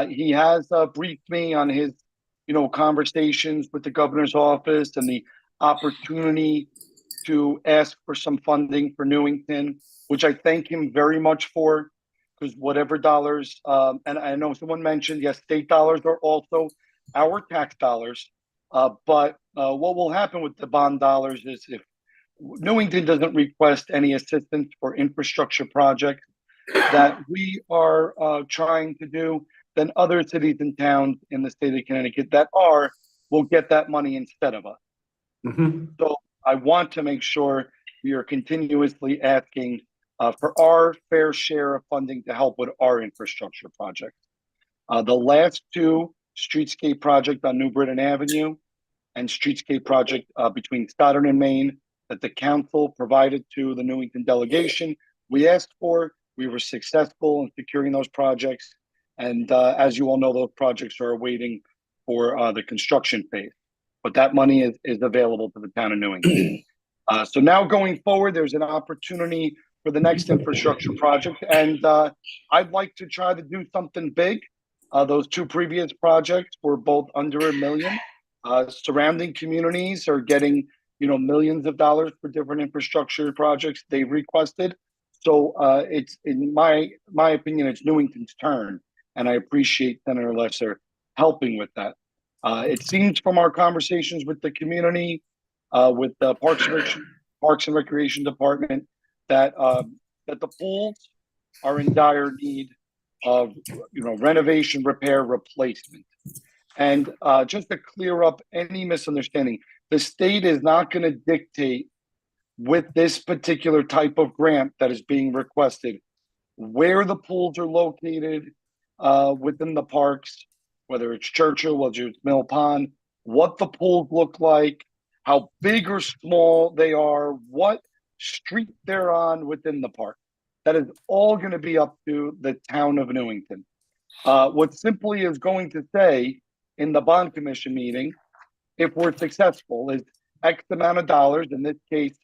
He has briefed me on his, conversations with the governor's office and the opportunity to ask for some funding for Newington, which I thank him very much for, because whatever dollars, and I know someone mentioned, yes, state dollars are also our tax dollars. But what will happen with the bond dollars is, if Newington doesn't request any assistance for infrastructure projects that we are trying to do, than other cities and towns in the state of Connecticut that will get that money instead of us. So I want to make sure we are continuously asking for our fair share of funding to help with our infrastructure projects. The last two, streetscape project on New Britain Avenue and streetscape project between Stoddard and Maine, that the council provided to the Newington delegation, we asked for. We were successful in securing those projects. And as you all know, those projects are waiting for the construction phase. But that money is available to the town of Newington. So now going forward, there's an opportunity for the next infrastructure project. And I'd like to try to do something big. Those two previous projects were both under $1 million. Surrounding communities are getting, millions of dollars for different infrastructure projects they requested. So it's, in my opinion, it's Newington's turn. And I appreciate Senator Lesser helping with that. It seems from our conversations with the community, with the Parks and Recreation Department, that the pools are in dire need of renovation, repair, replacement. And just to clear up any misunderstanding, the state is not going to dictate with this particular type of grant that is being requested where the pools are located within the parks, whether it's Churchill, whether it's Mill Pond, what the pools look like, how big or small they are, what street they're on within the park. That is all going to be up to the town of Newington. What simply is going to say in the bond commission meeting, if we're successful, is X amount of dollars, in this case,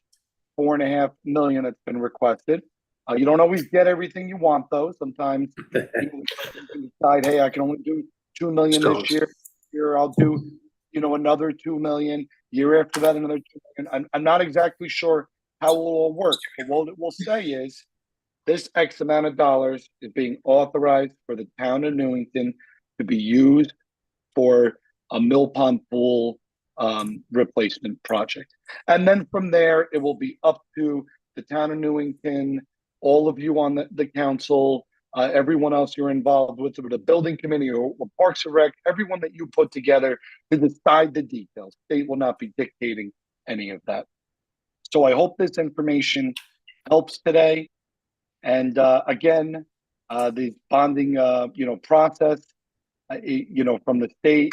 $4.5 million that's been requested. You don't always get everything you want, though. Sometimes you decide, hey, I can only do $2 million this year. Here I'll do, another $2 million. Year after that, another $2 million. I'm not exactly sure how it will all work. But what it will say is this X amount of dollars is being authorized for the town of Newington to be used for a Mill Pond pool replacement project. And then from there, it will be up to the town of Newington, all of you on the council, everyone else you're involved with the building committee or Parks and Rec, everyone that you put together to decide the details. State will not be dictating any of that. So I hope this information helps today. And again, the bonding, process, from the state,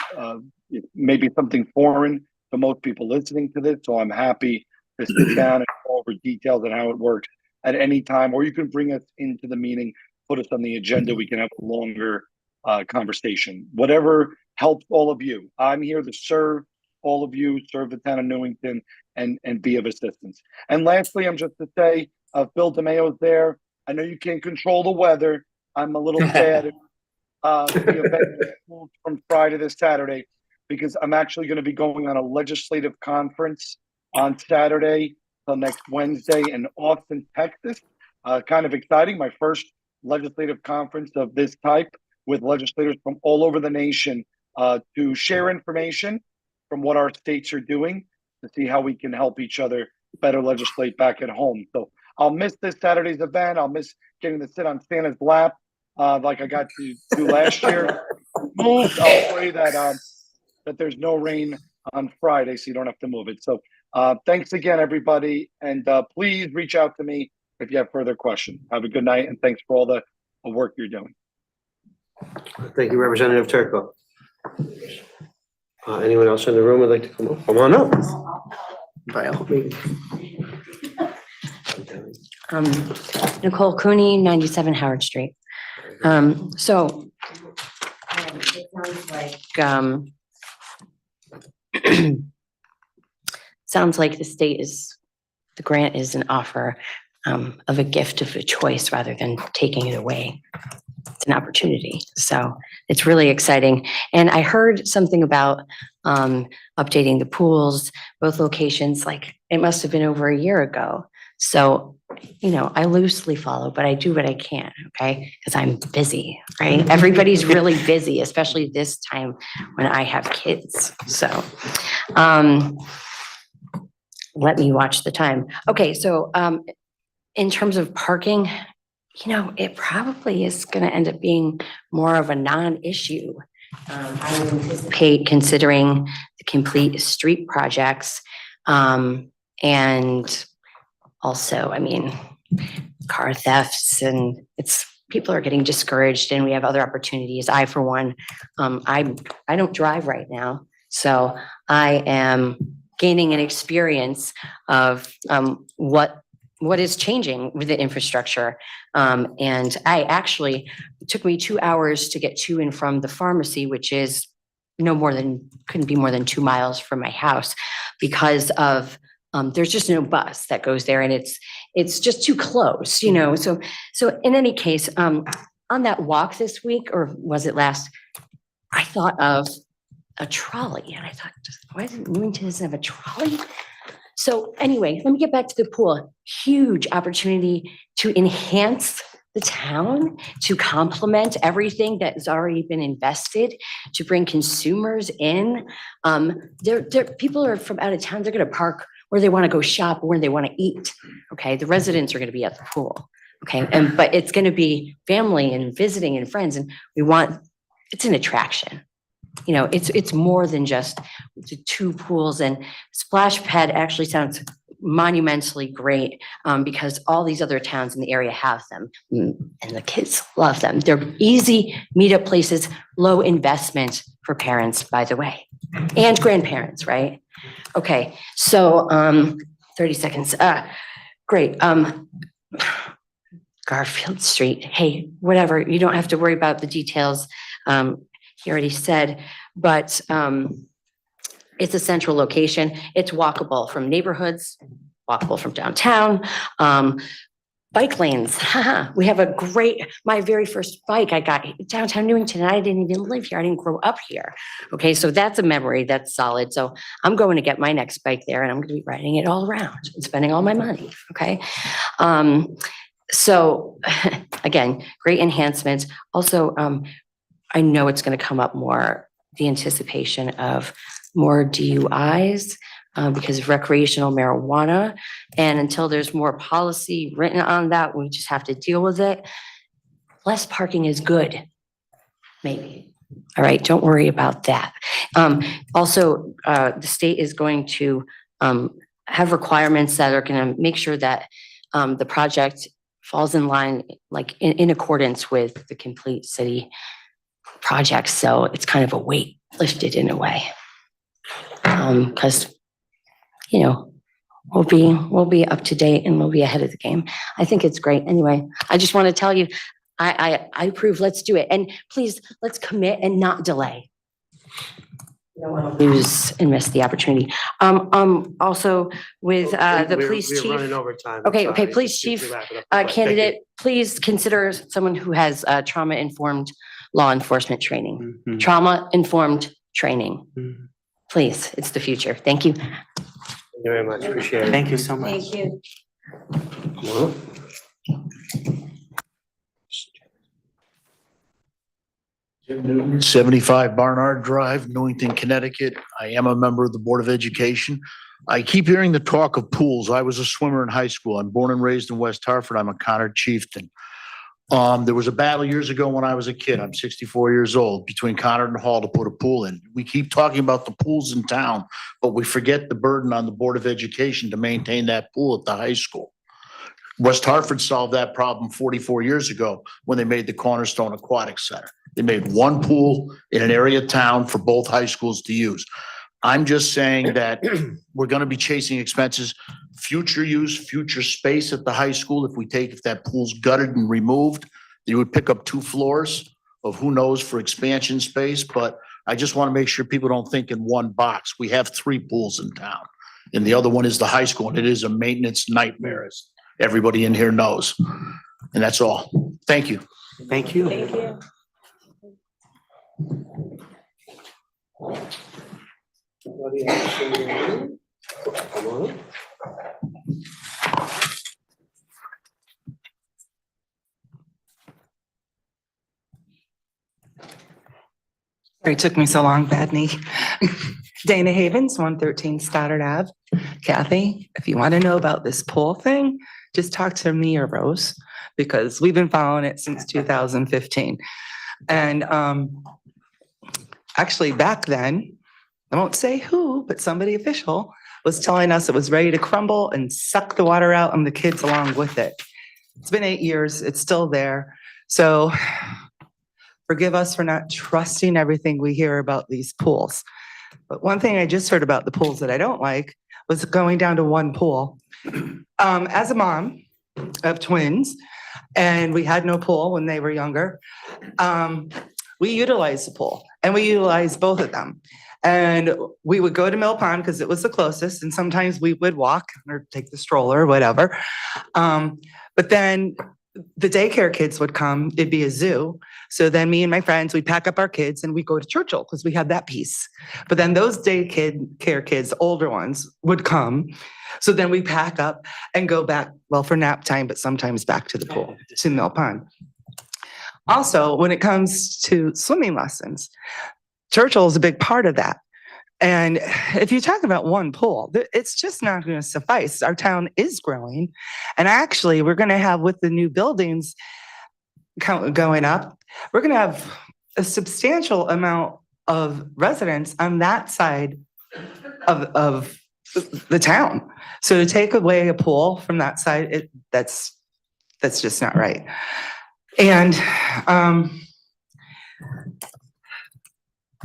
it may be something foreign to most people listening to this. So I'm happy to sit down and go over details on how it works at any time, or you can bring us into the meeting, put us on the agenda. We can have a longer conversation, whatever helps all of you. I'm here to serve all of you, serve the town of Newington, and be of assistance. And lastly, I'm just to say, Phil DeMayo's there. I know you can't control the weather. I'm a little sad the event moved from Friday to Saturday because I'm actually going to be going on a legislative conference on Saturday till next Wednesday in Austin, Texas. Kind of exciting. My first legislative conference of this type with legislators from all over the nation to share information from what our states are doing to see how we can help each other better legislate back at home. So I'll miss this Saturday's event. I'll miss getting to sit on Santa's lap like I got to do last year. I'll pray that that there's no rain on Friday, so you don't have to move it. So thanks again, everybody, and please reach out to me if you have further questions. Have a good night, and thanks for all the work you're doing. Thank you, Representative Turco. Anyone else in the room would like to come up? Come on up. By all means. Nicole Cooney, 97 Howard Street. So it sounds like sounds like the grant is an offer of a gift of a choice rather than taking it away. It's an opportunity. So it's really exciting. And I heard something about updating the pools, both locations, like it must have been over a year ago. So, I loosely follow, but I do what I can, okay? Because I'm busy, right? Everybody's really busy, especially this time when I have kids. So, let me watch the time. Okay, so in terms of parking, you know, it probably is gonna end up being more of a non-issue. I would anticipate considering the complete street projects. And also, I mean, car thefts and people are getting discouraged and we have other opportunities. I, for one, I don't drive right now. So I am gaining an experience of what is changing with the infrastructure. And it took me 2 hours to get to and from the pharmacy, which is couldn't be more than 2 miles from my house because of there's just no bus that goes there and it's just too close, you know. So in any case, on that walk this week, or was it last, I thought of a trolley and I thought, why doesn't Newington have a trolley? So anyway, let me get back to the pool. Huge opportunity to enhance the town, to complement everything that has already been invested, to bring consumers in. People are from out of town, they're gonna park where they wanna go shop, or where they wanna eat, okay? The residents are gonna be at the pool, okay? But it's gonna be family and visiting and friends, and it's an attraction. You know, it's more than just the 2 pools, and Splash Pad actually sounds monumentally great because all these other towns in the area have them and the kids love them. They're easy meetup places, low investment for parents, by the way, and grandparents, right? Okay, so 30 seconds. Great. Garfield Street. Hey, whatever. You don't have to worry about the details. He already said, but it's a central location. It's walkable from neighborhoods, walkable from downtown. Bike lanes. We have my very first bike I got downtown Newington, and I didn't even live here. I didn't grow up here. Okay, so that's a memory that's solid. So I'm going to get my next bike there and I'm going to be riding it all around and spending all my money. Okay. So again, great enhancements. Also, I know it's going to come up more, the anticipation of more DUIs because of recreational marijuana. And until there's more policy written on that, we just have to deal with it. Less parking is good, maybe. All right, don't worry about that. Also, the state is going to have requirements that are going to make sure that the project falls in line, like in accordance with the complete city project. So it's kind of a weight lifted in a way. Because, you know, we'll be up to date and we'll be ahead of the game. I think it's great. Anyway, I just want to tell you, I approve. Let's do it. And please, let's commit and not delay. You don't want to lose and miss the opportunity. Also with the police chief. We're running over time. Okay, police chief candidate, please consider someone who has trauma-informed law enforcement training. Mhm. Trauma-informed training. Mhm. Please, it's the future. Thank you. Thank you very much. Appreciate it. Thank you so much. Thank you. Well, 75 Barnard Drive, Newington, Connecticut. I am a member of the Board of Education. I keep hearing the talk of pools. I was a swimmer in high school. I'm born and raised in West Hartford. I'm a Connor chieftain. There was a battle years ago when I was a kid. I'm 64 years old, between Conard and Hall to put a pool in. We keep talking about the pools in town, but we forget the burden on the Board of Education to maintain that pool at the high school. West Hartford solved that problem 44 years ago when they made the Cornerstone Aquatic Center. They made one pool in an area of town for both high schools to use. I'm just saying that we're going to be chasing expenses, future use, future space at the high school. If that pool's gutted and removed, you would pick up 2 floors of who knows for expansion space. But I just want to make sure people don't think in one box. We have 3 pools in town and the other one is the high school, and it is a maintenance nightmare, as everybody in here knows. And that's all. Thank you. Thank you. Thank you. anybody else in the room? Come on up. Sorry it took me so long, bad knee. Dana Havens, 113 Stoddard Ave. Kathy, if you want to know about this pool thing, just talk to me or Rose, because we've been following it since 2015. And actually back then, I won't say who, but somebody official was telling us it was ready to crumble and suck the water out and the kids along with it. It's been 8 years, it's still there. So forgive us for not trusting everything we hear about these pools. But one thing I just heard about the pools that I don't like was going down to one pool. As a mom of twins, and we had no pool when they were younger, we utilized the pool and we utilized both of them. And we would go to Mill Pond because it was the closest, and sometimes we would walk or take the stroller or whatever. But then the daycare kids would come, it'd be a zoo. So then me and my friends, we'd pack up our kids and we'd go to Churchill because we had that piece. But then those care kids, older ones, would come. So then we pack up and go back, well, for nap time, but sometimes back to the pool, to Mill Pond. Also, when it comes to swimming lessons, Churchill is a big part of that. And if you talk about one pool, it's just not going to suffice. Our town is growing. And actually, we're going to have, with the new buildings going up, we're going to have a substantial amount of residents on that side of the town. So to take away a pool from that side, that's just not right. And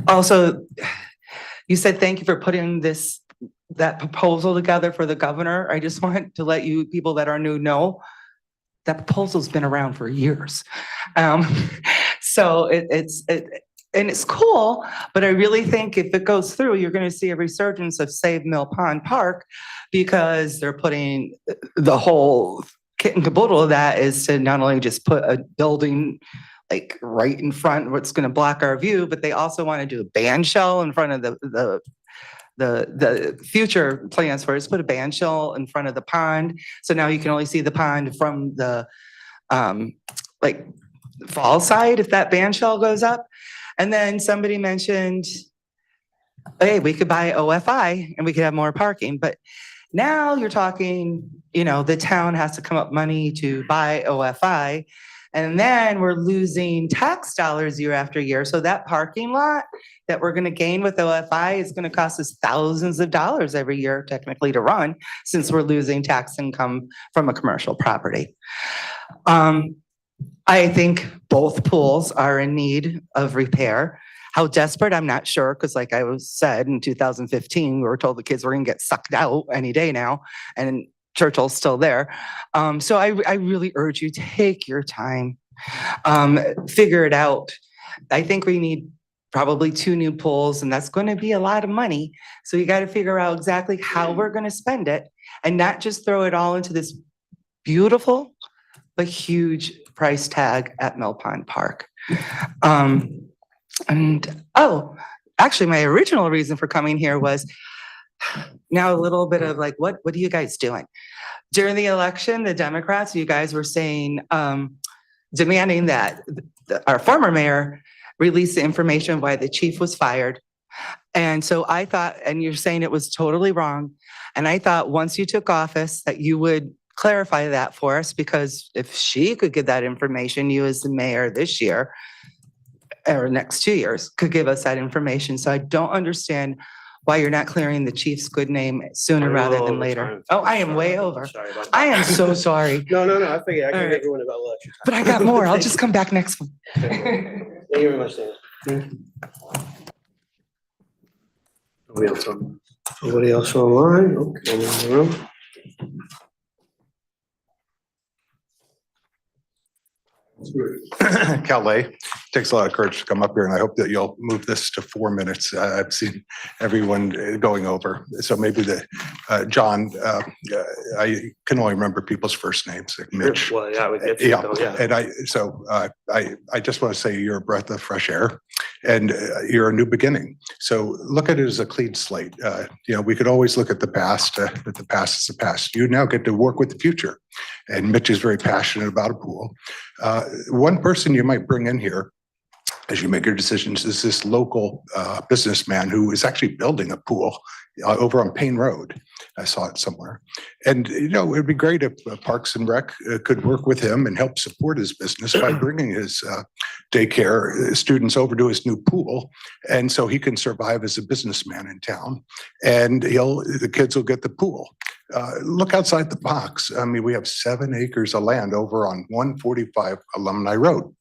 also, you said thank you for putting that proposal together for the governor. I just want to let you people that are new know that proposal's been around for years. So it's cool, but I really think if it goes through, you're going to see a resurgence of Save Mill Pond Park, because they're putting the whole kit and caboodle of that is to not only just put a building like right in front what's going to block our view, but they also want to do a band shell in front of the future plans for us, put a band shell in front of the pond. So now you can only see the pond from the like fall side if that band shell goes up. And then somebody mentioned, hey, we could buy OFI and we could have more parking. But now you're talking, the town has to come up money to buy OFI. And then we're losing tax dollars year after year. So that parking lot that we're going to gain with OFI is going to cost us thousands of dollars every year, technically, to run, since we're losing tax income from a commercial property. I think both pools are in need of repair. How desperate, I'm not sure, because like I was said, in 2015, we were told the kids were going to get sucked out any day now, and Churchill's still there. So I really urge you, take your time, figure it out. I think we need probably 2 new pools, and that's going to be a lot of money. So you got to figure out exactly how we're going to spend it and not just throw it all into this beautiful but huge price tag at Mill Pond Park. Actually, my original reason for coming here was now a little bit of like, what are you guys doing? During the election, the Democrats, you guys were saying, demanding that our former mayor release the information why the chief was fired. And so I thought, and you're saying it was totally wrong. And I thought once you took office that you would clarify that for us, because if she could get that information, you as the mayor this year or next 2 years could give us that information. So I don't understand why you're not clearing the chief's good name sooner rather than later. Oh, I am way over. I am so sorry. No, I figured I can give everyone about lunch. But I got more. I'll just come back next one. Thank you very much, Dan. Nobody else online? Okay, in the room. Calais, takes a lot of courage to come up here, and I hope that you'll move this to 4 minutes. I've seen everyone going over, so maybe John, I can only remember people's first names, like Mitch. Well, yeah, we get Yeah, to, yeah. and I just want to say you're a breath of fresh air, and you're a new beginning. So look at it as a clean slate. We could always look at the past, but the past is the past. You now get to work with the future, and Mitch is very passionate about a pool. One person you might bring in here as you make your decisions, is this local businessman who is actually building a pool over on Payne Road. I saw it somewhere. And, you know, it'd be great if Parks and Rec could work with him and help support his business by bringing his daycare students over to his new pool. And so he can survive as a businessman in town, and the kids will get the pool. Look outside the box. I mean, we have 7 acres of land over on 145 Alumni Road.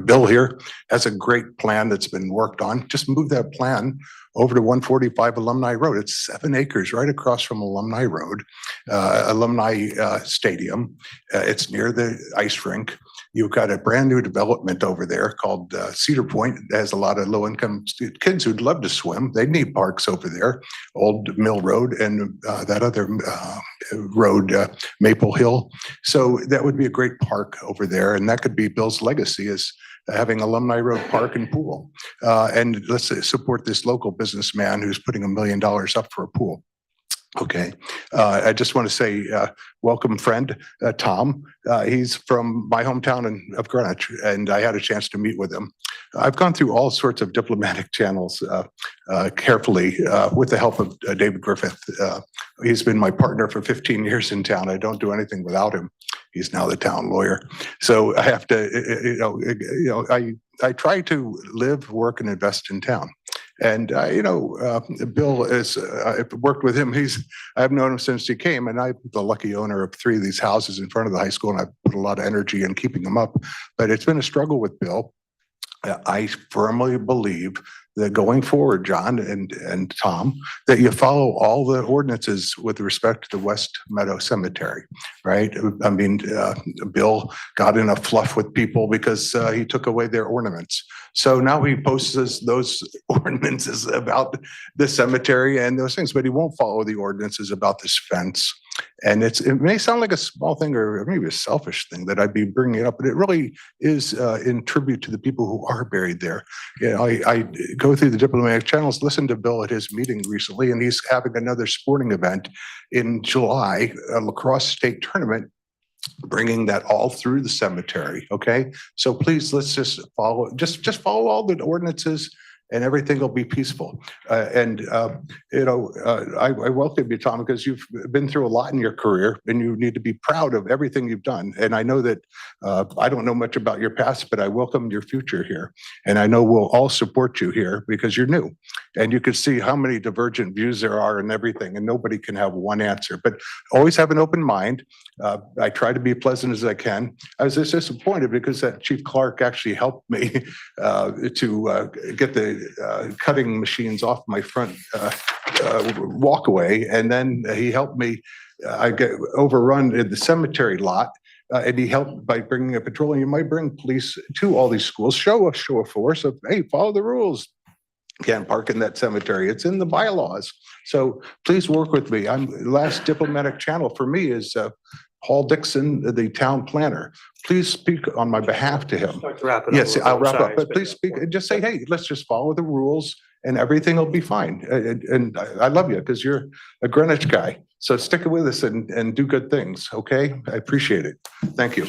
Bill here has a great plan that's been worked on. Just move that plan over to 145 Alumni Road. It's 7 acres right across from Alumni Road, Alumni Stadium. It's near the ice rink. You've got a brand new development over there called Cedar Point. It has a lot of low-income kids who'd love to swim. They need parks over there. Old Mill Road and that other road, Maple Hill. So that would be a great park over there, and that could be Bill's legacy, is having Alumni Road Park and pool. And let's support this local businessman who's putting $1 million up for a pool. Okay, I just want to say, welcome friend, Tom. He's from my hometown of Greenwich, and I had a chance to meet with him. I've gone through all sorts of diplomatic channels carefully with the help of David Griffith. He's been my partner for 15 years in town. I don't do anything without him. He's now the town lawyer. So I have to, I try to live, work, and invest in town. And, Bill is, I've worked with him. I've known him since he came, and I'm the lucky owner of 3 of these houses in front of the high school, and I've put a lot of energy in keeping them up. But it's been a struggle with Bill. I firmly believe that going forward, John and Tom, that you follow all the ordinances with respect to the West Meadow Cemetery, right? I mean, Bill got in a fluff with people because he took away their ornaments. So now he posts those ordinances about the cemetery and those things, but he won't follow the ordinances about this fence. And it may sound like a small thing or maybe a selfish thing that I'd be bringing it up, but it really is in tribute to the people who are buried there. I go through the diplomatic channels, listen to Bill at his meeting recently, and he's having another sporting event in July, a lacrosse state tournament, bringing that all through the cemetery. Okay, so please, let's just follow all the ordinances, and everything will be peaceful. I welcome you, Tom, because you've been through a lot in your career, and you need to be proud of everything you've done. And I know that I don't know much about your past, but I welcome your future here. And I know we'll all support you here because you're new, and you can see how many divergent views there are and everything, and nobody can have one answer. But always have an open mind. I try to be pleasant as I can. I was just disappointed because that Chief Clark actually helped me to get the cutting machines off my front walkway, and then he helped me. I get overrun in the cemetery lot, and he helped by bringing a patrol. And you might bring police to all these schools, show of force of, hey, follow the rules. Can't park in that cemetery. It's in the bylaws. So please work with me. Last diplomatic channel for me is Paul Dixon, the town planner. Please speak on my behalf to him. Yes, I'll wrap up, but please speak and just say, hey, let's just follow the rules and everything will be fine. And I love you because you're a Greenwich guy. So stick with us and do good things, okay? I appreciate it. Thank you.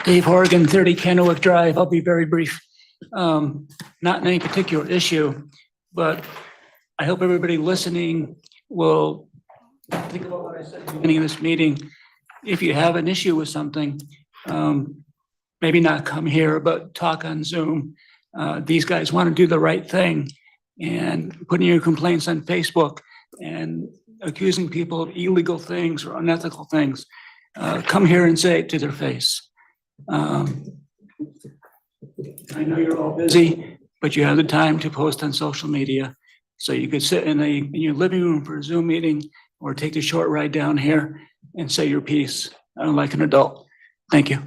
Dave Horgan, 30 Kennewick Drive. I'll be very brief. Not in any particular issue, but I hope everybody listening will think about what I said at the beginning of this meeting. If you have an issue with something, maybe not come here, but talk on Zoom. These guys want to do the right thing, and putting your complaints on Facebook and accusing people of illegal things or unethical things, come here and say it to their face. I know you're all busy, but you have the time to post on social media. So you could sit in your living room for a Zoom meeting or take the short ride down here and say your piece like an adult. Thank you.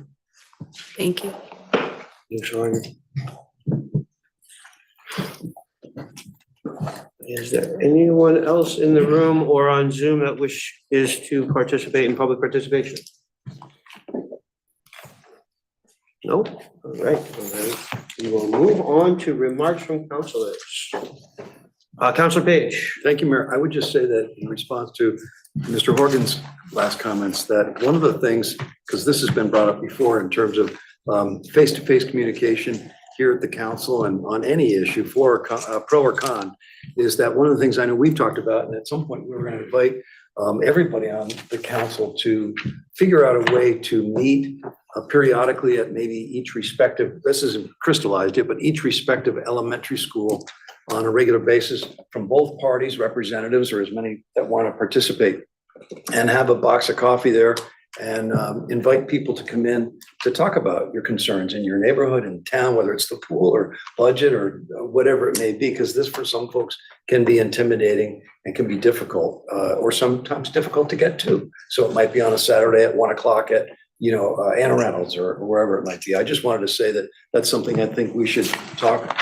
Thank you. Is there anyone else in the room or on Zoom that wishes to participate in public participation? No? All right. We will move on to remarks from councilors. Counselor Page. Thank you, Mayor. I would just say that in response to Mr. Horgan's last comments, that one of the things, because this has been brought up before in terms of face-to-face communication here at the council and on any issue, for or pro or con, is that one of the things I know we've talked about, and at some point we were going to invite everybody on the council to figure out a way to meet periodically at maybe each respective, this isn't crystallized yet, but each respective elementary school on a regular basis from both parties, representatives, or as many that want to participate, and have a box of coffee there and invite people to come in to talk about your concerns in your neighborhood and town, whether it's the pool or budget or whatever it may be, because this for some folks can be intimidating and can be difficult, or sometimes difficult to get to. So it might be on a Saturday at 1 o'clock at Anna Reynolds or wherever it might be. I just wanted to say that that's something I think we should talk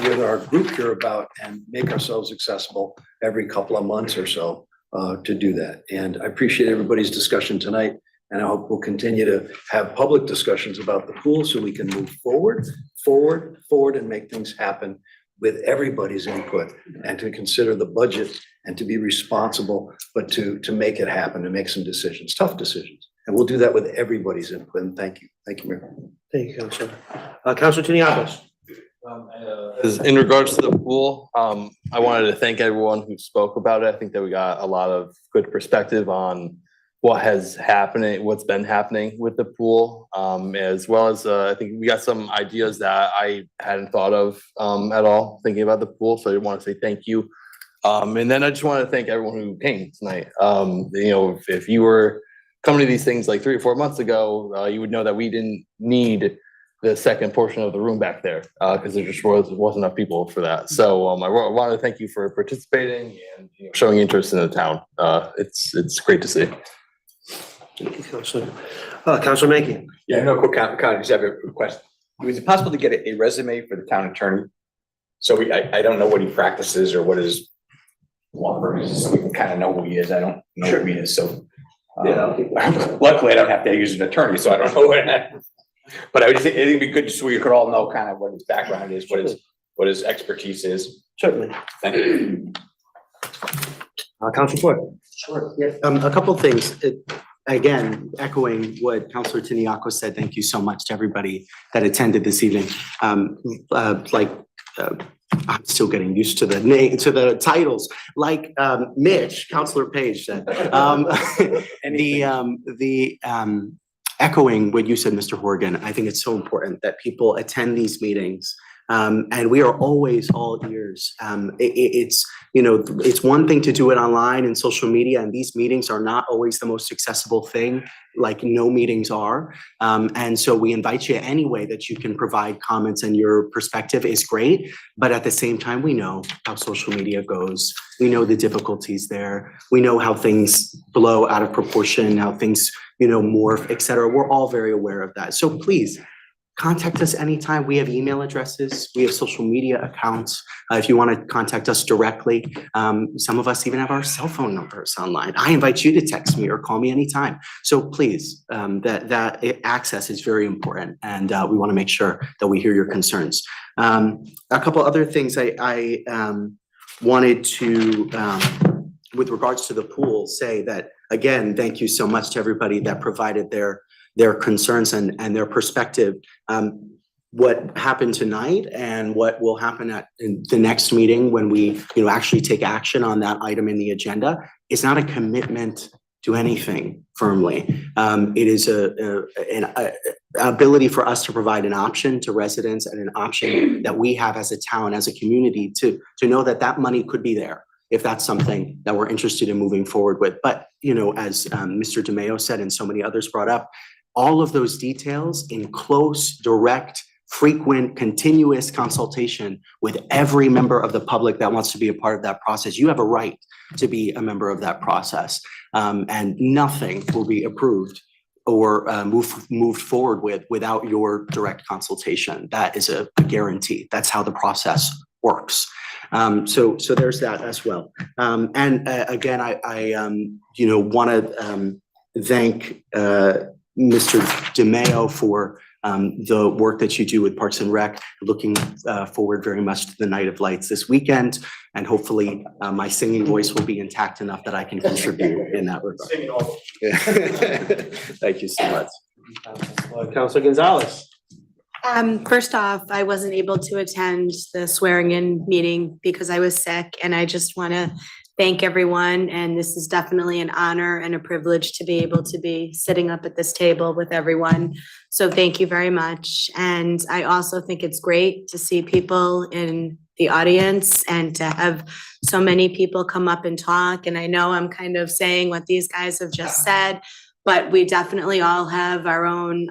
with our group here about and make ourselves accessible every couple of months or so to do that. And I appreciate everybody's discussion tonight. And I hope we'll continue to have public discussions about the pool so we can move forward and make things happen with everybody's input and to consider the budget and to be responsible, but to make it happen, to make some decisions, tough decisions. And we'll do that with everybody's input. And thank you. Thank you, Mayor. Thank you, Counselor. Counselor Tiniakos. As in regards to the pool, I wanted to thank everyone who spoke about it. I think that we got a lot of good perspective on what's been happening with the pool, as well as I think we got some ideas that I hadn't thought of at all thinking about the pool. So I want to say thank you. And then I just want to thank everyone who came tonight. If you were coming to these things like 3 or 4 months ago, you would know that we didn't need the second portion of the room back there because there just wasn't enough people for that. So I want to thank you for participating and showing interest in the town. It's great to see. Thank you, Counselor. Counselor Mackey. Yeah, no, quick comment, just have a request. Was it possible to get a resume for the town attorney? So I don't know what he practices or what his law firm is. We can kind of know who he is. I don't know who he is, so. Luckily, I don't have to use an attorney, so I don't know what. But I would think it'd be good so we could all know kind of what his background is, what his expertise is. Certainly. Thank you. Counselor Ford. Sure. Yes. A couple of things. Again, echoing what Counselor Tiniakos said, thank you so much to everybody that attended this evening. I'm still getting used to the titles. Like Mitch, Counselor Page said. Echoing what you said, Mr. Horgan, I think it's so important that people attend these meetings. And we are always all ears. It's one thing to do it online and social media, and these meetings are not always the most accessible thing, like no meetings are. And so we invite you anyway that you can provide comments, and your perspective is great. But at the same time, we know how social media goes. We know the difficulties there. We know how things blow out of proportion, how things, morph, et cetera. We're all very aware of that. So please, contact us anytime. We have email addresses. We have social media accounts. If you want to contact us directly, some of us even have our cell phone numbers online. I invite you to text me or call me anytime. So please, that access is very important, and we want to make sure that we hear your concerns. A couple other things I wanted to, with regards to the pool, say that again, thank you so much to everybody that provided their concerns and their perspective. What happened tonight and what will happen in the next meeting when we actually take action on that item in the agenda is not a commitment to anything firmly. It is an ability for us to provide an option to residents and an option that we have as a town, as a community, to know that money could be there if that's something that we're interested in moving forward with. But, as Mr. DeMeo said and so many others brought up, all of those details in close, direct, frequent, continuous consultation with every member of the public that wants to be a part of that process. You have a right to be a member of that process, and nothing will be approved or moved forward without your direct consultation. That is a guarantee. That's how the process works. So there's that as well. And again, I want to thank Mr. DeMeo for the work that you do with Parks and Rec. Looking forward very much to the Night of Lights this weekend. And hopefully my singing voice will be intact enough that I can contribute in that regard. Thank you so much. Councilor Gonzalez. First off, I wasn't able to attend the swearing in meeting because I was sick, and I just want to thank everyone. And this is definitely an honor and a privilege to be able to be sitting up at this table with everyone. So thank you very much. And I also think it's great to see people in the audience and to have so many people come up and talk. And I know I'm kind of saying what these guys have just said, but we definitely all have our own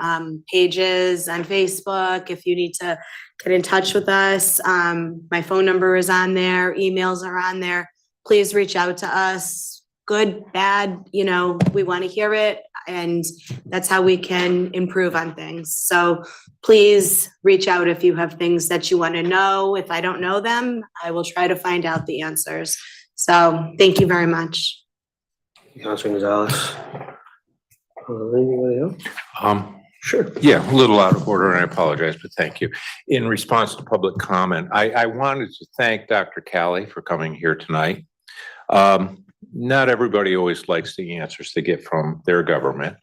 pages on Facebook. If you need to get in touch with us, my phone number is on there, emails are on there. Please reach out to us, good, bad, you know, we want to hear it. And that's how we can improve on things. So please reach out if you have things that you want to know. If I don't know them, I will try to find out the answers. So thank you very much. Councilor Gonzalez. Anybody else? Sure. Yeah, a little out of order, and I apologize, but thank you. In response to public comment, I wanted to thank Dr. Callie for coming here tonight. Not everybody always likes the answers they get from their government.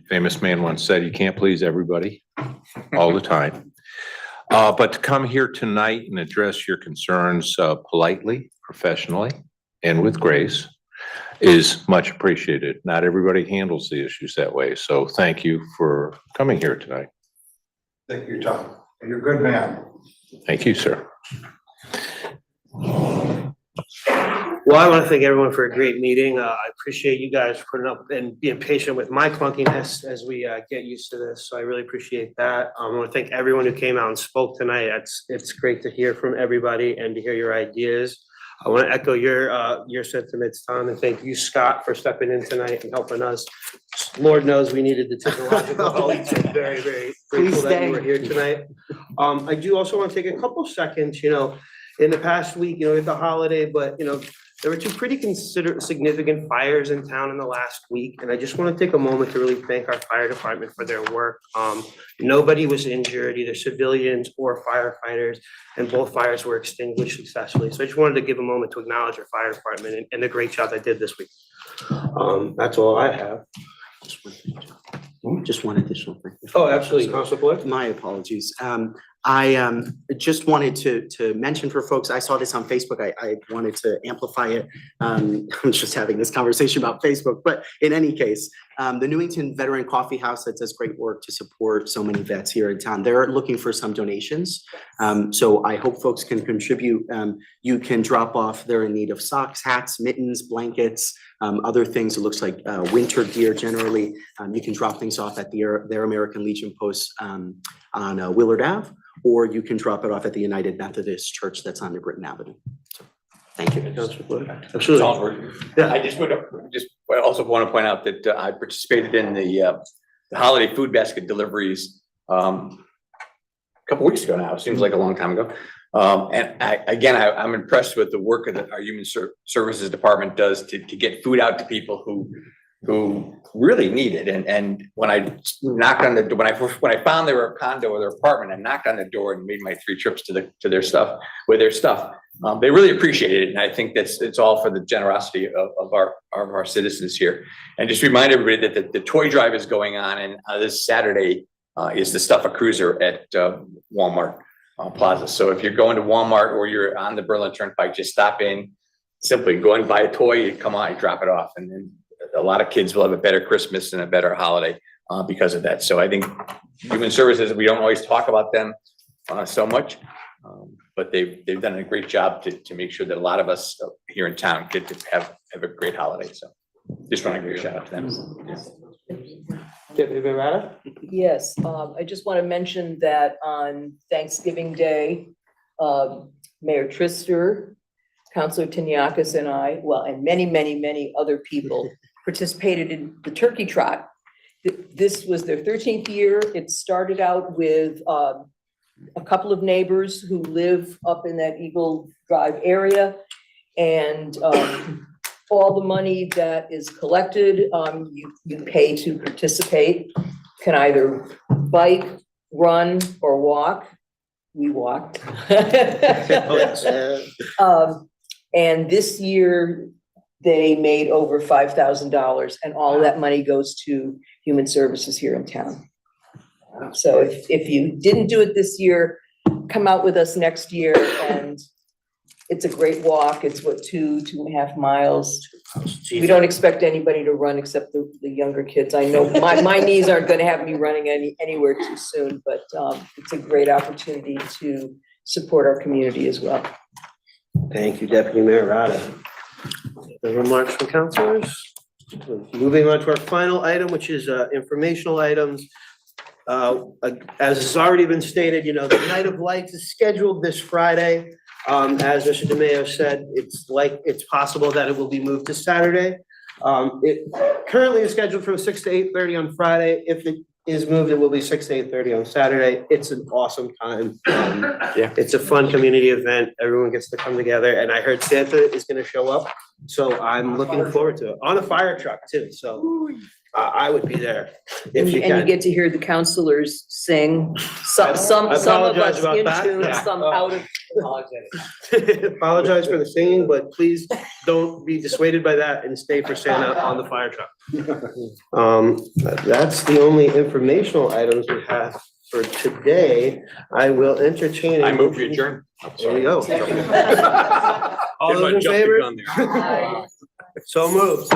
Famous man once said, you can't please everybody all the time. But to come here tonight and address your concerns politely, professionally, and with grace is much appreciated. Not everybody handles the issues that way. So thank you for coming here tonight. Thank you, Tom. You're a good man. Thank you, sir. Well, I want to thank everyone for a great meeting. I appreciate you guys putting up and being patient with my clunkiness as we get used to this. So I really appreciate that. I want to thank everyone who came out and spoke tonight. It's great to hear from everybody and to hear your ideas. I want to echo your sentiments, Tom, and thank you, Scott, for stepping in tonight and helping us. Lord knows we needed the technological help. So very, very grateful that you were here tonight. I do also want to take a couple seconds, you know, in the past week, you know, it's the holiday, but you know, there were two pretty significant fires in town in the last week, and I just want to take a moment to really thank our fire department for their work. Nobody was injured, either civilians or firefighters, and both fires were extinguished successfully. So I just wanted to give a moment to acknowledge our fire department and the great job they did this week. That's all I have. Just one additional thing. Oh, absolutely, Councilor Boyd. My apologies. I just wanted to mention for folks, I saw this on Facebook. I wanted to amplify it. I'm just having this conversation about Facebook, but in any case, the Newington Veteran Coffee House that does great work to support so many vets here in town. They're looking for some donations. So I hope folks can contribute. You can drop off. They're in need of socks, hats, mittens, blankets, other things. It looks like winter gear generally. You can drop things off at their American Legion post on Willard Ave, or you can drop it off at the United Methodist Church that's on New Britain Avenue. So, thank you. Absolutely. Yeah, I also want to point out that I participated in the holiday food basket deliveries a couple weeks ago now. It seems like a long time ago. And I'm impressed with the work that our Human Services Department does to get food out to people who really need it. And when I knocked on the door, when I found they were a condo or their apartment, I knocked on the door and made my 3 trips to their stuff with their stuff. They really appreciated it, and I think it's all for the generosity of our citizens here. And just remind everybody that the toy drive is going on, and this Saturday is the Stuff a Cruiser at Walmart Plaza. So if you're going to Walmart or you're on the Berlin Turnpike, just stop in, simply go and buy a toy, you come on, you drop it off, and then a lot of kids will have a better Christmas and a better holiday because of that. So I think Human Services, we don't always talk about them so much, but they've done a great job to make sure that a lot of us here in town get to have a great holiday. So just want to give a shout out to them. Yes, I just want to mention that on Thanksgiving Day, Mayor Trister, Councilor Tiniakis and I, well, and many other people participated in the turkey trot. This was their 13th year. It started out with a couple of neighbors who live up in that Eagle Drive area. And all the money that is collected, you pay to participate. can either bike, run, or walk. We walked. And this year, they made over $5,000, and all of that money goes to Human Services here in town. So if you didn't do it this year, come out with us next year, and it's a great walk. It's what, 2.5 miles. We don't expect anybody to run except the younger kids. I know my knees aren't gonna have me running anywhere too soon, but it's a great opportunity to support our community as well. Thank you, Deputy Mayor Rada. The remarks from councilors. Moving on to our final item, which is informational items. As has already been stated, you know, the Night of Lights is scheduled this Friday. As Mr. DeMayo said, it's possible that it will be moved to Saturday. It currently is scheduled from 6 to 8:30 on Friday. If it is moved, it will be 6 to 8:30 on Saturday. It's an awesome time. It's a fun community event. Everyone gets to come together, and I heard Santa is gonna show up, so I'm looking forward to it, on a fire truck too, so I would be there if you And you can. get to hear the counselors sing, some of us apologize about in that. tune, Yeah. some out of. Apologize for the singing, but please don't be dissuaded by that and stay for Santa on the fire truck. That's the only informational items we have for today. I will entertain. I move to adjourn. There we go. All those in favor? So moved.